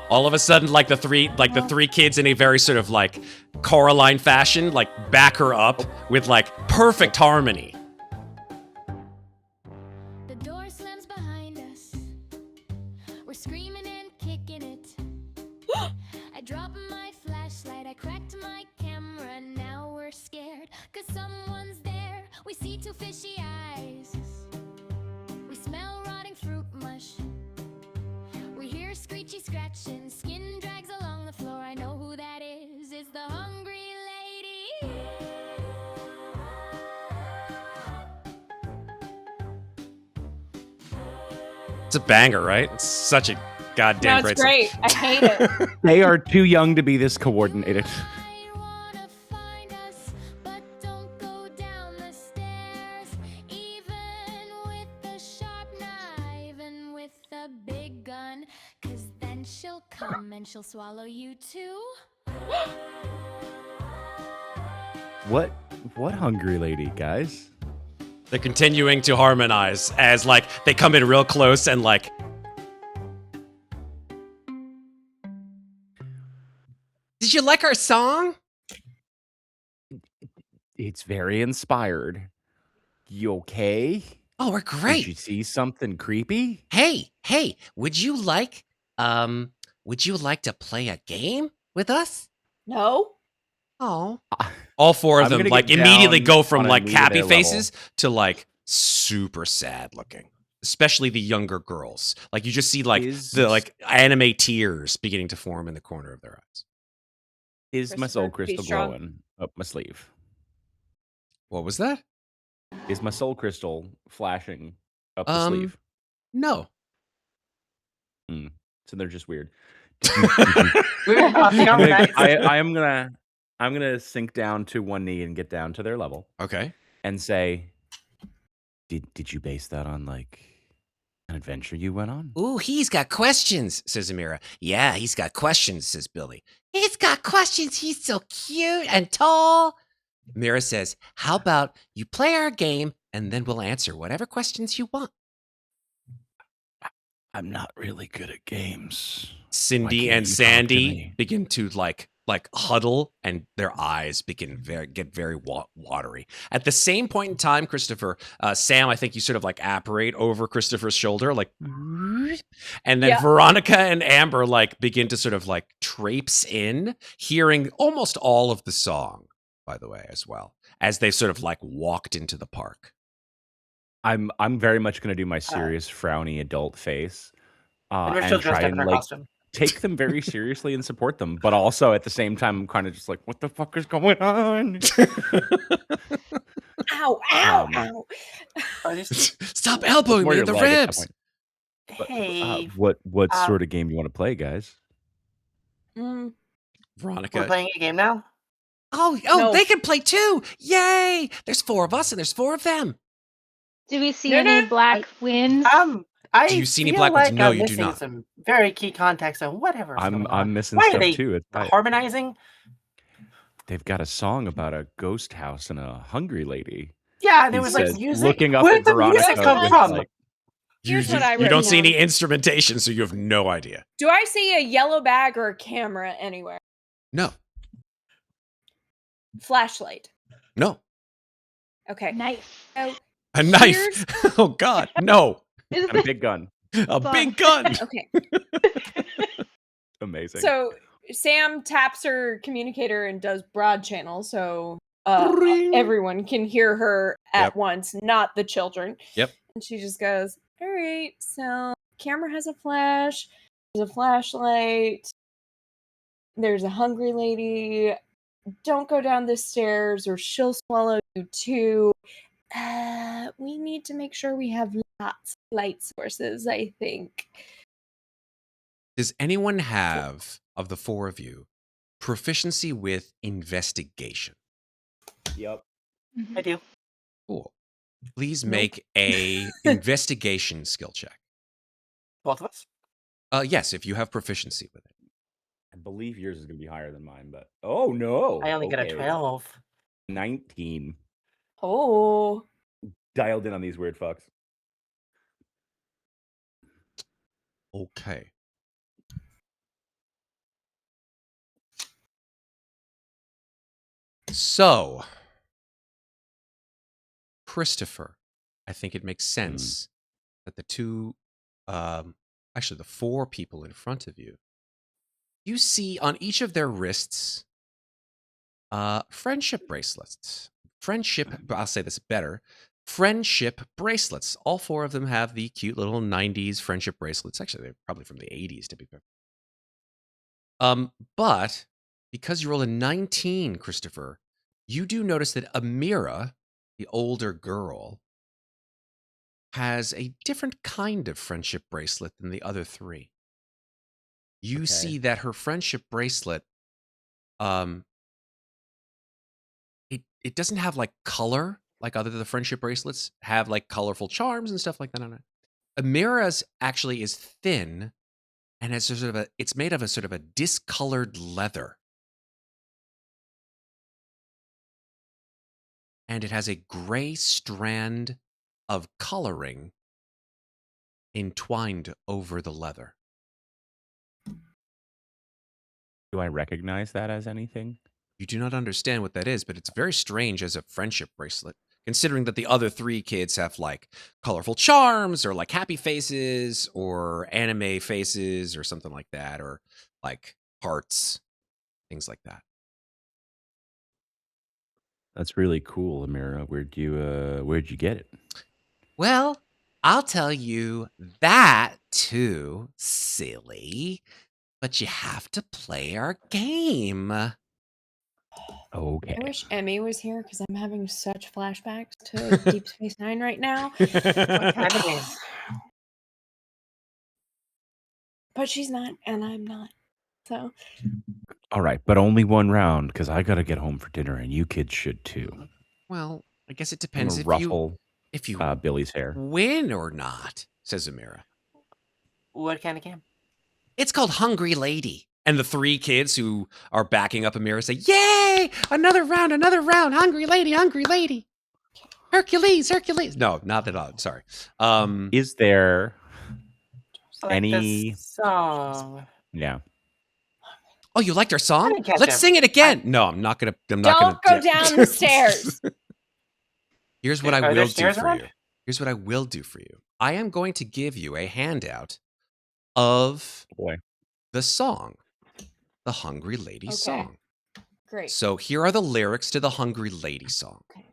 All of a sudden, like the three kids in a very sort of like Coraline fashion, like back her up with like perfect harmony. The door slams behind us. We're screaming and kicking it. I dropped my flashlight, I cracked my camera, now we're scared, 'cause someone's there. We see 2 fishy eyes. We smell rotting fruit mush. We hear screechy scratching, skin drags along the floor. I know who that is. It's the hungry lady. It's a banger, right? It's such a goddamn No, great it's song. great. I hate it. They are too young to be this coordinated. Might wanna find us, but don't go down the stairs. Even with the sharp knife and with the big gun, 'cause then she'll come and she'll swallow you too. What hungry lady, guys? They're continuing to harmonize as like they come in real close and like. Did you like our song? It's very inspired. You okay? Oh, we're Did you great. see something creepy? Hey, would you like to play a game with us? No. Oh. All 4 of I'm them gonna like get immediately down go from on a like knee to happy their level. faces to like super sad looking. Especially the younger girls. Like you just see like the like anime tears beginning to form in the corner of their eyes. Is my soul Christopher, be crystal strong. glowing up my sleeve? What was that? Is my soul crystal flashing up the sleeve? No. So they're just weird. We were talking all night. I'm gonna sink down to one knee and get down to their level Okay. and say, did you base that on like an adventure you went on? Ooh, he's got questions, says Amira. Yeah, he's got questions, says Billy. He's got questions. He's so cute and tall. Amira says, how about you play our game and then we'll answer whatever questions you want. I'm not really good at games. Cindy can't and you talk to Sandy me? begin to like huddle, and their eyes begin get very watery. At the same point in time, Christopher, Sam, I think you sort of like apparate over Christopher's shoulder, like, and then Yeah. Veronica and Amber like begin to sort of like traipse in, hearing almost all of the song, by the way, as well, as they sort of like walked into the park. I'm very much going to do my serious frowny adult face And we're still and dressed try up in and our like costume. take them very seriously and support them, but also at the same time, I'm kind of just like, what the fuck is going on? Ow, ow, Um, ow. Are these? Stop elbowing more me your in the leg at that ribs. point. But, Hey, what uh, sort of game you want to play, guys? Mm, we're Veronica. playing a game now. Oh, No. they can play too! Yay! There's 4 of us and there's 4 of them. Do we see No, any no. black winds? I Do you see any feel black ones? like No, I'm you do missing not. some very key context on whatever's going on. I'm missing Why are stuff they too. harmonizing? They've got a song about a ghost house and a hungry lady. Yeah, and He it was like says, music. looking up Where at did the music Veronica come with, from? like, Here's what I You don't wrote see any down. instrumentation, so you have no idea. Do I see a yellow bag or a camera anywhere? No. Flashlight. No. Okay. Knife. So, A knife. Here's- Oh, God. No. Is and a big gun. A Fuck. big gun. okay. Amazing. So Sam taps her communicator and does broad channel, so Ring. everyone can hear her at Yep. once, not the children. Yep. And she just goes, "All right, so camera has a flash. There's a flashlight. There's a hungry lady. Don't go down the stairs, or she'll swallow you too. We need to make sure we have lots of light sources, I think." Does anyone have, of the 4 of you, proficiency with investigation? Yep. I do. Cool. Please Nope. make a investigation skill check. Both of us. Yes, if you have proficiency with it. I believe yours is going to be higher than mine, but oh no. I only got a Okay. 12. 19. Oh. Dialed in on these weird fucks. Okay. So, Christopher, I think it makes sense that the 2, actually the 4 people in front of you, you see on each of their wrists, friendship bracelets. I'll say this better. Friendship bracelets. All 4 of them have the cute little 90s friendship bracelets. Actually, they're probably from the 80s to be fair. But because you roll a 19, Christopher, you do notice that Amira, the older girl, has a different kind of friendship bracelet than the other 3. You Okay. see that her friendship bracelet, it doesn't have like color like other the friendship bracelets have like colorful charms and stuff like that on it. Amira's actually is thin and has sort of it's made of a sort of a discolored leather. And it has a gray strand of coloring entwined over the leather. Do I recognize that as anything? You do not understand what that is, but it's very strange as a friendship bracelet, considering that the other 3 kids have like colorful charms or like happy faces or anime faces or something like that, or like hearts, things like that. That's really cool, Amira. Where'd you get it? Well, I'll tell you that too, silly. But you have to play our game. Okay. I wish Emmy was here because I'm having such flashbacks to Deep Space Nine right now. Kind of game. But she's not, and I'm not. So All right, but only one round because I gotta get home for dinner, and you kids should too. Well, I guess it I'm depends gonna ruffle if you Billy's hair. win or not, says Amira. What kind of game? It's called Hungry Lady. And the 3 kids who are backing up Amira say, "Yay! Another round, Hungry Lady, Hungry Lady. Hercules. No, not at all. Sorry. Is there I like Any- this song. Yeah. Oh, you liked our I song? didn't catch Let's it. sing it again. No, I'm not gonna. I'm not Don't gonna go down the stairs. Here's what I Are there will do stairs for around? you. Here's what I will do for you. I am going to give you a handout of Boy. the song, the Hungry Lady Okay. song. Great. So here are the lyrics to the Hungry Lady song. Okay.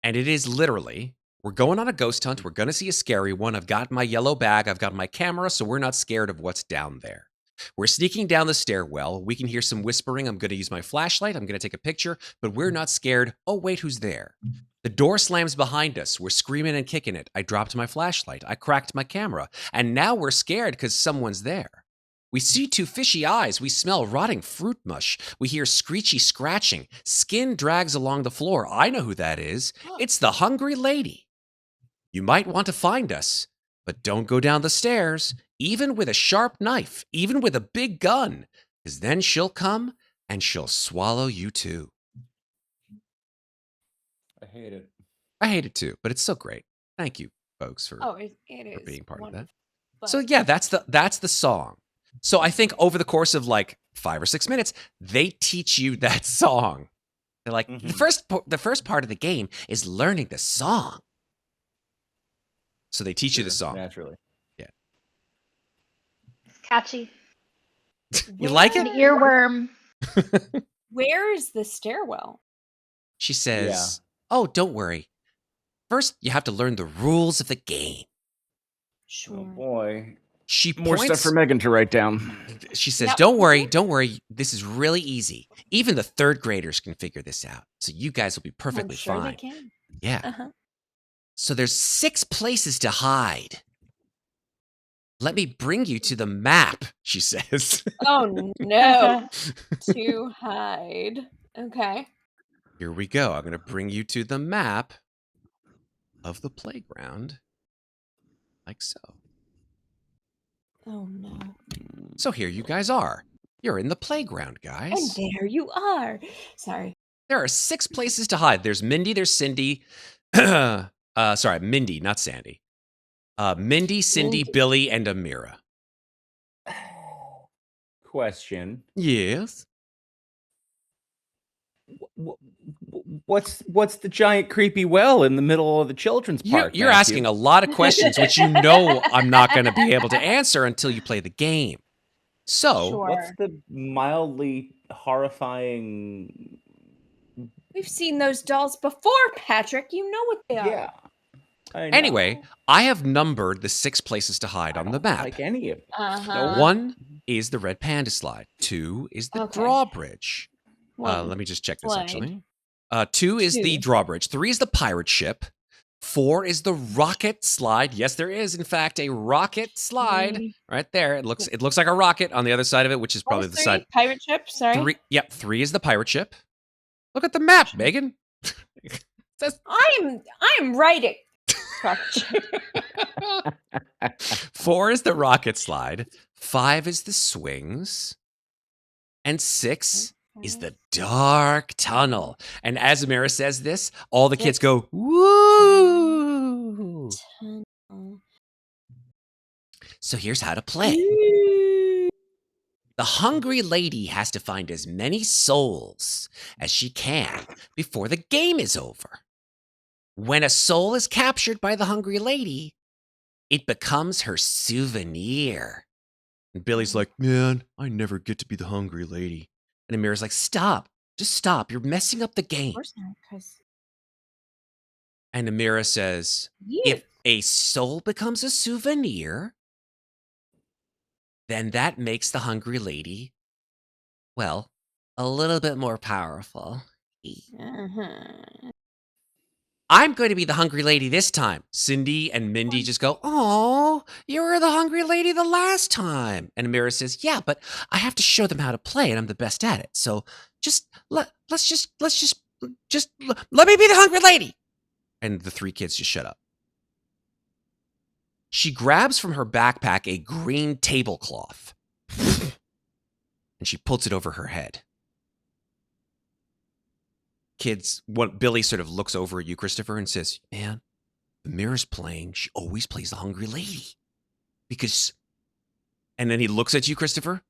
And it is literally, we're going on a ghost hunt. We're going to see a scary one. I've got my yellow bag. I've got my camera, so we're not scared of what's down there. We're sneaking down the stairwell. We can hear some whispering. I'm going to use my flashlight. I'm going to take a picture, but we're not scared. Oh, wait, who's there? The door slams behind us. We're screaming and kicking it. I dropped my flashlight. I cracked my camera. And now we're scared because someone's there. We see two fishy eyes. We smell rotting fruit mush. We hear screechy scratching. Skin drags along the floor. I know who that is. It's the Hungry Lady. You might want to find us, but don't go down the stairs, even with a sharp knife, even with a big gun, because then she'll come and she'll swallow you too. I hate it. I hate it too, but it's so great. Thank you, folks, for Oh, it is being part of that. wonderful. But So yeah, that's the song. So I think over the course of like 5 or 6 minutes, they teach you that song. They're like, Mhm. the first part of the game is learning the song. So they teach you the song. Naturally. It's catchy. You like An it? earworm. Where is the stairwell? She says, "Oh, don't worry. First, you have to learn the rules of the game." Sure. Oh boy. She More points, stuff for Megan to write down. She says, Yep. don't worry. This is really easy. Even the third graders can figure this out. So you guys will be perfectly I'm sure fine. they can. Yeah. Uh-huh. So there's 6 places to hide. Let me bring you to the map, she says. Oh no. To hide. Okay. Here we go. I'm going to bring you to the map of the playground. Like so. Oh no. So here you guys are. You're in the playground, And guys. there you are. Sorry. There are 6 places to hide. There's Mindy, there's Cindy. Sorry, Mindy, not Sandy. Mindy, Cindy, Mindy. Billy, and Amira. Question. Yes. What's the giant creepy well in the middle of the children's park? You're asking a lot of questions, which you know I'm not going to be able to answer until you play the game. So, Sure. What's the mildly horrifying? We've seen those dolls before, Patrick. You know what they are. Yeah. I know. anyway, I have numbered the 6 places to hide I on the don't map. like any of them. Uh-huh. 1 is the red panda slide. 2 is the Okay. drawbridge. One. Let me just check this slide. actually. 2 is the 2. drawbridge. 3 is the pirate ship. 4 is the rocket slide. Yes, there is in fact a rocket slide 3. right there. It looks like a rocket on the other side of it, which is probably the side. Pirate ship. Sorry. 3 is the pirate ship. Look at the map, Megan. It says I'm writing. Pirate ship. 4 is the rocket slide. 5 is the swings. And 6 is the dark tunnel. And as Amira says this, all the kids go, woo! Tunnel. So here's how to play. The hungry lady has to find as many souls as she can before the game is over. When a soul is captured by the hungry lady, it becomes her souvenir. And Billy's like, man, I never get to be the hungry lady. And Amira's like, stop. Just stop. You're messing up the game. Of course not, 'cause And Amira says, you. if a soul becomes a souvenir, then that makes the hungry lady, well, a little bit more powerful. Uh-huh. I'm going to be the hungry lady this time. Cindy and Mindy just go, oh, you were the hungry lady the last time. And Amira says, yeah, but I have to show them how to play and I'm the best at it. So just let me be the hungry lady. And the 3 kids just shut up. She grabs from her backpack a green tablecloth and she puts it over her head. Kids, Billy sort of looks over at you, Christopher, and says, man, the mirror's playing. She always plays the hungry lady. Because, and then he looks at you, Christopher,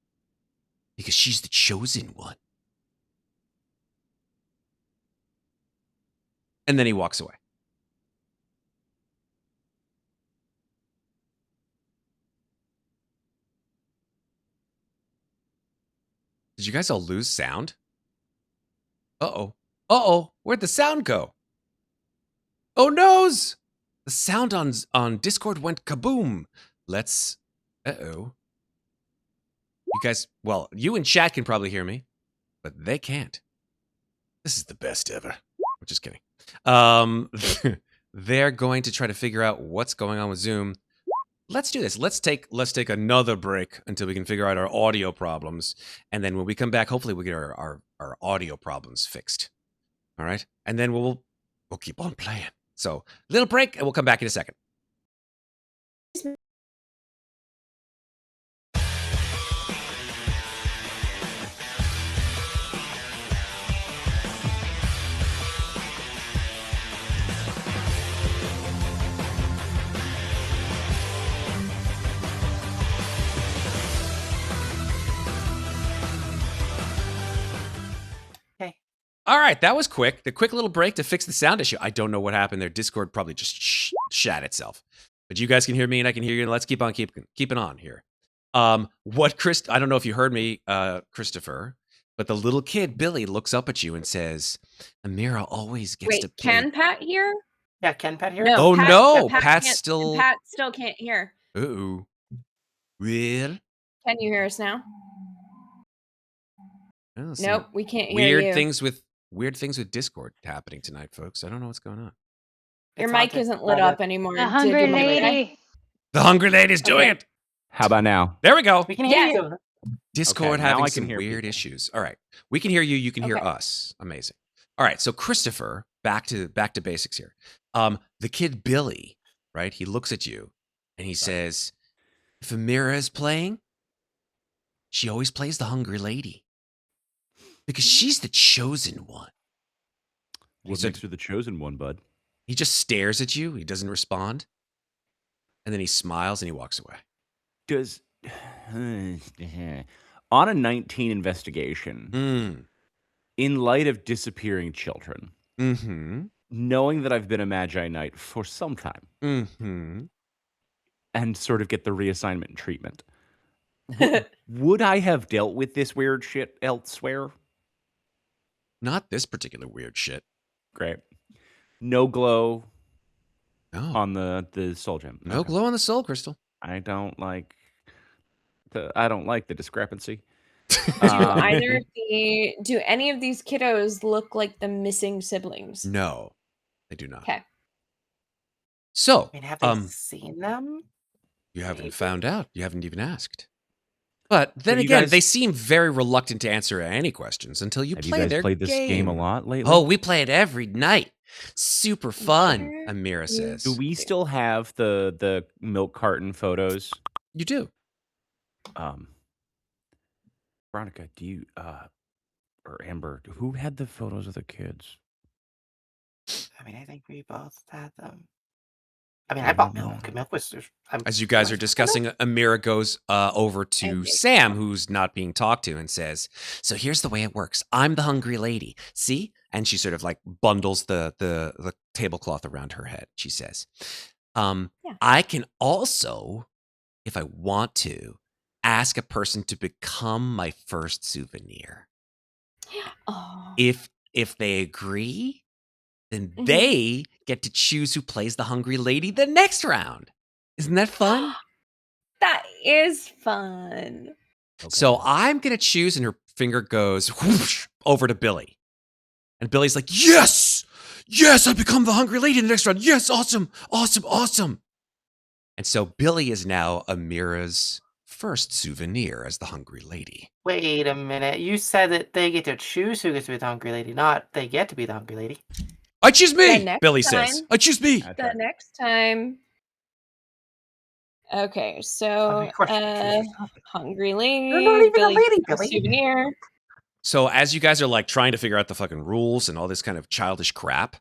because she's the chosen one. And then he walks away. Did you guys all lose sound? Uh-oh. Uh-oh. Where'd the sound go? Oh, noes! The sound on Discord went kaboom. Let's... Uh-oh. You guys... Well, you in chat can probably hear me, but they can't. This is the best ever. I'm just kidding. They're going to try to figure out what's going on with Zoom. Let's do this. Let's take another break until we can figure out our audio problems. And then when we come back, hopefully we'll get our audio problems fixed. All right? And then we'll keep on playing. So, little break, and we'll come back in a second. All right, that was quick. The quick little break to fix the sound issue. I don't know what happened there. Discord probably just shat itself. But you guys can hear me and I can hear you. And let's keep on keeping on here. I don't know if you heard me, Christopher, but the little kid, Billy, looks up at you and says, Amira always gets to play. Can Pat hear? Yeah, can Pat hear? No, Pat Pat's still... Pat still can't hear. Uh-oh. Well... Can you hear us now? Well, nope, we can't hear you. Weird things with Discord happening tonight, folks. I don't know what's going on. Your mic isn't lit up anymore. The hungry lady. The hungry lady's doing it. How about now? There we go. We can hear you. Discord Okay, now having I can some hear weird people. issues. All right. We can hear you. You can hear us. Amazing. All right. So Christopher, back to basics here. The kid Billy, right? He looks at you and he says, if Amira is playing, she always plays the hungry lady. Because she's the chosen one. What makes her the chosen one, bud? He just stares at you. He doesn't respond. And then he smiles and he walks away. Does on a 19 investigation, in light of disappearing children, knowing that I've been a Magi-Knight for some time, and sort of get the reassignment treatment, would I have dealt with this weird shit elsewhere? Not this particular weird shit. Great. No glow No. on the soul gem. No glow on the soul crystal. I don't like the discrepancy. Do any of these kiddos look like the missing siblings? No, they do not. Okay. So, I mean, have they seen them? You haven't found out. You haven't even asked. But then Have you again, guys- they seem very reluctant to answer any questions until you Have play you guys their played this game a lot lately? Oh, we play it every night. Super fun, Amira says. Do we still have the milk carton photos? You do. Veronica, do you or Amber, who had the photos of the kids? I mean, I think we both had them. I mean, I bought milk. Milk was... As you guys are discussing, Amira goes over to Sam, who's not being talked to, and says, so here's the way it works. I'm the hungry lady. See? And she sort of like bundles the tablecloth around her head. She says, I can also, if I want to, ask a person to become my first souvenir. Oh. If they agree, then they get to choose who plays the hungry lady the next round. Isn't that fun? That is fun. Okay. So I'm going to choose, and her finger goes whoosh, over to Billy. And Billy's like, yes! Yes, I become the hungry lady in the next round. Yes, awesome, awesome, awesome. And so Billy is now Amira's first souvenir as the hungry lady. Wait a minute. You said that they get to choose who gets to be the hungry lady, not they get to be the hungry lady. I choose me, The next Billy time- says. I choose me. The next time. Okay, so hungry lady, You're not even a Billy lady, gets a Billy. souvenir. So as you guys are like trying to figure out the fucking rules and all this kind of childish crap,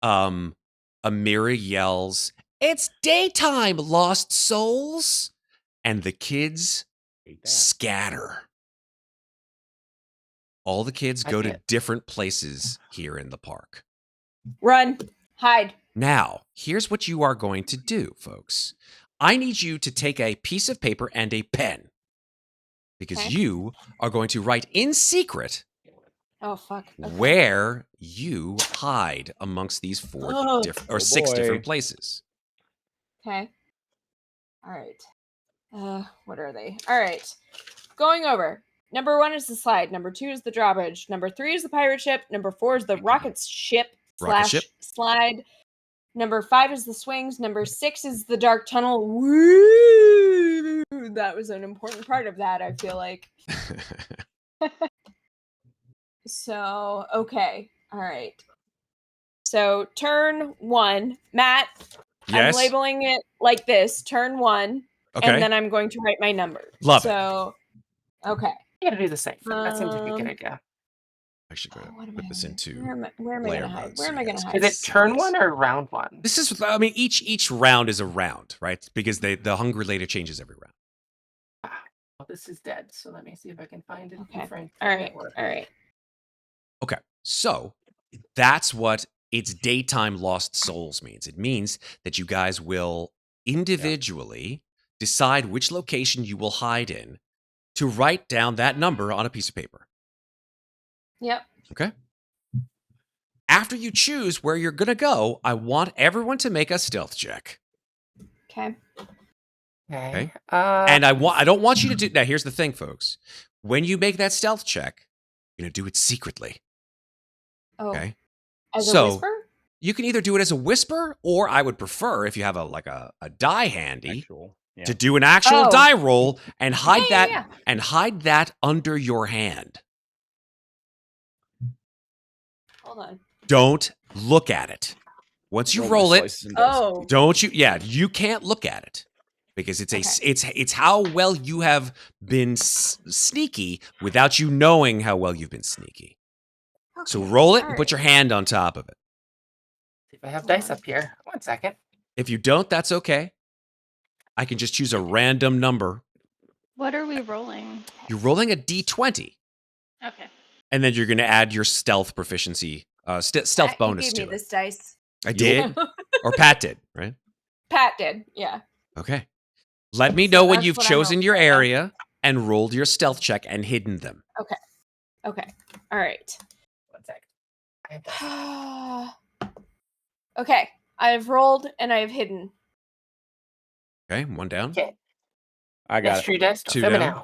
Amira yells, "It's daytime, lost souls!" and the kids scatter. All the kids go to different places here in the park. Run. Hide. Now, here's what you are going to do, folks. I need you to take a piece of paper and a pen because you are going to write in secret where you hide amongst these 4 different or 6 different places. Okay. All right. What are they? All right. Going over. Number 1 is the slide. Number 2 is the drawbridge. Number 3 is the pirate ship. Number 4 is the rocket ship / slide. Number 5 is the swings. Number 6 is the dark tunnel. Woo! That was an important part of that, I feel like. So, okay. All right. So, turn 1. Matt, yes? I'm labeling it like this. Turn 1. Okay. And then I'm going to write my number. Love it. So, okay. You gotta do the same thing. That seems like a good idea. I should go put this into Where am I going to hide? Where am I going to hide? Is it turn 1 or round 1? This is, I mean, each round is a round, right? Because the hunger later changes every round. Well, this is dead, so let me see if I can find it. Okay. All right. Okay, so that's what it's daytime lost souls means. It means that you guys will individually decide which location you will hide in to write down that number on a piece of paper. Yep. Okay. After you choose where you're going to go, I want everyone to make a stealth check. Okay. Okay. And I don't want you to do. Now, here's the thing, folks. When you make that stealth check, you're going to do it secretly. Oh. Okay. As a whisper? You can either do it as a whisper, or I would prefer if you have a die handy to do an actual die roll and hide and hide that under your hand. Hold on. Don't look at it. Once you roll it, don't you? Yeah, you can't look at it because it's how well you have been sneaky without you knowing how well you've been sneaky. Okay, so roll it and put your hand on top of it. If I have dice up here, 1 second. If you don't, that's okay. I can just choose a random number. What are we rolling? You're rolling a d20. Okay. And then you're going to add your stealth proficiency, stealth bonus you gave to me it. this dice. I did? Or Pat did, right? Pat did, yeah. Okay. Let me know when you've chosen your area and rolled your stealth check and hidden them. Okay. All right. 1 second. Okay. I have rolled and I have hidden. Okay, 1 down. Okay. I got it. 3 dice. 2 down. down.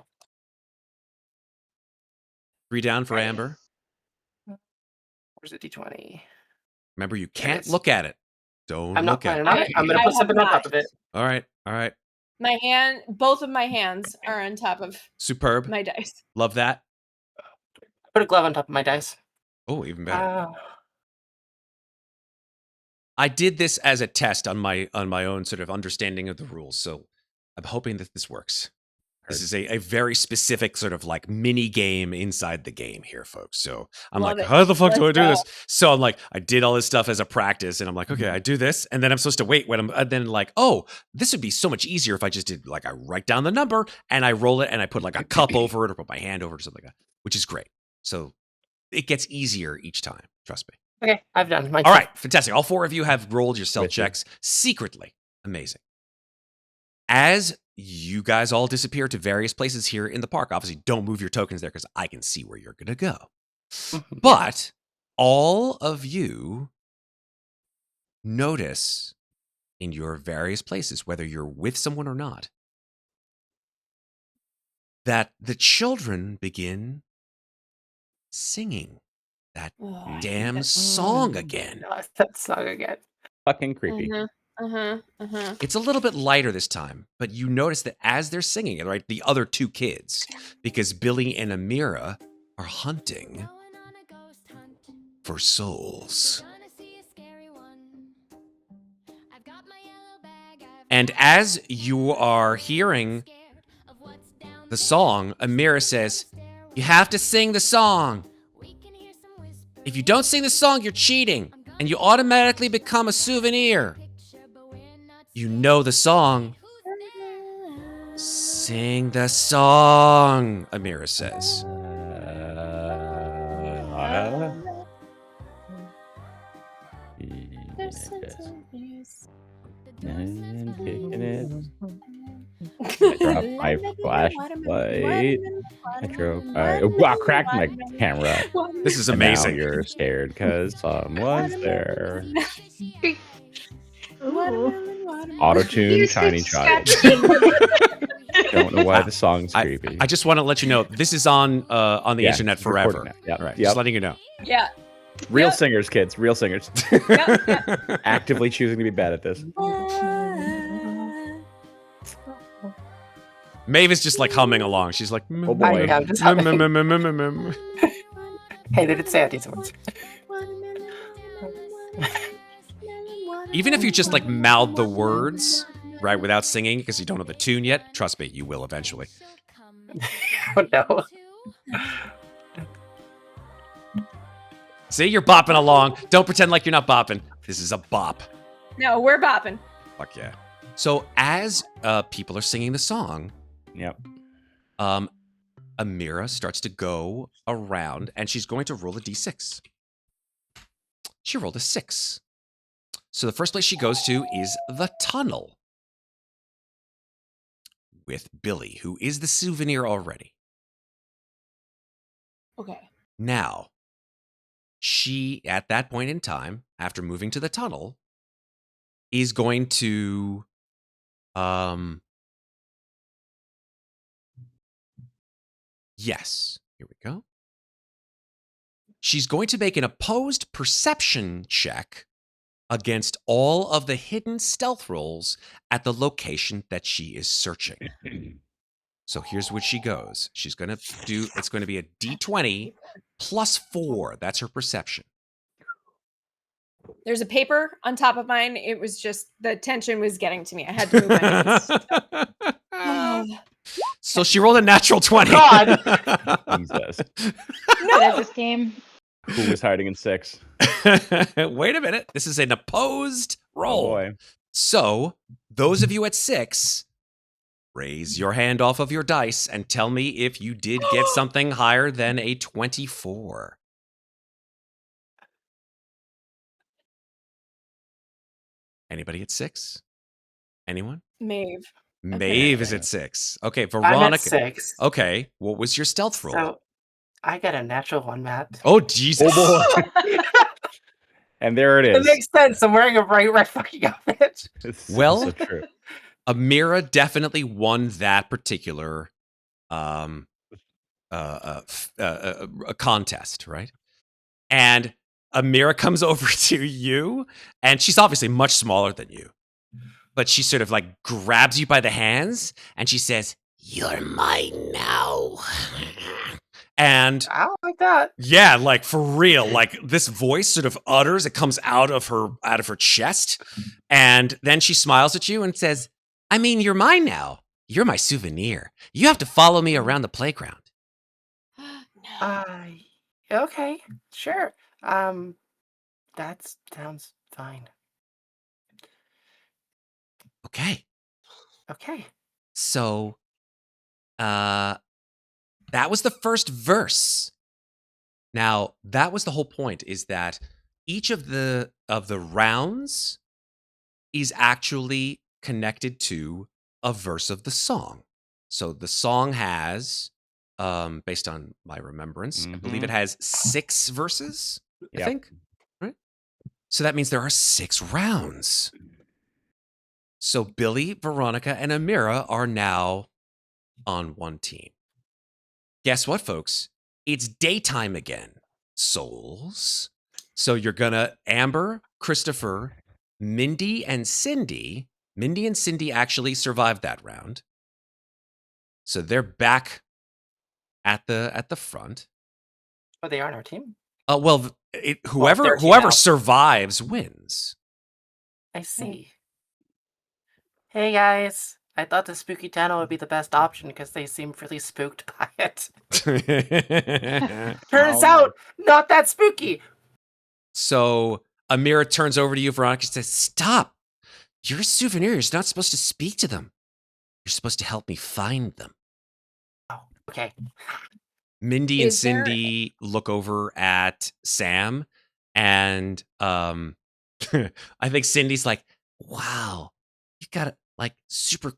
3 down for Amber. Where's the d20? Remember, you can't look at it. Don't I'm not look at planning on it. I'm going to put something on top of it. All right. Both of my hands are on top of Superb. my dice. Love that. Put a glove on top of my dice. Oh, even better. I did this as a test on my own sort of understanding of the rules, so I'm hoping that this works. This is a very specific sort of like mini game inside the game here, folks. So I'm like, how the fuck do I do this? So I'm like, I did all this stuff as a practice, and I'm like, okay, I do this, and then I'm supposed to wait when I'm then like, oh, this would be so much easier if I just did like I write down the number and I roll it and I put like a cup over it or put my hand over it or something like that, which is great. So it gets easier each time. Trust me. Okay, I've done my. All right, fantastic. All 4 of you have rolled your stealth checks secretly. Amazing. As you guys all disappear to various places here in the park, obviously don't move your tokens there because I can see where you're going to go. But all of you notice in your various places, whether you're with someone or not, that the children begin singing that damn song again. No, that song again. Fucking creepy. It's a little bit lighter this time, but you notice that as they're singing it, right, the other 2 kids, because Billy and Amira are hunting for souls. And as you are hearing the song, Amira says, "You have to sing the song. If you don't sing the song, you're cheating, and you automatically become a souvenir." You know the song. Sing the song, Amira says. Kicking it. I dropped my flashlight. I drove. I cracked my camera. This is And now amazing. you're scared because someone's there. Auto-tune, tiny child. Don't know why the song's creepy. I just want to let you know this is on the internet forever. Yeah, Right, yep. just letting you know. Yeah. Real singers, kids. Real singers. Yep. Actively choosing to be bad at this. Maeve is just like humming along. She's like, Oh boy. I'm just humming. Hey, they did say these words. Even if you just like mouth the words, right, without singing because you don't know the tune yet, trust me, you will eventually. Oh no. See, you're bopping along. Don't pretend like you're not bopping. This is a bop. No, we're bopping. Fuck yeah. So as people are singing the song, Yep. Amira starts to go around and she's going to roll a d6. She rolled a 6. So the first place she goes to is the tunnel with Billy, who is the souvenir already. Okay. Now, she, at that point in time, after moving to the tunnel, is going to yes, here we go. She's going to make an opposed perception check against all of the hidden stealth rolls at the location that she is searching. So here's what she goes. She's going to do, it's going to be a d20 plus 4. That's her perception. There's a paper on top of mine. It was just, the tension was getting to me. I had to move my hands. So she rolled a natural 20. God. Jesus. What is this game? Who was hiding in 6? Wait a minute. This is an opposed roll. Oh boy. So, those of you at 6, raise your hand off of your dice and tell me if you did get something higher than a 24. Anybody at 6? Anyone? Maeve. Maeve is at 6. Okay, I'm Veronica. at 6. Okay, what was your stealth roll? So I got a natural 1, Matt. Oh, Jesus. Oh boy. And there it It is. makes sense. I'm wearing a bright red fucking outfit. It's Well- so true. Amira definitely won that particular a contest, right? And Amira comes over to you, and she's obviously much smaller than you, but she sort of like grabs you by the hands, and she says, "You're mine now." And I don't like that. yeah, like for real, like this voice sort of utters, it comes out of her chest, and then she smiles at you and says, "I mean, you're mine now. You're my souvenir. You have to follow me around the playground." Okay, sure. That sounds fine. Okay. Okay. So that was the first verse. Now, that was the whole point, is that each of the rounds is actually connected to a verse of the song. So the song has, based on my remembrance, I believe it has 6 verses, I Yep. think. Right? So that means there are 6 rounds. So Billy, Veronica, and Amira are now on one team. Guess what, folks? It's daytime again, souls. So you're gonna Amber, Christopher, Mindy, and Cindy. Mindy and Cindy actually survived that round. So they're back at the front. Oh, they are on our team? Well, whoever they're a team whoever now. survives wins. I see. Hey guys, I thought the spooky tunnel would be the best option because they seem really spooked by it. Turns out, not that spooky. So Amira turns over to you, Veronica, and says, "Stop. You're a souvenir. You're not supposed to speak to them." You're supposed to help me find them. Oh, okay. Mindy and Is there- Cindy look over at Sam, and I think Cindy's like, "Wow, you got a like super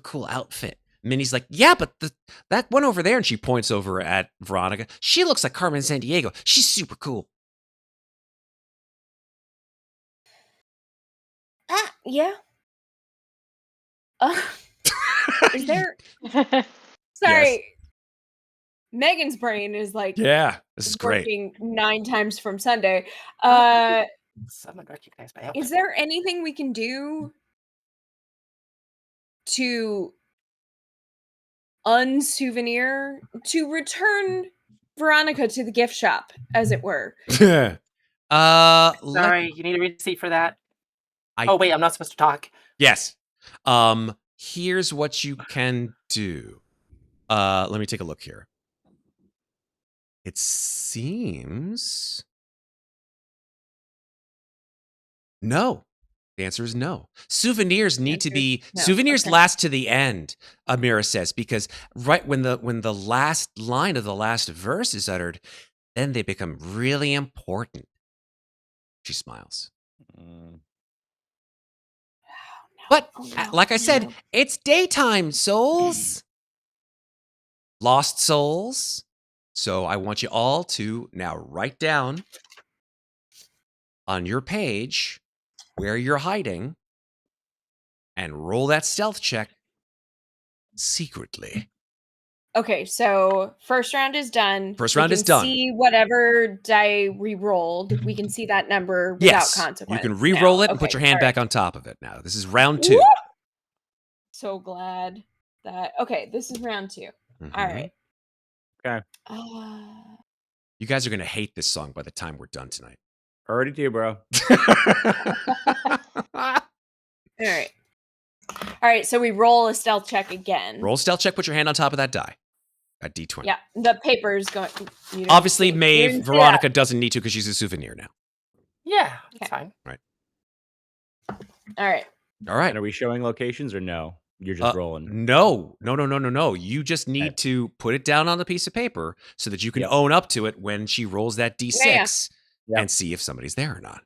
cool outfit." Mindy's like, "Yeah, but that one over there," and she points over at Veronica. "She looks like Carmen Sandiego. She's super cool." Yeah. Is there? That's Sorry. Megan's brain is like Yeah, this is great. working 9 times from Sunday. I'm gonna recognize my outfit. Is there anything we can do to unsouvenir, to return Veronica to the gift shop, as it were? Sorry, you need a receipt for that. Oh wait, I'm not supposed to talk. Yes. Here's what you can do. Let me take a look here. It seems no. The answer is no. Souvenirs need to be No. souvenirs Okay. last to the end, Amira says, because right when the last line of the last verse is uttered, then they become really important. She smiles. But like I said, it's daytime, souls. Lost souls. So I want you all to now write down on your page where you're hiding and roll that stealth check secretly. Okay, so first round is done. First We round is can done. See whatever die we rolled, we can see that number without Yes, consequence. you can re-roll now. it and put Okay, your hand all back right. on top of it now. This is round 2. Woo! So glad that. Okay, this is round 2. Mhm. All right. Okay. You guys are going to hate this song by the time we're done tonight. Already do, bro. All right. All right, so we roll a stealth check again. Roll stealth check, put your hand on top of that die. At D20. Yeah, the paper's going. You don't Obviously, see- you Maeve, didn't see Veronica doesn't need to because she's a souvenir now. Yeah, it's Okay. fine. that. All right. All right. And are we showing locations or no? You're just rolling. No. You just need Okay. to put it down on the piece of paper so that you can Yep. own up to it when she rolls that D6 Yeah. and see if somebody's there or not.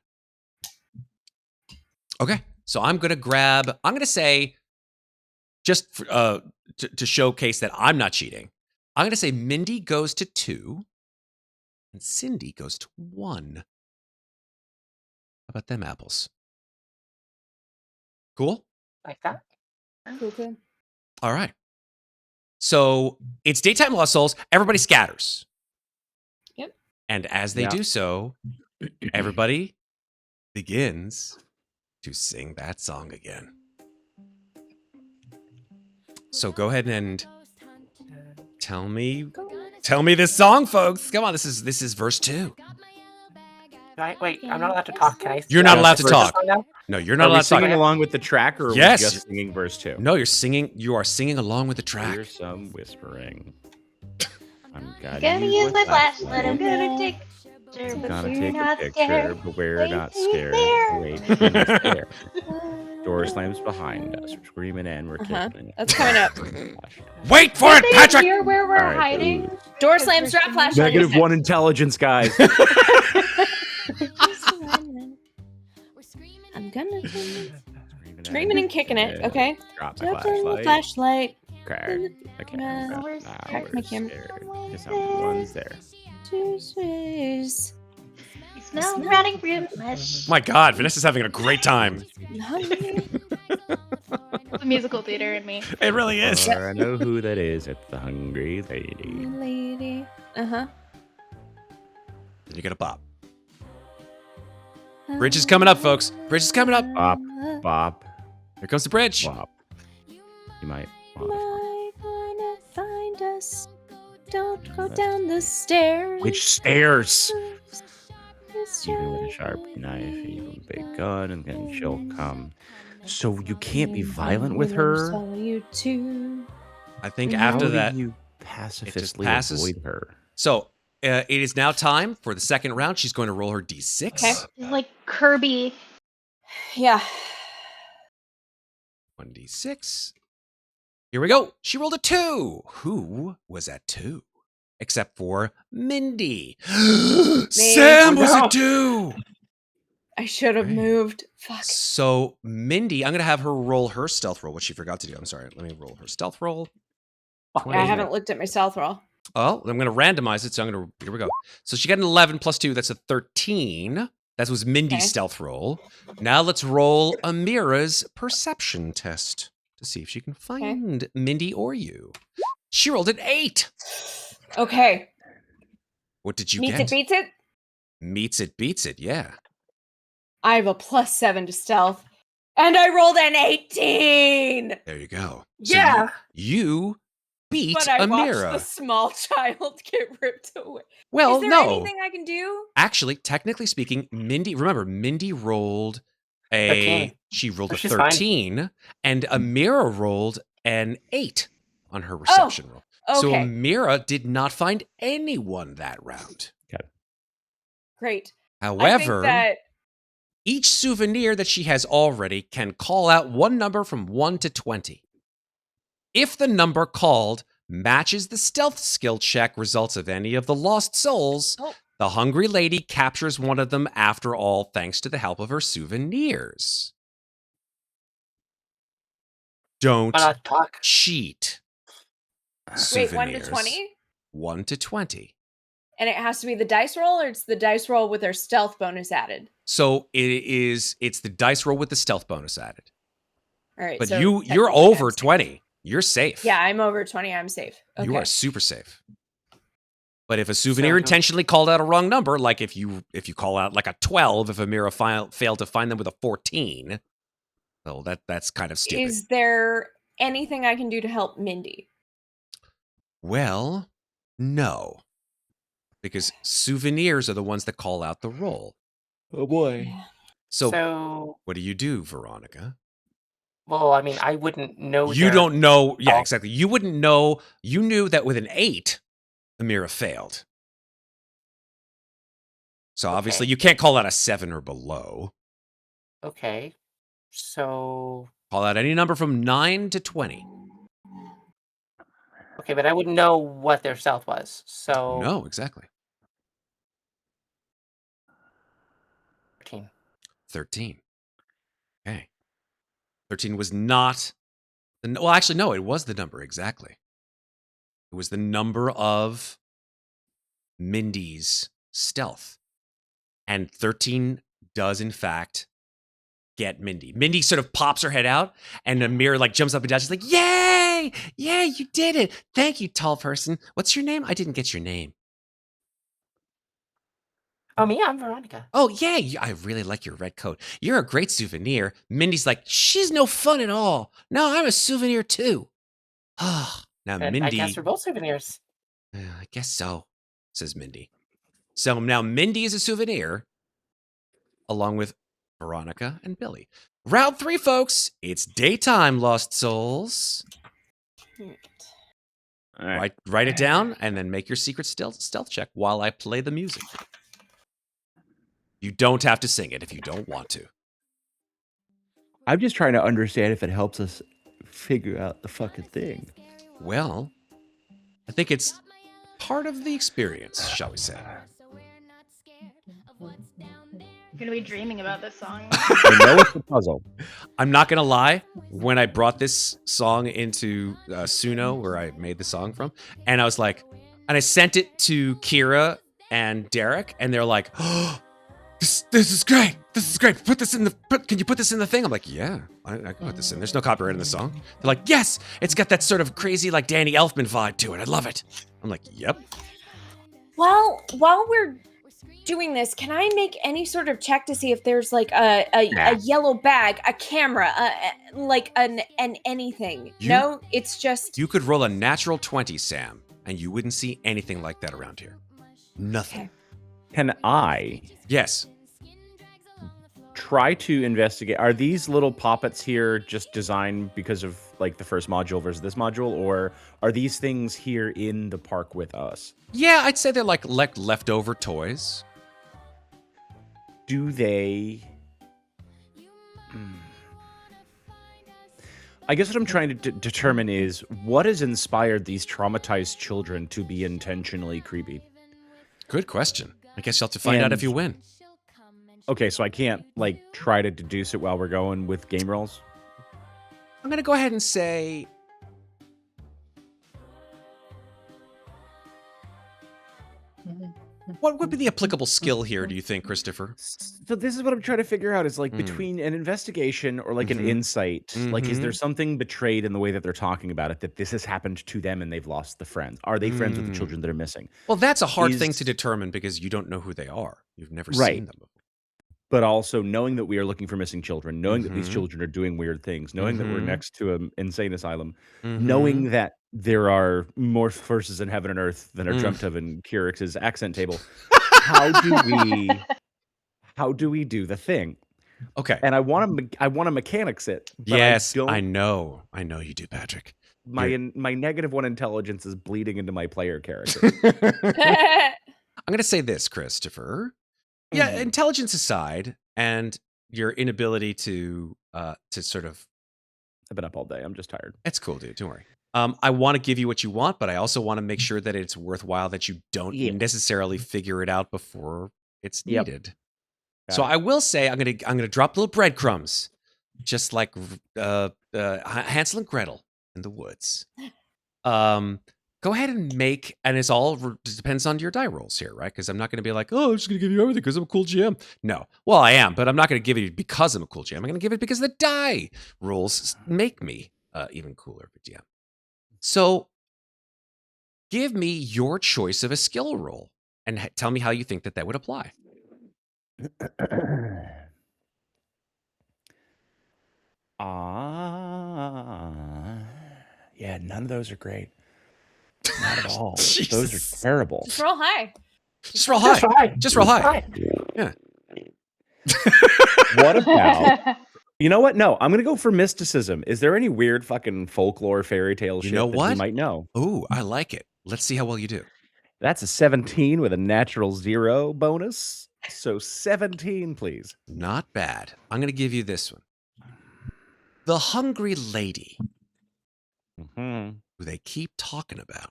Okay. So I'm going to say, just to showcase that I'm not cheating, I'm going to say Mindy goes to 2 and Cindy goes to 1. How about them apples? Cool? Like that. Cool. All right. So it's daytime, lost souls. Everybody scatters. Yep. And as they Yeah. do so, everybody begins to sing that song again. So go ahead and tell me this song, folks. Come on, this is verse 2. Wait, I'm not allowed to talk. Can I? You're not Yeah, allowed to verse- talk. Now? No, you're not Are we allowed to talk. singing along with the track or are Yes. we just singing verse 2? No, you are singing along with the track. Here's some whispering. I'm Gonna use my flashlight. I'm gonna take a picture, but Gonna you're take a not picture, scared. but we're Wait not till you're scared. there. Wait till you're there. Door slams behind us. We're screaming and we're Uh-huh. kicking. That's coming up. Wait for it, Did they Patrick! hear where we're All right, hiding? ooh. Door slams, drop flashlight. -1 intelligence, guys. I'm gonna Screaming screaming and kicking it. Yeah. Okay. Drop my Drop in the flashlight. flashlight. Crack my camera. Now we're Now crack we're my camera. scared. 'Cause someone's there. Choose. You smell rotting fruit flesh. My God, Vanessa's having a great time. The musical theater in me. It really is. Or I know who that is. It's the hungry lady. Lady. Uh-huh. You get a bop. Bridge is coming up, folks. Bridge is coming up. Bop, bop, Here comes the bridge. bop. You might Am want I gonna find us? Don't go down the stairs. Which stairs? It's Even with a just sharp knife, even a big gun, and then she'll come. So you can't be violent with her? Saw you too. I think How after do that. you pacifistly passes? avoid her? So it is now time for the second round. She's going to roll her D6. Okay. It's like Kirby. Yeah. 1D6. Here we go. She rolled a 2. Who was at 2? Except for Mindy. Sam was at 2. I should have Right. moved. Fuck. So Mindy, I'm going to have her roll her stealth roll, which she forgot to do. I'm sorry. Let me roll her stealth roll. I haven't looked at my stealth roll. Oh, I'm going to randomize it. So here we go. So she got an 11 plus 2. That's a 13. That was Mindy's stealth roll. Now let's roll Amira's perception test to see if she can find Mindy or you. She rolled an 8. Okay. What did you Meets get? it, beats it. Meets it, beats it. Yeah. I have a +7 to stealth, and I rolled an 18. There you go. Yeah. So you beat But I Amira. watched the small child get ripped away. Well, Is there no. anything I can do? Actually, technically speaking, Mindy rolled a 13. she rolled a She's fine. 13, and Amira rolled an 8 on her reception roll. So Okay, Amira did not find anyone that round. great. I However, think that each souvenir that she has already can call out one number from 1 to 20. If the number called matches the stealth skill check results of any of the lost souls, the hungry lady captures one of them after all, thanks to the help of her souvenirs. Don't Talk. cheat. wait, 1 to Souvenirs. 20, 1 to 20. and it has to be the dice roll, or it's the dice roll with their stealth bonus added. So it's the dice roll with the stealth bonus added. All right, But so you're technically over I'm safe. 20. You're safe. Yeah, I'm over 20. I'm safe. Okay. You are super safe. But if a souvenir So- intentionally called out a wrong number, like if you call out like a 12, if Amira failed to find them with a 14, well, that's kind of stupid. Is there anything I can do to help Mindy? Well, no. Because souvenirs are the ones that call out the roll. Oh boy. So what do you do, Veronica? Well, I mean, I wouldn't know. You their- don't know. Yeah, Oh. exactly. You wouldn't know. You knew that with an 8, Amira failed. So obviously Okay. you can't call out a 7 or below. Okay. So. Call out any number from 9 to 20. Okay, but I wouldn't know what their stealth was. So. No, exactly. 13. 13. Okay. 13 was not. Well, actually, no, it was the number exactly. It was the number of Mindy's stealth. And 13 does, in fact, get Mindy. Mindy sort of pops her head out, and Amira like jumps up and down. She's like, "Yay! Yay, you did it! Thank you, tall person. What's your name? I didn't get your name." Oh, me? I'm Veronica. "Oh, yeah, I really like your red coat. You're a great souvenir." Mindy's like, "She's no fun at all. No, I'm a souvenir too." Now, And Mindy, I guess we're both souvenirs. I guess so, says Mindy. So now Mindy is a souvenir, along with Veronica and Billy. Round 3, folks. It's daytime, Lost Souls. All right. Write it down and then make your secret stealth check while I play the music. You don't have to sing it if you don't want to. I'm just trying to understand if it helps us figure out the fucking thing. Well, I think it's part of the experience, shall we say. I'm gonna be dreaming about this song. I know it's a puzzle. I'm not going to lie. When I brought this song into Suno, where I made the song from, and I was like, and I sent it to Kira and Derek, and they're like, "Oh, this is great. This is great. Can you put this in the thing?" I'm like, "Yeah, I can put this in. There's no copyright in the song." They're like, "Yes, it's got that sort of crazy like Danny Elfman vibe to it. I love it." I'm like, "Yep." Well, while we're doing this, can I make any sort of check to see if there's like a yellow bag, a camera, like an anything? No, it's just You could roll a natural 20, Sam, and you wouldn't see anything like that around here. Nothing. Can I Yes. try to investigate? Are these little poppets here just designed because of like the first module versus this module, or are these things here in the park with us? Yeah, I'd say they're like leftover toys. Do they? I guess what I'm trying to determine is what has inspired these traumatized children to be intentionally creepy. Good question. I guess you'll have to find out if you win. Okay, so I can't like try to deduce it while we're going with game rolls. I'm going to go ahead and say what would be the applicable skill here, do you think, Christopher? So this is what I'm trying to figure out is like between an investigation or like an insight, like is there something betrayed in the way that they're talking about it, that this has happened to them and they've lost the friends? Are they friends with the children that are missing? Well, that's a hard thing to determine because you don't know who they are. You've never seen them before. But also knowing that we are looking for missing children, knowing that these children are doing weird things, knowing that we're next to an insane asylum, knowing that there are more forces in heaven and earth than are dreamt of in Kyrix's accent table. How do we do the thing? Okay. And I want to mechanics it. But yes, I know you do, Patrick. My -1 intelligence is bleeding into my player character. I'm going to say this, Christopher. Yeah, intelligence aside, and your inability to sort of. I've been up all day. I'm just tired. It's cool, dude. Don't worry. I want to give you what you want, but I also want to make sure that it's worthwhile, that you don't necessarily figure it out before it's needed. So I will say I'm gonna drop little breadcrumbs, just like Hansel and Gretel in the woods. Go ahead and make, and it's all depends on your die rolls here, right? Because I'm not going to be like, oh, I'm just going to give you everything because I'm a cool GM. No, well, I am, but I'm not going to give it because I'm a cool GM. I'm going to give it because the die rolls make me even cooler of a GM. So give me your choice of a skill roll and tell me how you think that would apply. Yeah, none of those are great. Not at all. Those are terrible. Just roll high. Just roll high. Just roll high. Yeah. What about? You know what? No, I'm gonna go for mysticism. Is there any weird fucking folklore fairy tale shit that you might know? Ooh, I like it. Let's see how well you do. That's a 17 with a natural 0 bonus. So 17, please. Not bad. I'm gonna give you this one. The hungry lady. Who they keep talking about.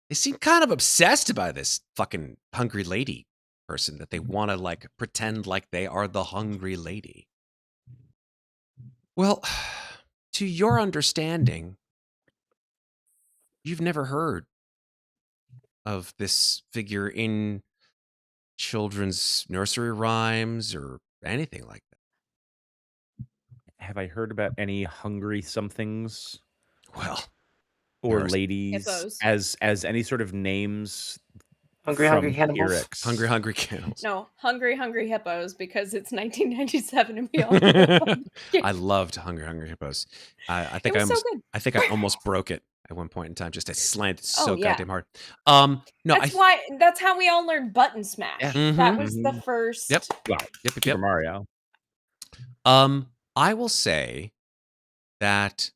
They seem kind of obsessed by this fucking hungry lady person, that they want to like pretend like they are the hungry lady. Well, to your understanding, you've never heard of this figure in children's nursery rhymes or anything like that. Have I heard about any hungry somethings? Well, or ladies hippos. as any sort of names? Hungry cannibals. Hungry cannibals. No, hungry hippos, because it's 1997 and we all. I loved hungry hippos. I think I almost broke it at one point in time. Just I slanted so goddamn hard. No, that's how we all learned button smash. That was the first. Yep. Super Mario. I will say that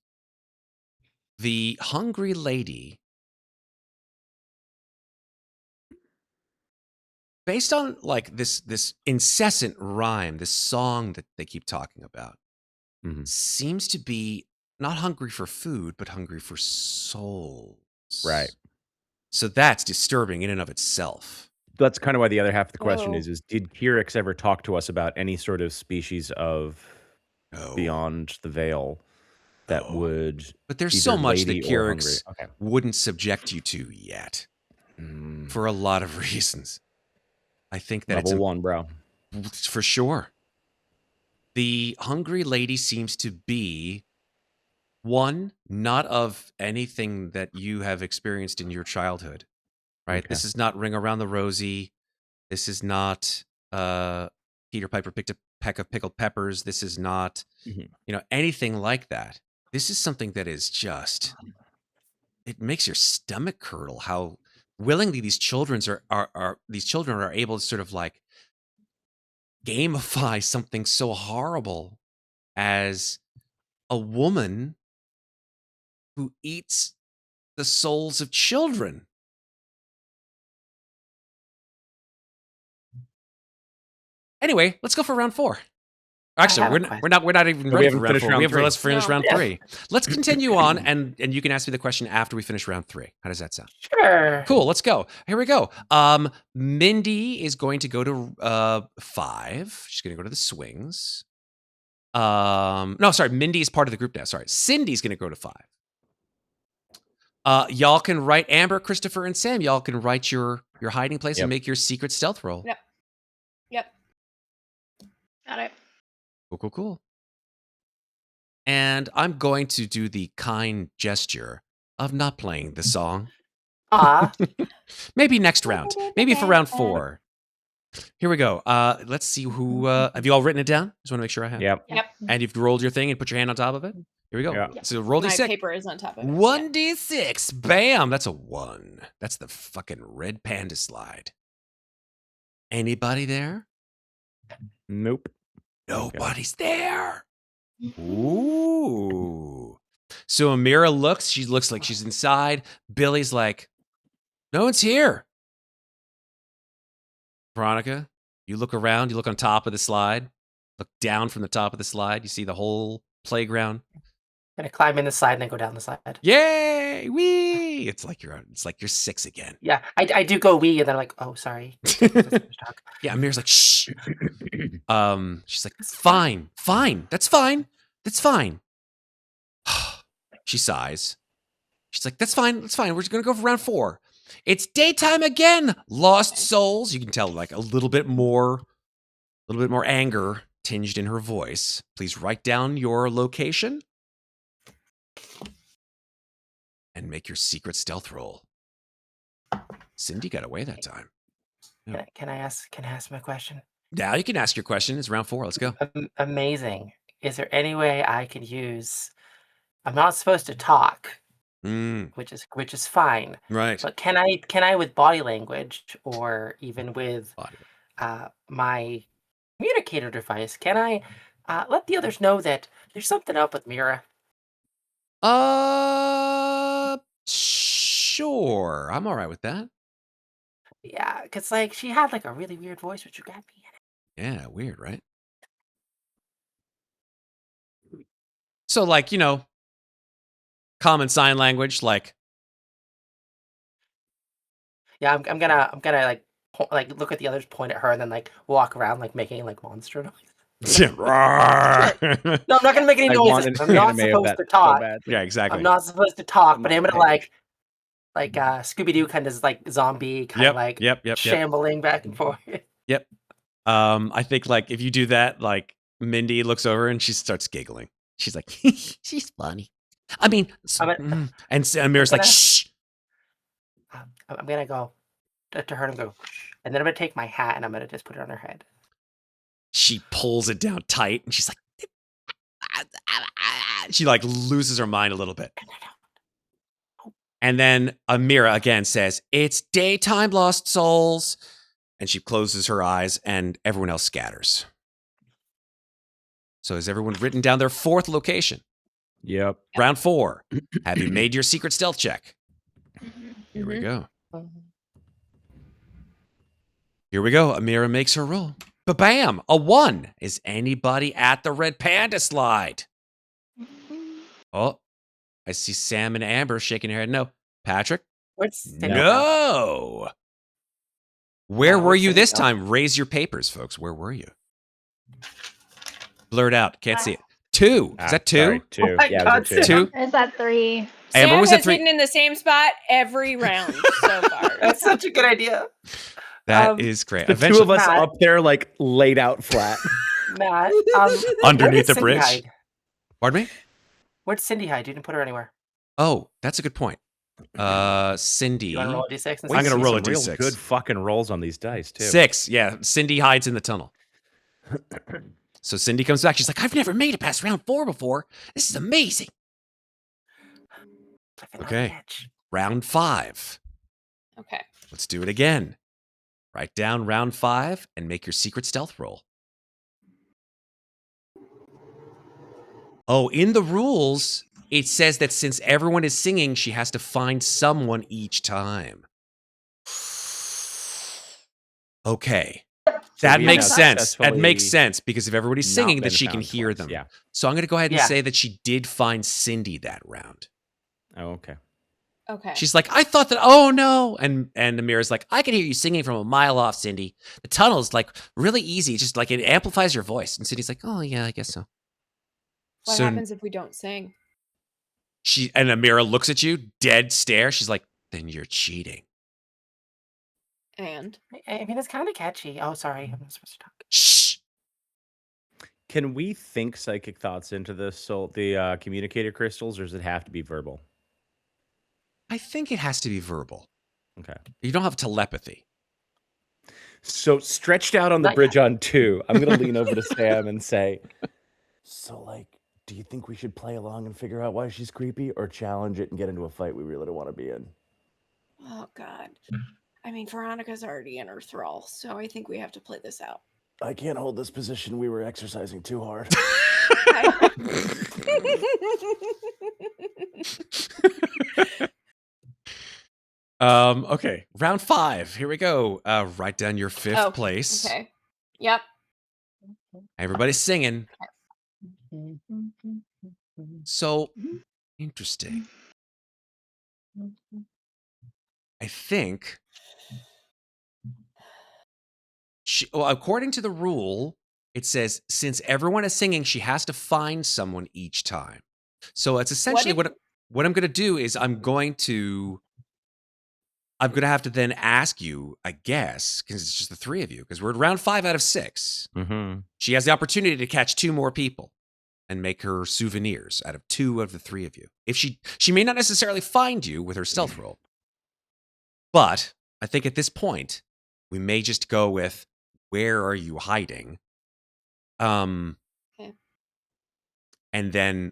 the hungry lady, based on like this incessant rhyme, this song that they keep talking about, seems to be not hungry for food, but hungry for souls. Right. So that's disturbing in and of itself. That's kind of why the other half of the question is did Kyrix ever talk to us about any sort of species of beyond the veil that would? But there's so much that Kyrix wouldn't subject you to yet, for a lot of reasons. I think that level 1, bro, for sure. The hungry lady seems to be one, not of anything that you have experienced in your childhood, right? This is not Ring Around the Rosie. This is not Peter Piper picked a peck of pickled peppers. This is not, anything like that. This is something that is just, it makes your stomach curdle how willingly these children are able to sort of like gamify something so horrible as a woman who eats the souls of children. Anyway, let's go for round 4. Actually, have a we're not even We ready for haven't round finished 4. round three. Let's finish No. round Yeah. 3. Let's continue on, and you can ask me the question after we finish round 3. How does that sound? Sure. Cool. Let's go. Here we go. Mindy is going to go to 5. She's going to go to the swings. No, sorry. Mindy is part of the group now. Sorry. Cindy's going to go to 5. Y'all can write Amber, Christopher, and Sam. Y'all can write your hiding place and make your secret stealth roll. Yep. Yep. Got it. Cool. And I'm going to do the kind gesture of not playing the song. Maybe next round. Maybe for round 4. Here we go. Let's see who. Have you all written it down? Just want to make sure I have. Yep. And you've rolled your thing and put your hand on top of it. Here we go. Yeah. So roll My d6. paper is on top of it. 1d6. Bam. That's a 1. That's the fucking red panda slide. Anybody there? Nope. Nobody's there. Ooh. So Amira looks. She looks like she's inside. Billy's like, no one's here. Veronica, you look around. You look on top of the slide. Look down from the top of the slide. You see the whole playground. Gonna climb in the slide and then go down the slide. Yay! Wee! It's like you're 6 again. Yeah, I do go wee, and then I'm like, oh, sorry. Yeah, Amira's like, shh. She's like, fine, that's fine. She sighs. She's like, that's fine. We're just gonna go for round 4. It's daytime again, lost souls. You can tell like a little bit more anger tinged in her voice. Please write down your location and make your secret stealth roll. Cindy got away that time. Can I ask my question? Now you can ask your question. It's round 4. Let's go. Amazing. Is there any way I could use? I'm not supposed to talk, which is fine. Right. But can I with body language or even with my communicator device? Can I let the others know that there's something up with Mira? Sure. I'm all right with that. Yeah, because like she had like a really weird voice, which you got me in it. Yeah, weird, right? So, like, common sign language, like. Yeah, I'm gonna like look at the others, point at her, and then like walk around like making like monster noise. No, No, I'm not gonna make any I want noises. an I'm not anime of supposed that to so talk. bad. Yeah, exactly. I'm not supposed to talk, but I'm gonna Okay. like Scooby Doo kind of like zombie kind of like Yep. shambling back and forth. I think like if you do that, like Mindy looks over and she starts giggling. She's like, she's funny. I mean, and Amira's like, gonna- shh. I'm gonna go to her and go, "Shh," and then I'm gonna take my hat and I'm gonna just put it on her head. She pulls it down tight and she's like, she like loses her mind a little bit. And then Amira again says, it's daytime, lost souls. And she closes her eyes and everyone else scatters. So has everyone written down their 4th location? Yep. Round 4. Have you made your secret stealth check? Here we go. Here we go. Amira makes her roll. Ba-bam! A 1. Is anybody at the red panda slide? Oh, I see Sam and Amber shaking their head. No. Patrick? Where's Cindy? No. Where Yeah, were where's you Cindy this go? time? Raise your papers, folks. Where were you? Blurred out. Can't see it. 2. Is that 2? Sorry, 2. Oh my Yeah, God, it was a 2. Sam. 2? Is that 3? Amber Sam was has at 3. hidden in the same spot every round so far. That's such a good idea, That is great. The Eventually, 2 of us Matt. up there, like laid out flat. Matt. Underneath where did the Cindy bridge? hide? Pardon me? Where'd Cindy hide? You didn't put her anywhere. Oh, that's a good point. Cindy. You want to roll a d6? And I'm see? gonna roll a Some real D6. Good fucking rolls on these dice too. 6. Yeah, Cindy hides in the tunnel. So Cindy comes back. She's like, I've never made it past round 4 before. This is amazing. Living on Okay. the edge. Round 5. Okay. Let's do it again. Write down round 5 and make your secret stealth roll. Oh, in the rules, it says that since everyone is singing, she has to find someone each time. Okay. That we makes have sense. That makes successfully sense because if everybody's not singing, then been she can found hear twice. them. Yeah. So I'm going to go ahead and Yeah. say that she did find Cindy that round. Oh, okay. Okay. She's like, I thought that. Oh no! And Amira's like, I can hear you singing from a mile off, Cindy. The tunnel's like really easy, just like it amplifies your voice. And Cindy's like, oh yeah, I guess so. What So happens if we don't sing? and Amira looks at you, dead stare. She's like, then you're cheating. And I mean, it's kind of catchy. Oh, sorry, I'm not supposed to talk. Shh. Can we think psychic thoughts into the communicator crystals, or does it have to be verbal? I think it has to be verbal. Okay. You don't have telepathy. So stretched out on the Not bridge on 2, I'm gonna lean over to Sam and say, "So, like, do you think we should play along and figure out why she's creepy, or challenge it and get into a fight we really don't want to be in?" oh god. I mean, Veronica's already in her thrall, so I think we have to play this out. I can't hold this position. We were exercising too hard. Okay, round 5. Here we go. Write down your 5th place. Okay. Yep. Everybody's singing. So interesting. I think according to the rule, it says since everyone is singing, she has to find someone each time. So it's essentially what I'm going to do is I'm going to have to then ask you, I guess, because it's just the 3 of you, because we're at round 5 out of 6. Mm-hmm. She has the opportunity to catch 2 more people and make her souvenirs out of 2 of the 3 of you. If she may not necessarily find you with her stealth roll, but I think at this point we may just go with where are you hiding, Okay. and then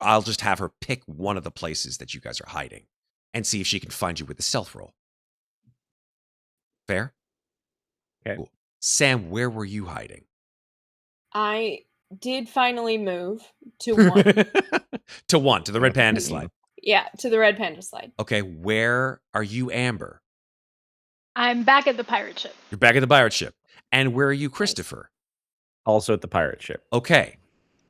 I'll just have her pick one of the places that you guys are hiding and see if she can find you with the stealth roll. Fair? Okay. Cool. Sam, where were you hiding? I did finally move to 1. To the red panda slide. Yeah, to the red panda slide. Okay, where are you, Amber? I'm back at the pirate ship. You're back at the pirate ship. And where are you, Christopher? Also at the pirate ship. Okay.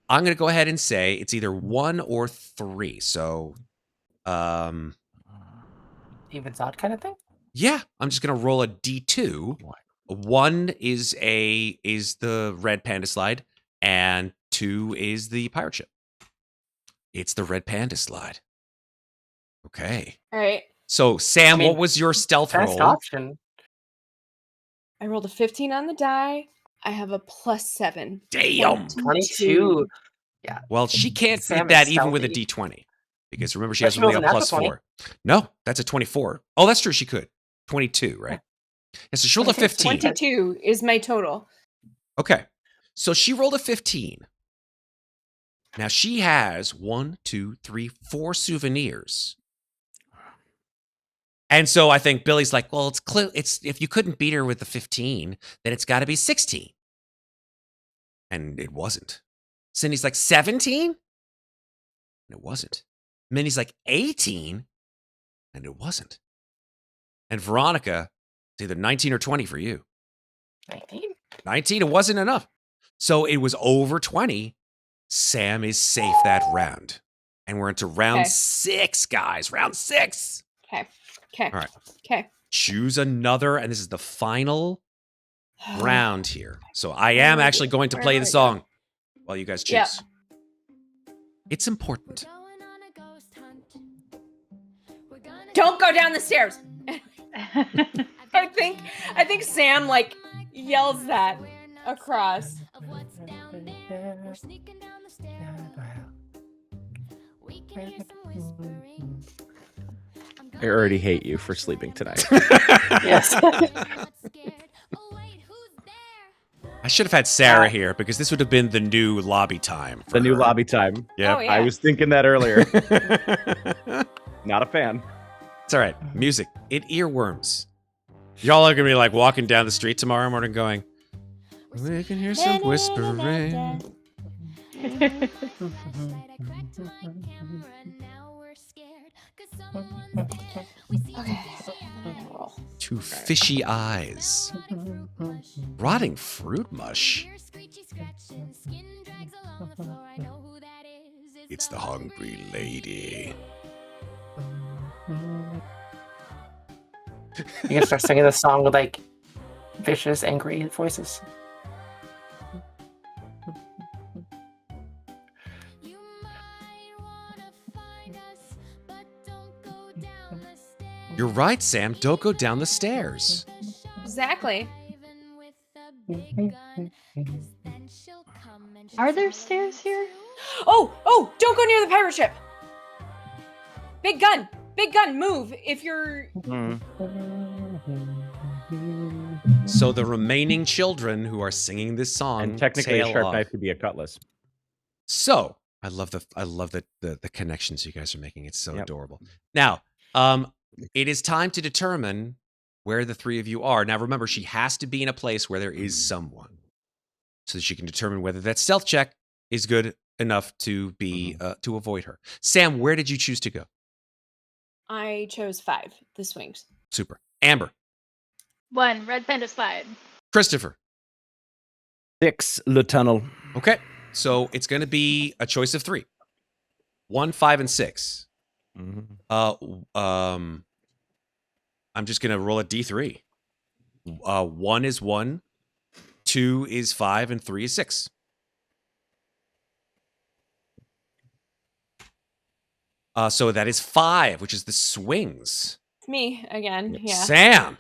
I'm going to go ahead and say it's either 1 or 3. So, Even odd kind of thing. yeah, I'm just going to roll a D2. 1 is the red panda slide, and 2 is the pirate ship. It's the red panda slide. Okay. All right. So, Sam, I mean, what was your stealth Best roll? option. I rolled a 15 on the die. I have a +7. Damn. 22. Yeah. Well, she can't Sam beat that is even with a stealthy. D20. Because remember, she But has she only a rolls a natural 20. +4. No, that's a 24. Oh, that's true. She could. 22, right? Yeah, so she rolled a 15. 22 is my total. Okay. So she rolled a 15. Now she has 1, 2, 3, 4 souvenirs. And so I think Billy's like, well, it's clear. It's if you couldn't beat her with the 15, then it's got to be 16. And it wasn't. Cindy's like 17? And it wasn't. Minnie's like 18? And it wasn't. And Veronica, it's either 19 or 20 for you. 19. 19, it wasn't enough. So it was over 20. Sam is safe that round. And we're into round Okay. 6, guys. Round 6. Okay. Okay. All right. Okay. Choose another, and this is the final round here. So I am actually going to Where play do the I go? song while you guys choose. Yep. It's important. Don't go down the stairs. I think Sam like yells that across. I already hate you for sleeping tonight. Yes. I should have had Sarah here because this would have been the new lobby time. for The new her. lobby time. Yep. Oh, yeah. I was thinking that earlier. Not a fan. It's all right. Music. It earworms. Y'all are going to be like walking down the street tomorrow morning going, we can hear some whispering. Okay. Roll. 2 fishy eyes. Rotting fruit mush. Hear screechy scratches, skin drags along the floor. I know who that is. It's the hungry lady. You can start singing this song with like vicious, angry voices. You might wanna find us, but don't go down the stairs. You're right, Sam. Don't go down the stairs. Exactly. Even with a big gun, 'cause then she'll come and she'll Are there swallow stairs you here? too. Oh, don't go near the pirate ship. Big gun, move if you're. So the remaining children who are singing this song And technically, a tail sharp off. knife could be a cutlass. So I love the connections you guys are making. It's so Yep. adorable. Now, it is time to determine where the three of you are. Now, remember, she has to be in a place where there is someone, so that she can determine whether that stealth check is good enough to be to avoid her. Sam, where did you choose to go? I chose 5. The swings. Super. Amber, 1, red panda slide. Christopher. 6, Le Tunnel. Okay, so it's going to be a choice of 3. 1, 5, and 6. I'm just going to roll a D3. 1 is 1, 2 is 5, and 3 is 6. So that is 5, which is the swings. It's me again. Yeah. Sam,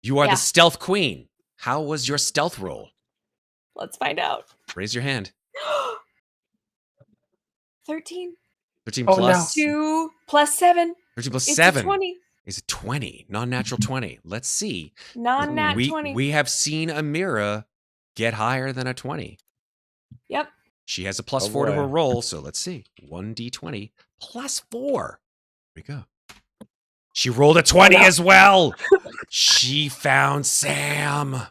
you are Yeah. the stealth queen. How was your stealth roll? Let's find out. Raise your hand. 13. 13 Oh, plus, 2 plus 7. 13 plus It's 7 a 20. is a 20. Non-natural 20. Let's see. Non-nat we, 20. We have seen Amira get higher than a 20. Yep. She has a plus Oh, 4 to her boy. roll, so let's see. 1d20 plus 4. Here we go. She rolled a 20 as well. She found Sam.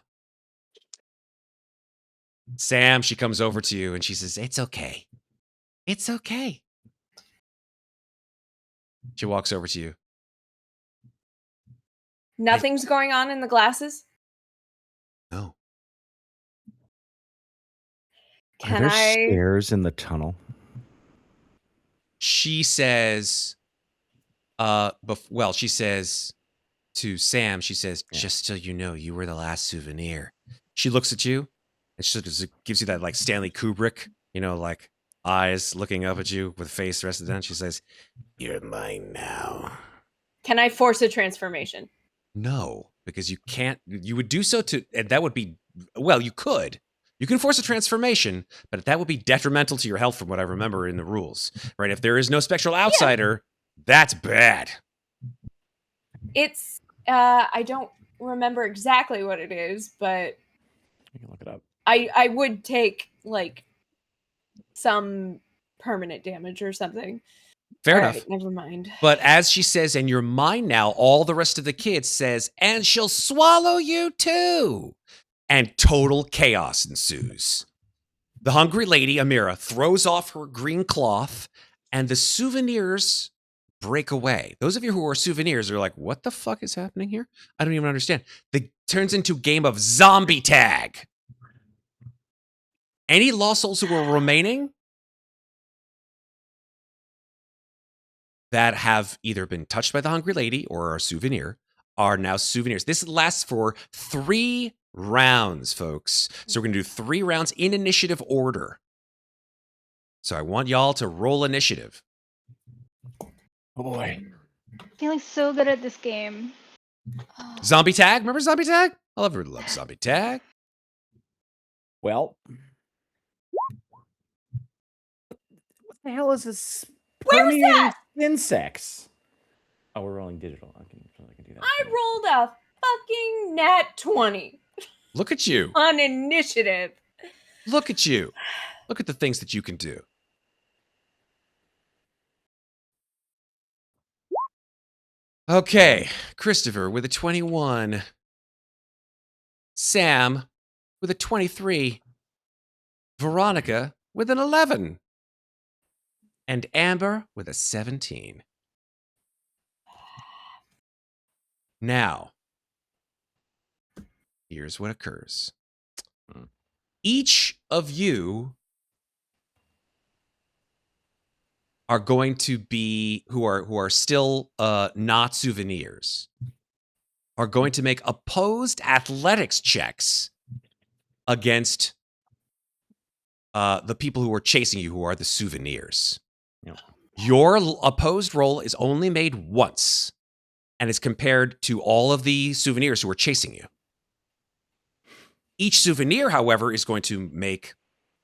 Sam, she comes over to you and she says, "It's okay. It's okay." She walks over to you. Nothing's going on in the glasses. No. Are Can there I? stairs in the tunnel? She says, she says to Sam, she says, "Just so you know, you were the last souvenir." She looks at you and she just gives you that like Stanley Kubrick, like eyes looking up at you with face rested down. She says, "You're mine now." Can I force a transformation? No, because you can't. You would do so and that would be, you could. You can force a transformation, but that would be detrimental to your health from what I remember in the rules, right? If there is no spectral outsider, that's bad. It's I don't remember exactly what it is, but You can look it up. I would take like some permanent damage or something. Fair All enough. right, never mind. But as she says, "And you're mine now," all the rest of the kids says, "And she'll swallow you too." And total chaos ensues. The hungry lady, Amira, throws off her green cloth, and the souvenirs break away. Those of you who are souvenirs are like, "What the fuck is happening here? I don't even understand." It turns into a game of zombie tag. Any lost souls who are remaining that have either been touched by the hungry lady or are a souvenir are now souvenirs. This lasts for 3 rounds, folks. So we're going to do 3 rounds in initiative order. So I want y'all to roll initiative. Oh boy. Feeling so good at this game. Zombie tag. Remember zombie tag? I'll ever love zombie tag. Well, What the hell is this? Where was permeating that? Insects. oh, we're rolling digital. I can do that. I rolled a fucking nat 20 Look at you. on initiative. Look at you. Look at the things that you can do. Okay, Christopher with a 21. Sam with a 23. Veronica with an 11. And Amber with a 17. Now, here's what occurs. Each of you are going to be who are still not souvenirs are going to make opposed athletics checks against the people who are chasing you, who are the souvenirs. Yep. Your opposed roll is only made once, and is compared to all of the souvenirs who are chasing you. Each souvenir, however, is going to make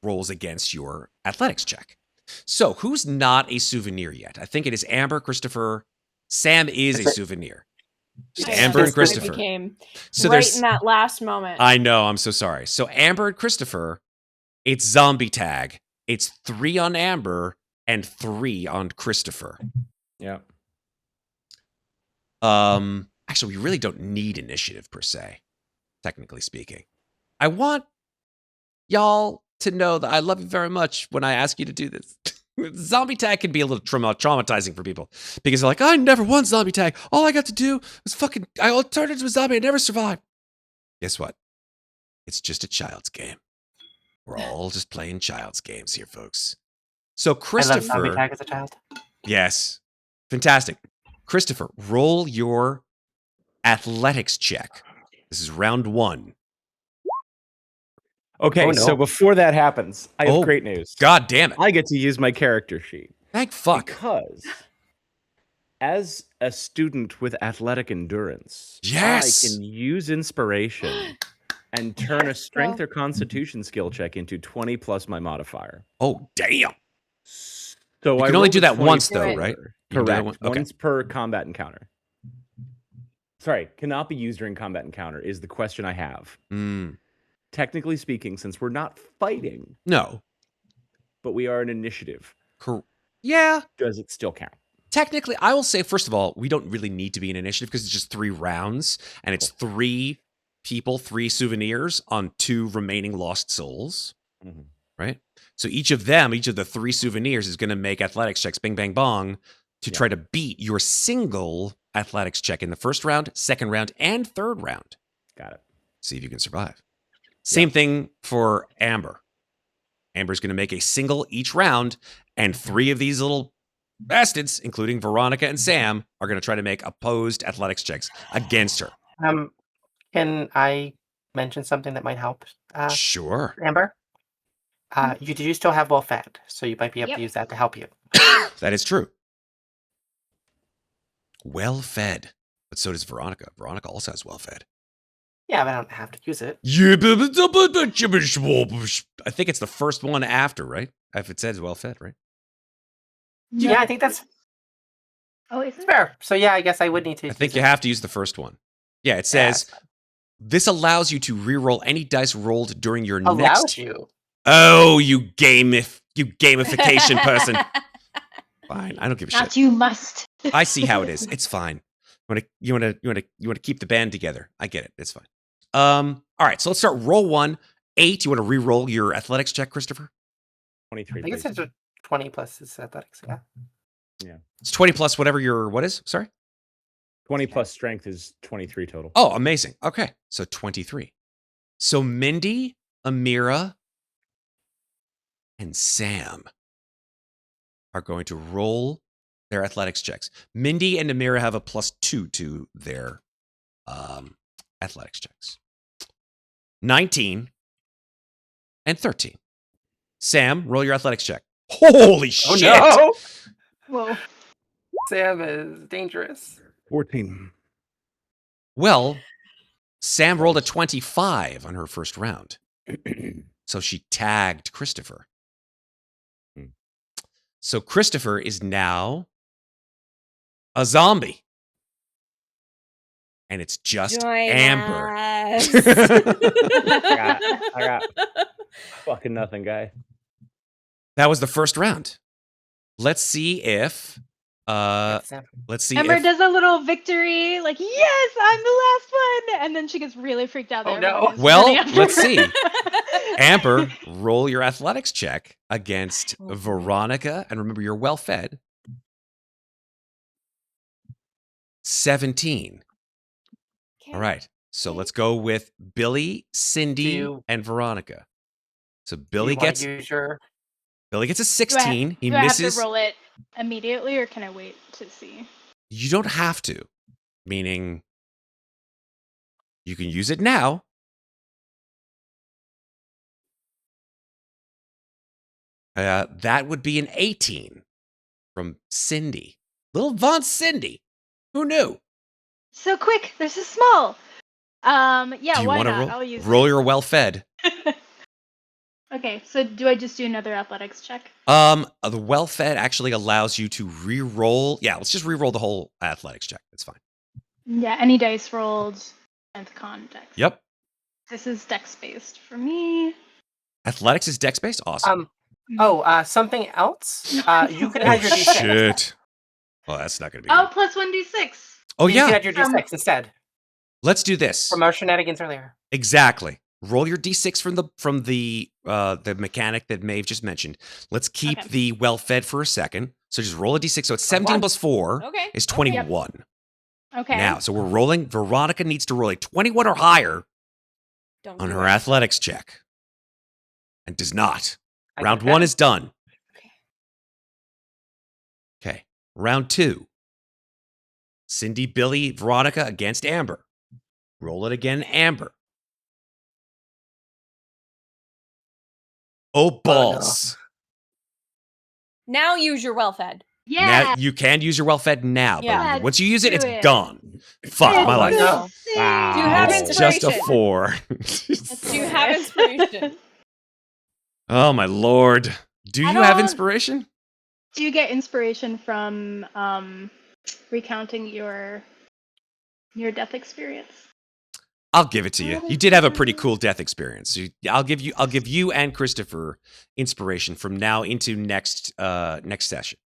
rolls against your athletics check. So, who's not a souvenir yet? I think it is Amber, Christopher. Sam is a souvenir. Just Amber and Christopher. So right in that last moment. I know, I'm so sorry. So Amber and Christopher, it's zombie tag. It's 3 on Amber and 3 on Christopher. Yeah. Actually, we really don't need initiative per se, technically speaking. I want y'all to know that I love you very much when I ask you to do this. Zombie tag can be a little traumatizing for people because they're like, I never won zombie tag. All I got to do was I turned into a zombie and never survived. Guess what? It's just a child's game. We're all just playing child's games here, folks. So Christopher, I love zombie tag as a child. Yes, fantastic. Christopher, roll your athletics check. This is round 1. Okay, so before that happens, I have great news. God damn it. I get to use my character sheet. Thank fuck. Because as a student with athletic endurance, yes, I can use inspiration and turn a strength or constitution skill check into 20 plus my modifier. Oh, damn. So you I can only do that once, though, right? Correct. Once per combat encounter. Sorry, cannot be used during combat encounter is the question I have. Technically speaking, since we're not fighting. No. But we are an initiative. Yeah. Does it still count? Technically, I will say, first of all, we don't really need to be an initiative because it's just 3 rounds. And it's 3 people, 3 souvenirs on 2 remaining lost souls. Right? So each of the 3 souvenirs is going to make athletics checks, bing, bang, bong, to try to beat your single athletics check in the first round, second round, and third round. Got it. See if you can survive. Same thing for Amber. Amber's going to make a single each round, and 3 of these little bastards, including Veronica and Sam, are going to try to make opposed athletics checks against her. Can I mention something that might help? Sure. Amber? You do still have well fed, so you might be able to use that to help you. That is true. Well fed. But so does Veronica. Veronica also has well fed. Yeah, but I don't have to use it. I think it's the first one after, right? If it says well fed, right? No. Yeah, I think that's it's fair. So yeah, I guess I would need to. I think you have to use the first one. Yeah, it says this allows you to reroll any dice rolled during your next. You. Oh, you gamification person. Fine, I don't give a shit. Not you must. I see how it is. It's fine. You want to keep the band together. I get it. It's fine. All right, so let's start roll 1. 8. You want to re-roll your athletics check, Christopher? 23. I guess it's a 20 plus is athletics. Yeah. It's 20 plus whatever your what is? Sorry. 20 plus strength is 23 total. Oh, amazing. Okay, so 23. So Mindy, Amira, and Sam are going to roll their athletics checks. Mindy and Amira have a +2 to their athletics checks. 19 and 13. Sam, roll your athletics check. Holy shit! No! Whoa. Sam is dangerous. 14. Well, Sam rolled a 25 on her first round. So she tagged Christopher. So Christopher is now a zombie. And it's just Amber. I got fucking nothing, guy. That was the first round. Let's see if Amber does a little victory, like, yes, I'm the last one, and then she gets really freaked out. Oh no! Well, let's see. Amber, roll your athletics check against Veronica, and remember, you're well fed. 17. Okay. All right. So let's go with Billy, Cindy, Do- and Veronica. So Do Billy you wanna gets use your a Do 16. He I have to misses. roll it immediately, or can I wait to see? You don't have to, meaning you can use it now. That would be an 18 from Cindy. Little Von Cindy. Who knew? So quick, there's a small. Yeah, Do you why wanna not? I'll use roll your well fed? it. Okay, so do I just do another athletics check? The well fed actually allows you to re-roll. Yeah, let's just re-roll the whole athletics check. That's fine. Yeah, any dice rolled and con dex. Yep. This is dex based for me. Athletics is dex based. Awesome. something else? You could Oh add your D6. shit. Well, that's not gonna be. Oh, good. plus 1d6. Oh You can yeah. add your D6 instead Let's do this. from our shenanigans earlier. Exactly. Roll your d6 from the mechanic that Maeve just mentioned. Let's keep Okay. the well fed for a second. So just roll a d6. So it's 17 plus 4 Okay. is Okay. 21. Okay. Now, so we're rolling. Veronica needs to roll a 21 or higher Don't on do her it. athletics check, and does not. I Round get that. 1 is done. Okay. Okay. Round 2. Cindy, Billy, Veronica against Amber. Roll it again, Amber. Oh, balls. Now use your well fed. Yeah. Now, you can use your well fed now, Yeah. but once you use it, Do it's it. gone. Fuck It's my life. no. insane. Wow. Do you have It's just a inspiration? 4. That's Do you have hilarious. inspiration? Oh my lord. Do I you have don't- inspiration? Do you get inspiration from recounting your death experience? I'll give it to you. You did have a pretty cool death experience. I'll give you and Christopher inspiration from now into next session.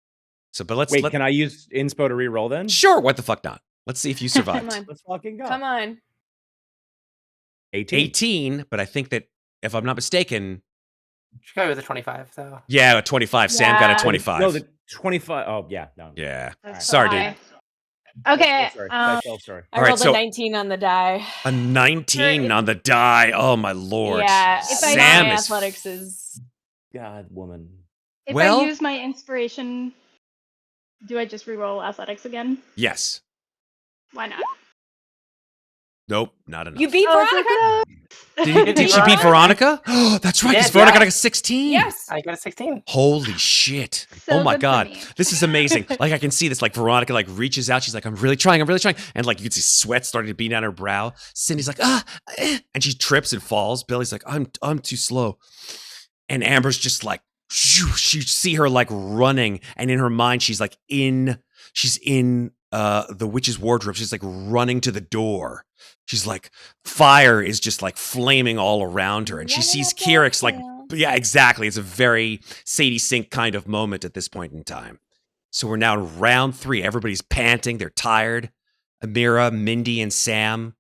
So, but let's Wait, can I use inspo to re-roll then? Sure, what the fuck not? Let's see if you survived. Come on. Let's fucking go. Come on. 18. 18, but I think that if I'm not mistaken, Should go with a 25 though. yeah, a 25. Sam got a Yeah. 25. No, the 25. Oh, yeah. No. Yeah. That's Sorry, so dude. high. Okay. Oh, sorry. Sorry. I All right, rolled so- a 19 on the die. A 19 If- on the die. Oh my lord. Yeah, If I- Sam my is athletics is. God, woman. If Well- I use my inspiration, do I just reroll athletics again? Yes. Why not? Nope, not enough. You beat Oh, it's Veronica? Did she beat Veronica? Oh, that's right, because Yes, Veronica yeah. got a 16. Yes. I got a 16. Holy shit. So Oh my good for god. me. This is amazing. Like I can see this, like Veronica like reaches out. She's like, I'm really trying. And like you can see sweat starting to bead down her brow. Cindy's like, and she trips and falls. Billy's like, I'm too slow. And Amber's just like, shoo, she see her like running. And in her mind, she's in the witch's wardrobe. She's like running to the door. She's like, fire is just like flaming all around her. And she sees Kyrix like, yeah, exactly. It's a very Sadie Sink kind of moment at this point in time. So we're now in round 3. Everybody's panting. They're tired. Amira, Mindy, and Sam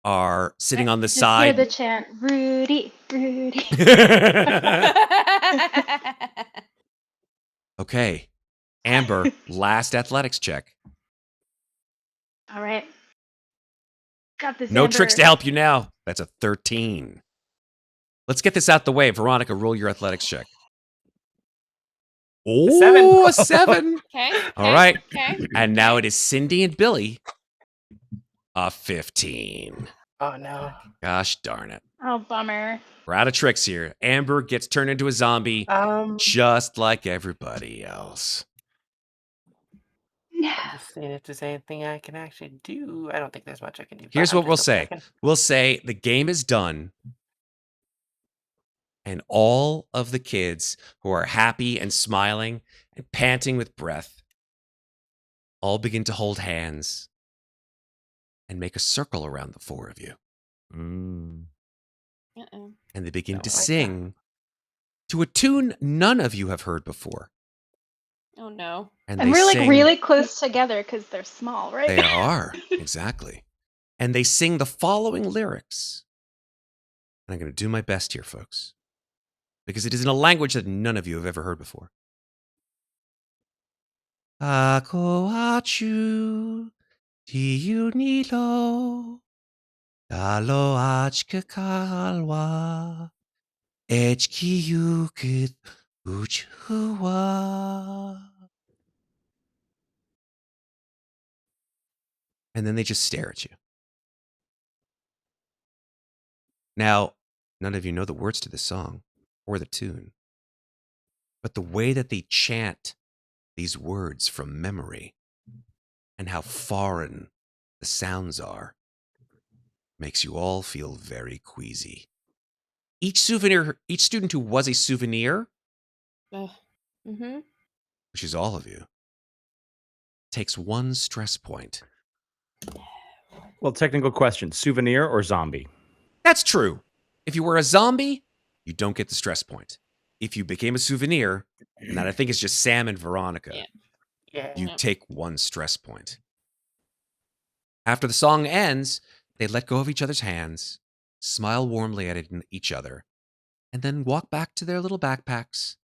are sitting on the Just side. hear the chant, Rudy, Rudy. Okay. Amber, last athletics check. All right. Got this. No Amber. tricks to help you now. That's a 13. Let's get this out the way. Veronica, roll your athletics check. Oh, 7. a 7. Okay. All right. Okay. And now it is Cindy and Billy. A 15. Oh no. Gosh darn it. Oh, bummer. We're out of tricks here. Amber gets turned into a zombie just like everybody else. Just seeing if there's anything I can actually do. I don't think there's much I can do. but Here's I'm what we'll just say. checking. We'll say the game is done. And all of the kids who are happy and smiling and panting with breath all begin to hold hands and make a circle around the 4 of you. Mm. Uh-oh. And they begin Don't to like that. sing to a tune none of you have heard before. Oh no. And And they we're like sing, really close together because they're small, right? They are, exactly. And they sing the following lyrics. And I'm going to do my best here, folks, because it is in a language that none of you have ever heard before. Ako achu tiunilo Kaloachka kalwa. Echkiyukit uchua. And then they just stare at you. Now, none of you know the words to this song or the tune, but the way that they chant these words from memory and how foreign the sounds are makes you all feel very queasy. Each student who was a souvenir, Mm-hmm. which is all of you, takes 1 stress point. Well, technical question: souvenir or zombie? That's true. If you were a zombie, you don't get the stress point. If you became a souvenir, and that I think is just Sam and Veronica, Yeah. Yeah. you take 1 stress point. After the song ends, they let go of each other's hands, smile warmly at each other, and then walk back to their little backpacks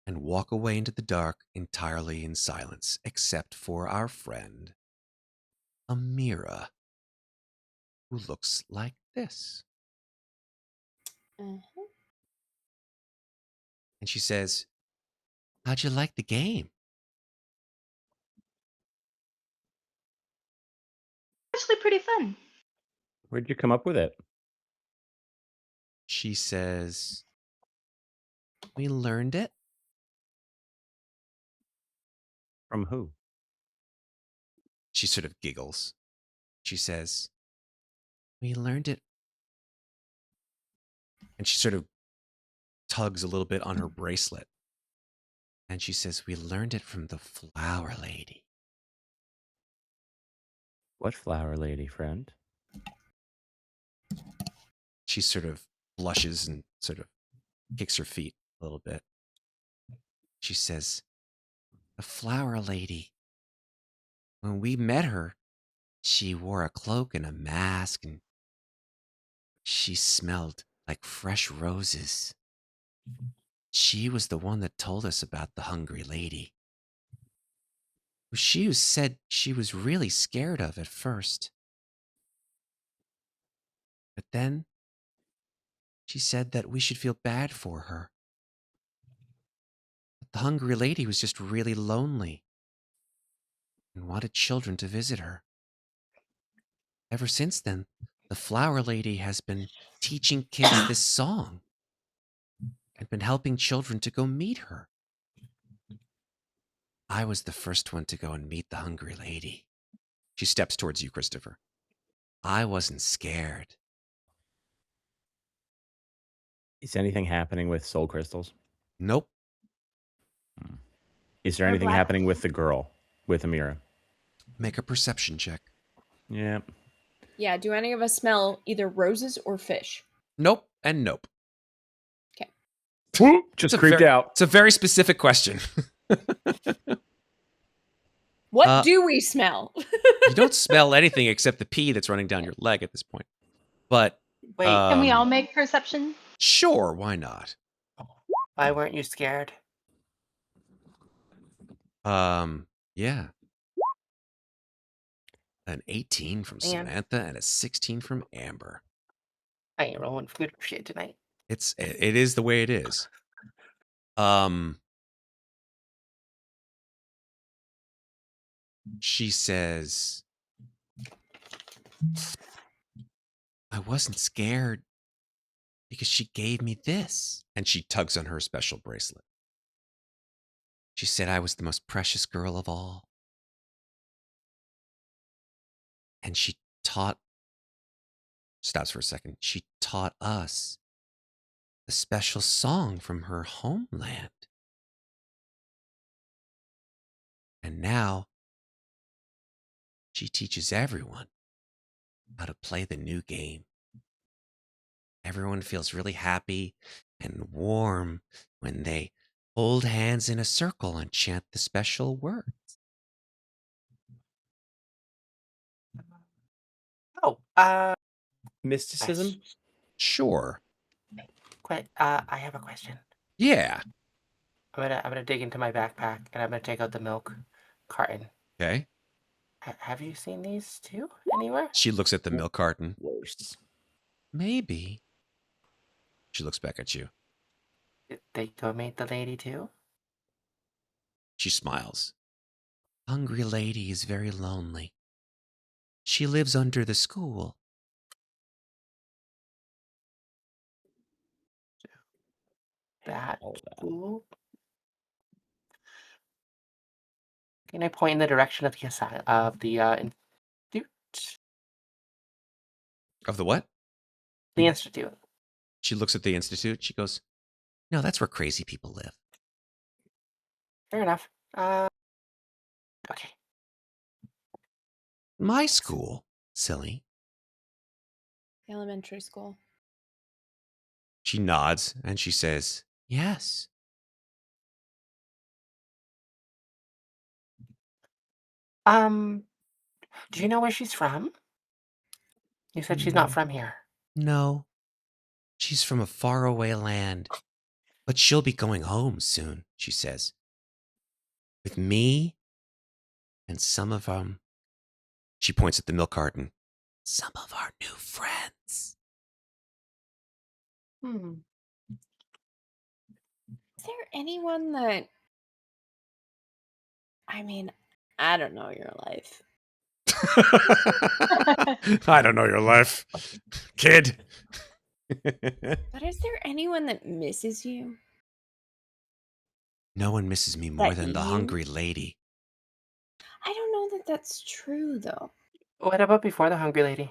and walk away into the dark entirely in silence, except for our friend, Amira, who looks like this. Uh-huh. And she says, "How'd you like the game?" Actually, pretty fun. Where'd you come up with it? She says, "We learned it." From who? She sort of giggles. She says, "We learned it." And she sort of tugs a little bit on her bracelet. And she says, "We learned it from the flower lady." What flower lady, friend? She sort of blushes and sort of kicks her feet a little bit. She says, "The flower lady. When we met her, she wore a cloak and a mask, and she smelled like fresh roses. She was the one that told us about the hungry lady, who she said she was really scared of at first. But then she said that we should feel bad for her. That the hungry lady was just really lonely and wanted children to visit her. Ever since then, the flower lady has been teaching kids this song and been helping children to go meet her. I was the first one to go and meet the hungry lady." She steps towards you, Christopher. "I wasn't scared." Is anything happening with soul crystals? Nope. Is there Or anything black. happening with the girl, with Amira? Make a perception check. Yeah. Yeah. Do any of us smell either roses or fish? Nope and nope. Just It's a creeped out. It's a very specific question. What do we smell? You don't smell anything except the pee that's running down your leg at this point. But Wait, Can we all make perception? sure, why not? why weren't you scared? Yeah. An 18 from Man. Samantha and a 16 from Amber. I ain't rolling for good shit tonight. It is the way it is. She says, "I wasn't scared because she gave me this." And she tugs on her special bracelet. She said I was the most precious girl of all. And she stops for a second. She taught us a special song from her homeland. And now she teaches everyone how to play the new game. Everyone feels really happy and warm when they hold hands in a circle and chant the special word. Oh, Mysticism? Sure. I have a question. Yeah. I'm gonna dig into my backpack and I'm gonna take out the milk carton. Okay. Have you seen these two anywhere? She looks at the milk carton. Worse. Maybe. She looks back at you. Did they go meet the lady too? She smiles. Hungry lady is very lonely. She lives under the school. That All that. cool. Can I point in the direction of the institute? Of the what? The institute. She looks at the institute. She goes, no, that's where crazy people live. Fair enough. Okay. My school, silly. Elementary school. She nods and she says, yes. Do you know where she's from? You said she's not from here. No. She's from a faraway land. But she'll be going home soon, she says. With me and some of she points at the milk carton. Some of our new friends. Is there anyone that... I mean, I don't know your life. I don't know your life, kid. But is there anyone that misses you? No one misses me more That than the you? hungry lady. I don't know that that's true, though. What about before the hungry lady?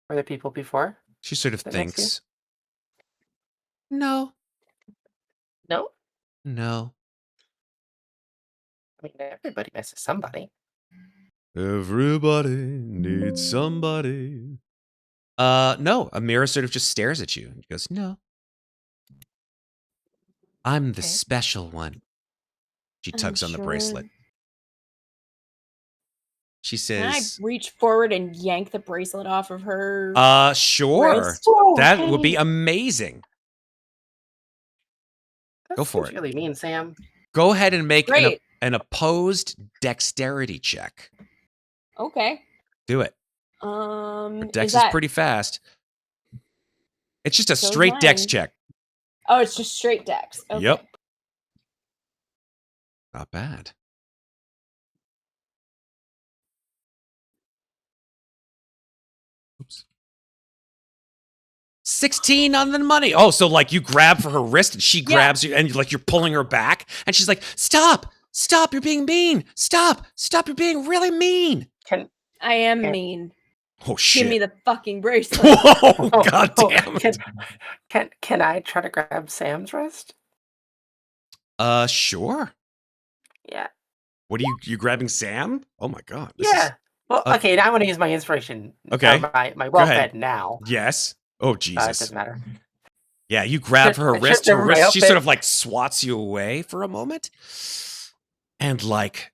Were there people before? She sort of That miss you? thinks. No. No? No. I mean, everybody misses somebody. Everybody needs somebody. No. Amira sort of just stares at you and goes, no. I'm the Okay. special one. She tugs on the bracelet. She Can I says, reach forward and yank the bracelet off of her? sure. wrist? That would be amazing. That Go for seems it. really mean, Sam. Go ahead and make Great. an opposed dexterity check. Okay. Do it. Dex is pretty fast. It's just a So straight dex mine. check. Oh, it's just straight dex. Okay. Yep. Not bad. Oops. 16 on the money. Oh, so like you grab for her wrist and she grabs you and like you're pulling her back and she's like, stop, you're being mean. Stop, you're being really mean. I am mean. Oh shit. Give me the fucking bracelet. Oh, god damn it. Can I try to grab Sam's wrist? Sure. Yeah. What are you grabbing Sam? Oh my god. Yeah. Well, okay, now I want to use my inspiration. Okay. My well-fed now. Yes. Oh It Jesus. doesn't matter. Yeah, you grab her I wrist. tripped Her over my wrist. She outfit. sort of like swats you away for a moment, and like,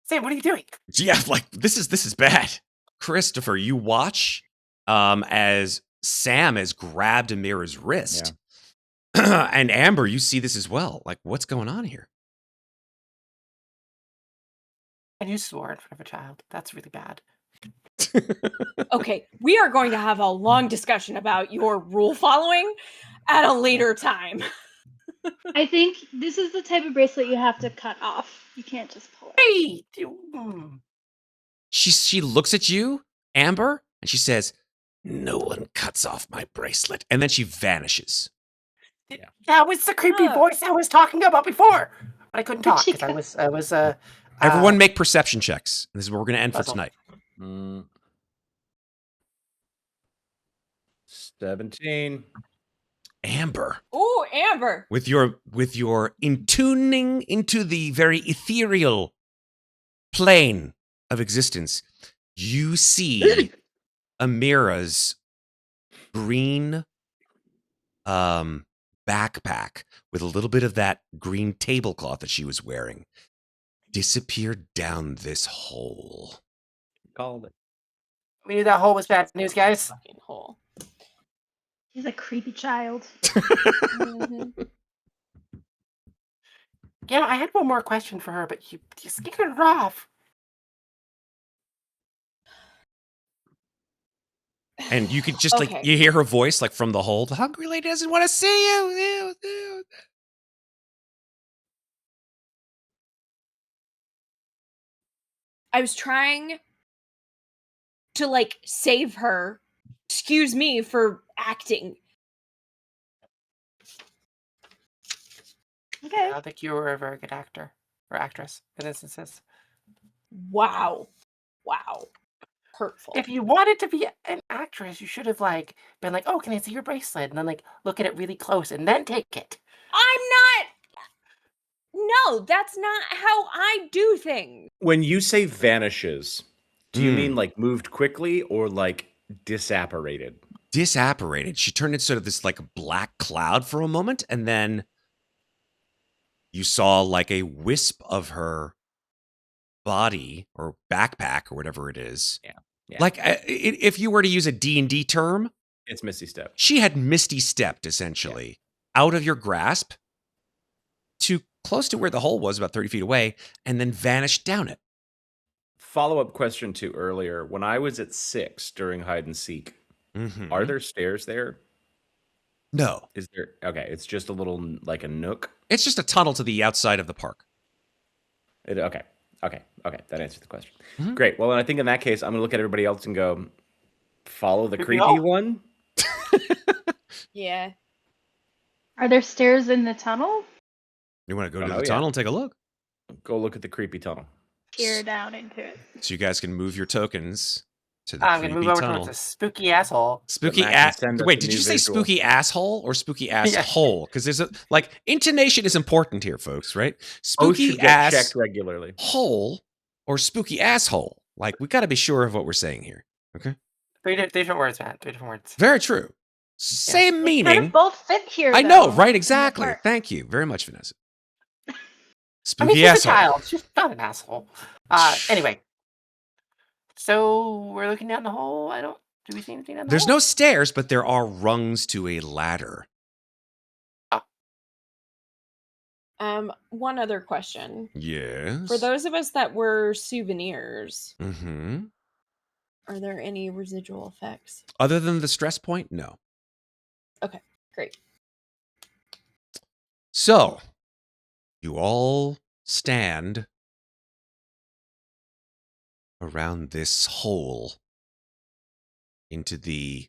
Sam, what are you doing? yeah, like this is bad. Christopher, you watch as Sam has grabbed Amira's wrist, and Amber, you see this as well. Like, what's going on here? And you swore in front of a child. That's really bad. Okay, we are going to have a long discussion about your rule following at a later time. I think this is the type of bracelet you have to cut off. You can't just pull it. Hey! She looks at you, Amber, and she says, "No one cuts off my bracelet," and then she vanishes. That was the creepy voice I was talking about before. But I couldn't talk because I was Everyone make perception checks. This is where we're going to end for puzzle. tonight. 17. Amber, Ooh, Amber. with your intuning into the very ethereal plane of existence, you see Amira's green backpack with a little bit of that green tablecloth that she was wearing disappear down this hole. Called it. We knew that hole was bad news, guys. Fucking hole. He's a creepy child. Yeah, I had one more question for her, but you scared her off. And you could just like Okay. you hear her voice like from the hole. The hungry lady doesn't want to see you. I was trying to like save her. Excuse me for acting. Okay. I don't think you were a very good actor or actress in instances. Wow. Hurtful. If you wanted to be an actress, you should have like been like, "Oh, can I see your bracelet?" And then like look at it really close and then take it. No, that's not how I do things. When you say vanishes, do you Hmm. mean like moved quickly or like disapparated? Disapparated. She turned into sort of this like black cloud for a moment, and then you saw like a wisp of her body or backpack or whatever it is. Yeah. Like if you were to use a D&D term, It's Misty Step. she had misty stepped essentially out of your grasp to close to where the hole was, about 30 feet away, and then vanished down it. Follow-up question to earlier. When I was at 6 during hide and seek, Mhm. are there stairs there? No. Is there? Okay, it's just a little like a nook. It's just a tunnel to the outside of the park. Okay. That answers the question. Mhm. Great. Well, then I think in that case, I'm gonna look at everybody else and go, follow the Creepy creepy hole. one. Yeah. Are there stairs in the tunnel? You want to go to Oh, the yeah. tunnel and take a look? Go look at the creepy tunnel. Peer down into it. So you guys can move your tokens to the I'm gonna creepy move over tunnel. towards a spooky asshole. Spooky Matt can ass. send us Wait, a did new you say visual. spooky asshole or spooky Yeah. asshole? Because there's a like intonation is important here, folks. Right? Both Spooky should get ass checked regularly. hole or spooky asshole. Like we got to be sure of what we're saying here. Okay. Three different words, man. 3 different words. Very true. Same Kind meaning. of both fit here. I know, though, right? in the Exactly. park. Thank you very much, Vanessa. I mean, Spooky she's a asshole. child. She's not an asshole. Anyway. So we're looking down the hole. Do we see anything down the There's hole? no stairs, but there are rungs to a ladder. One other question. Yes. For those of us that were souvenirs, Mm-hmm. are there any residual effects? Other than the stress point, no. Great. So, you all stand around this hole into the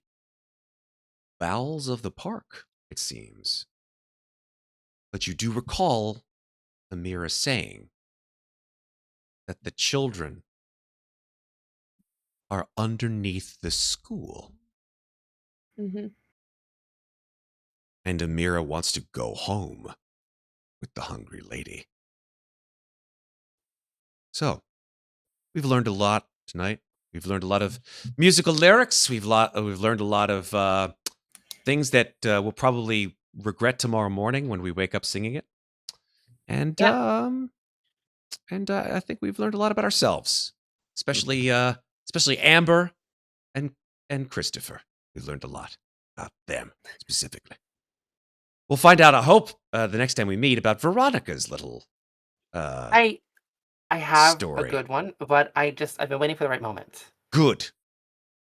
bowels of the park, it seems. But you do recall Amira saying that the children are underneath the school, Mm-hmm. and Amira wants to go home with the hungry lady. So, we've learned a lot tonight. We've learned a lot of musical lyrics. We've learned a lot of things that we'll probably regret tomorrow morning when we wake up singing it. And I think we've learned a lot about ourselves, especially Amber and Christopher. We've learned a lot about them specifically. We'll find out, I hope, the next time we meet about Veronica's little I have story. a good one, but I've been waiting for the right moment. Good.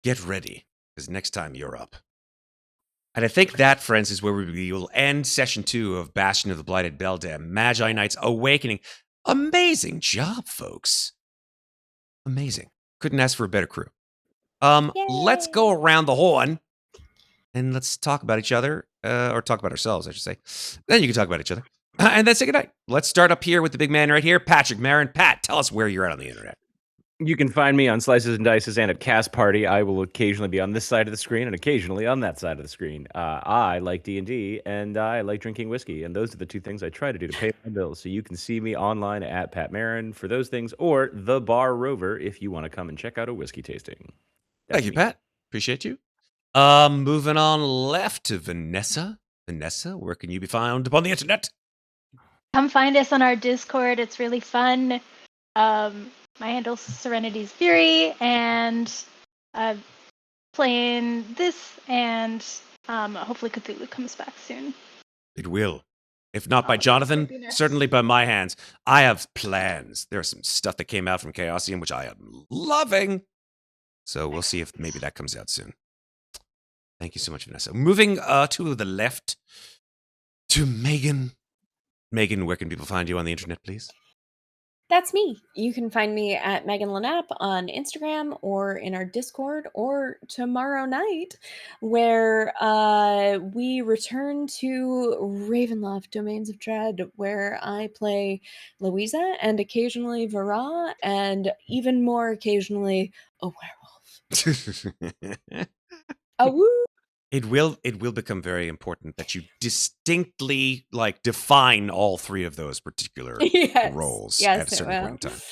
Get ready, because next time you're up. And I think that, friends, is where we will end session 2 of Bastion of the Blighted Beldam, Magi-Knights Awakening. Amazing job, folks. Amazing. Couldn't ask for a better crew. Let's go around the horn and let's talk about each other, or talk about ourselves, I should say. Then you can talk about each other. And then say goodnight. Let's start up here with the big man right here, Patrick Marin. Pat, tell us where you're at on the internet. You can find me on Slices and Dices and at Cast Party. I will occasionally be on this side of the screen and occasionally on that side of the screen. I like D&D and I like drinking whiskey, and those are the two things I try to do to pay my bills. So you can see me online at Pat Marin for those things, or The Bar Rover if you want to come and check out a whiskey tasting. Thank you, Pat. Appreciate you. Moving on left to Vanessa. Vanessa, where can you be found upon the internet? Come find us on our Discord. It's really fun. My handle's Serenity's Fury, and playing this, and hopefully Cthulhu comes back soon. It will. If not by Oh, Jonathan, creepiness. certainly by my hands. I have plans. There's some stuff that came out from Chaosium, which I am loving. So we'll see if maybe that comes out soon. Thank you so much, Vanessa. Moving to the left to Megan. Megan, where can people find you on the internet, please? That's me. You can find me at Megan Lanapp on Instagram or in our Discord or tomorrow night, where we return to Ravenloft Domains of Dread, where I play Louisa and occasionally Vera, and even more occasionally a werewolf. A woo! It will become very important that you distinctly define all three of those particular Yes. roles Yes, at a it certain point will. in time.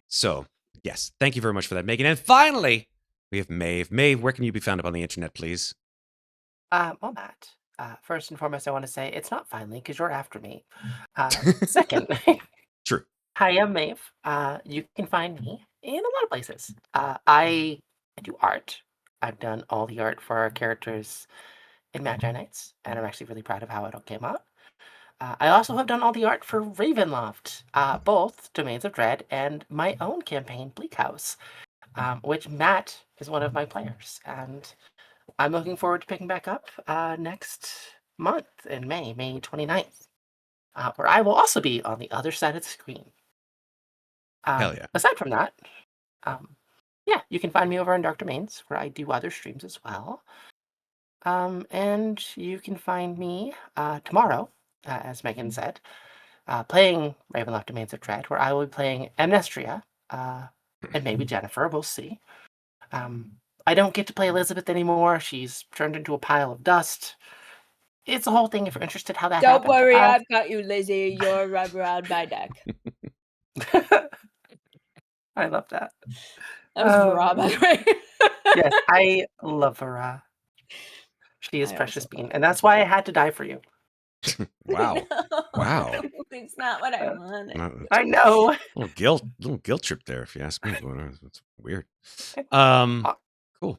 So, yes, thank you very much for that, Megan. And finally, we have Maeve. Maeve, where can you be found up on the internet, please? Well, Matt, first and foremost, I want to say it's not finally because you're after me. Second, True. hi, I'm Maeve. You can find me in a lot of places. I do art. I've done all the art for our characters in Magi-Knights, and I'm actually really proud of how it all came out. I also have done all the art for Ravenloft, both Domains of Dread and my own campaign, Bleak House, which Matt is one of my players. And I'm looking forward to picking back up next month in May 29th, where I will also be on the other side of the screen. Hell yeah. Aside from that, yeah, you can find me over on Dark Domains, where I do other streams as well. And you can find me tomorrow, as Megan said, playing Ravenloft Domains of Dread, where I will be playing Amnestria, and maybe Jennifer, we'll see. I don't get to play Elizabeth anymore. She's turned into a pile of dust. It's a whole thing if you're interested how that Don't happened. worry, I've got you, Lizzie. You're right around my neck. I love that. That was Vera, by the way. Yes, I love Vera. She is I precious also bean, love and that's why I had to die for you. Wow. Wow. It's not what I wanted. I know. Little guilt trip there, if you ask me. It's weird. Cool.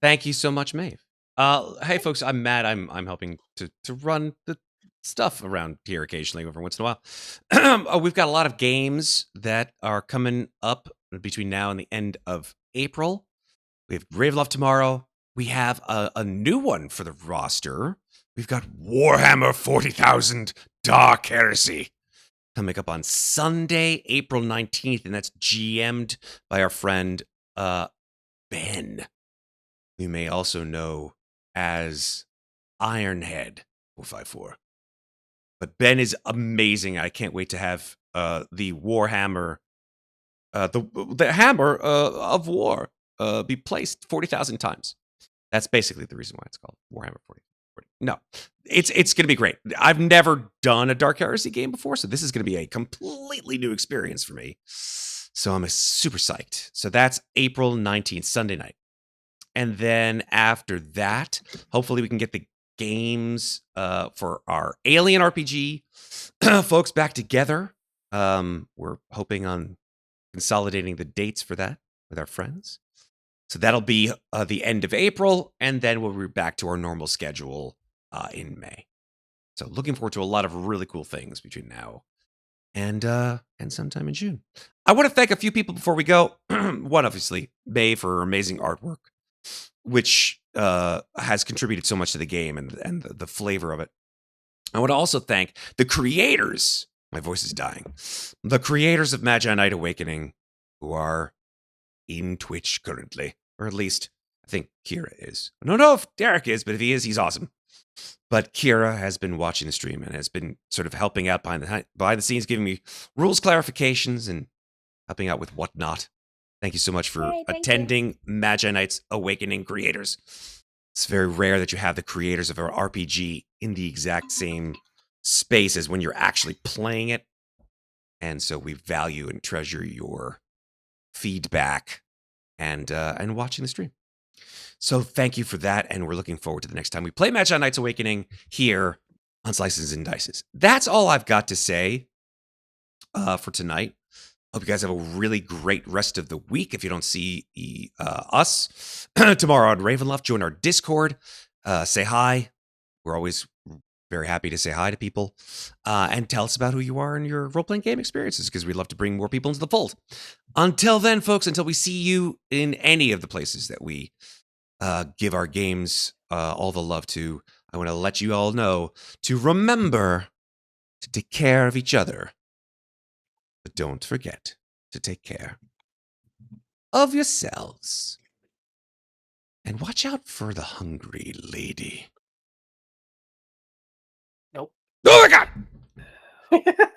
Thank you so much, Maeve. Hey folks, I'm Matt. I'm helping to run the stuff around here occasionally every once in a while. We've got a lot of games that are coming up between now and the end of April. We have Ravenloft tomorrow. We have a new one for the roster. We've got Warhammer 40,000 Dark Heresy coming up on Sunday, April 19th, and that's GM'd by our friend Ben, you may also know as Ironhead 454. But Ben is amazing. I can't wait to have the Warhammer, the hammer of war be placed 40,000 times. That's basically the reason why it's called Warhammer 40. No, it's going to be great. I've never done a Dark Heresy game before, so this is going to be a completely new experience for me. So I'm super psyched. So that's April 19th, Sunday night. And then after that, hopefully we can get the games for our Alien RPG folks back together. We're hoping on consolidating the dates for that with our friends. So that'll be the end of April, and then we'll be back to our normal schedule in May. So looking forward to a lot of really cool things between now and sometime in June. I want to thank a few people before we go. One, obviously, May for her amazing artwork, which has contributed so much to the game and the flavor of it. I want to also thank the creators. My voice is dying. The creators of Magi-Knight Awakening, who are in Twitch currently, or at least I think Kira is. I don't know if Derek is, but if he is, he's awesome. But Kira has been watching the stream and has been sort of helping out behind the scenes, giving me rules clarifications and helping out with whatnot. Thank you so much for attending Magi-Knights Awakening creators. It's very rare that you have the creators of our RPG in the exact same space as when you're actually playing it. And so we value and treasure your feedback and watching the stream. So thank you for that, and we're looking forward to the next time we play Magi-Knights Awakening here on Slices and Dices. That's all I've got to say for tonight. Hope you guys have a really great rest of the week. If you don't see us tomorrow on Ravenloft, join our Discord. Say hi. We're always very happy to say hi to people. And tell us about who you are and your role-playing game experiences, because we'd love to bring more people into the fold. Until then, folks, until we see you in any of the places that we give our games all the love to, I want to let you all know to remember to take care of each other. But don't forget to take care of yourselves. And watch out for the hungry lady. Nope. Oh my god!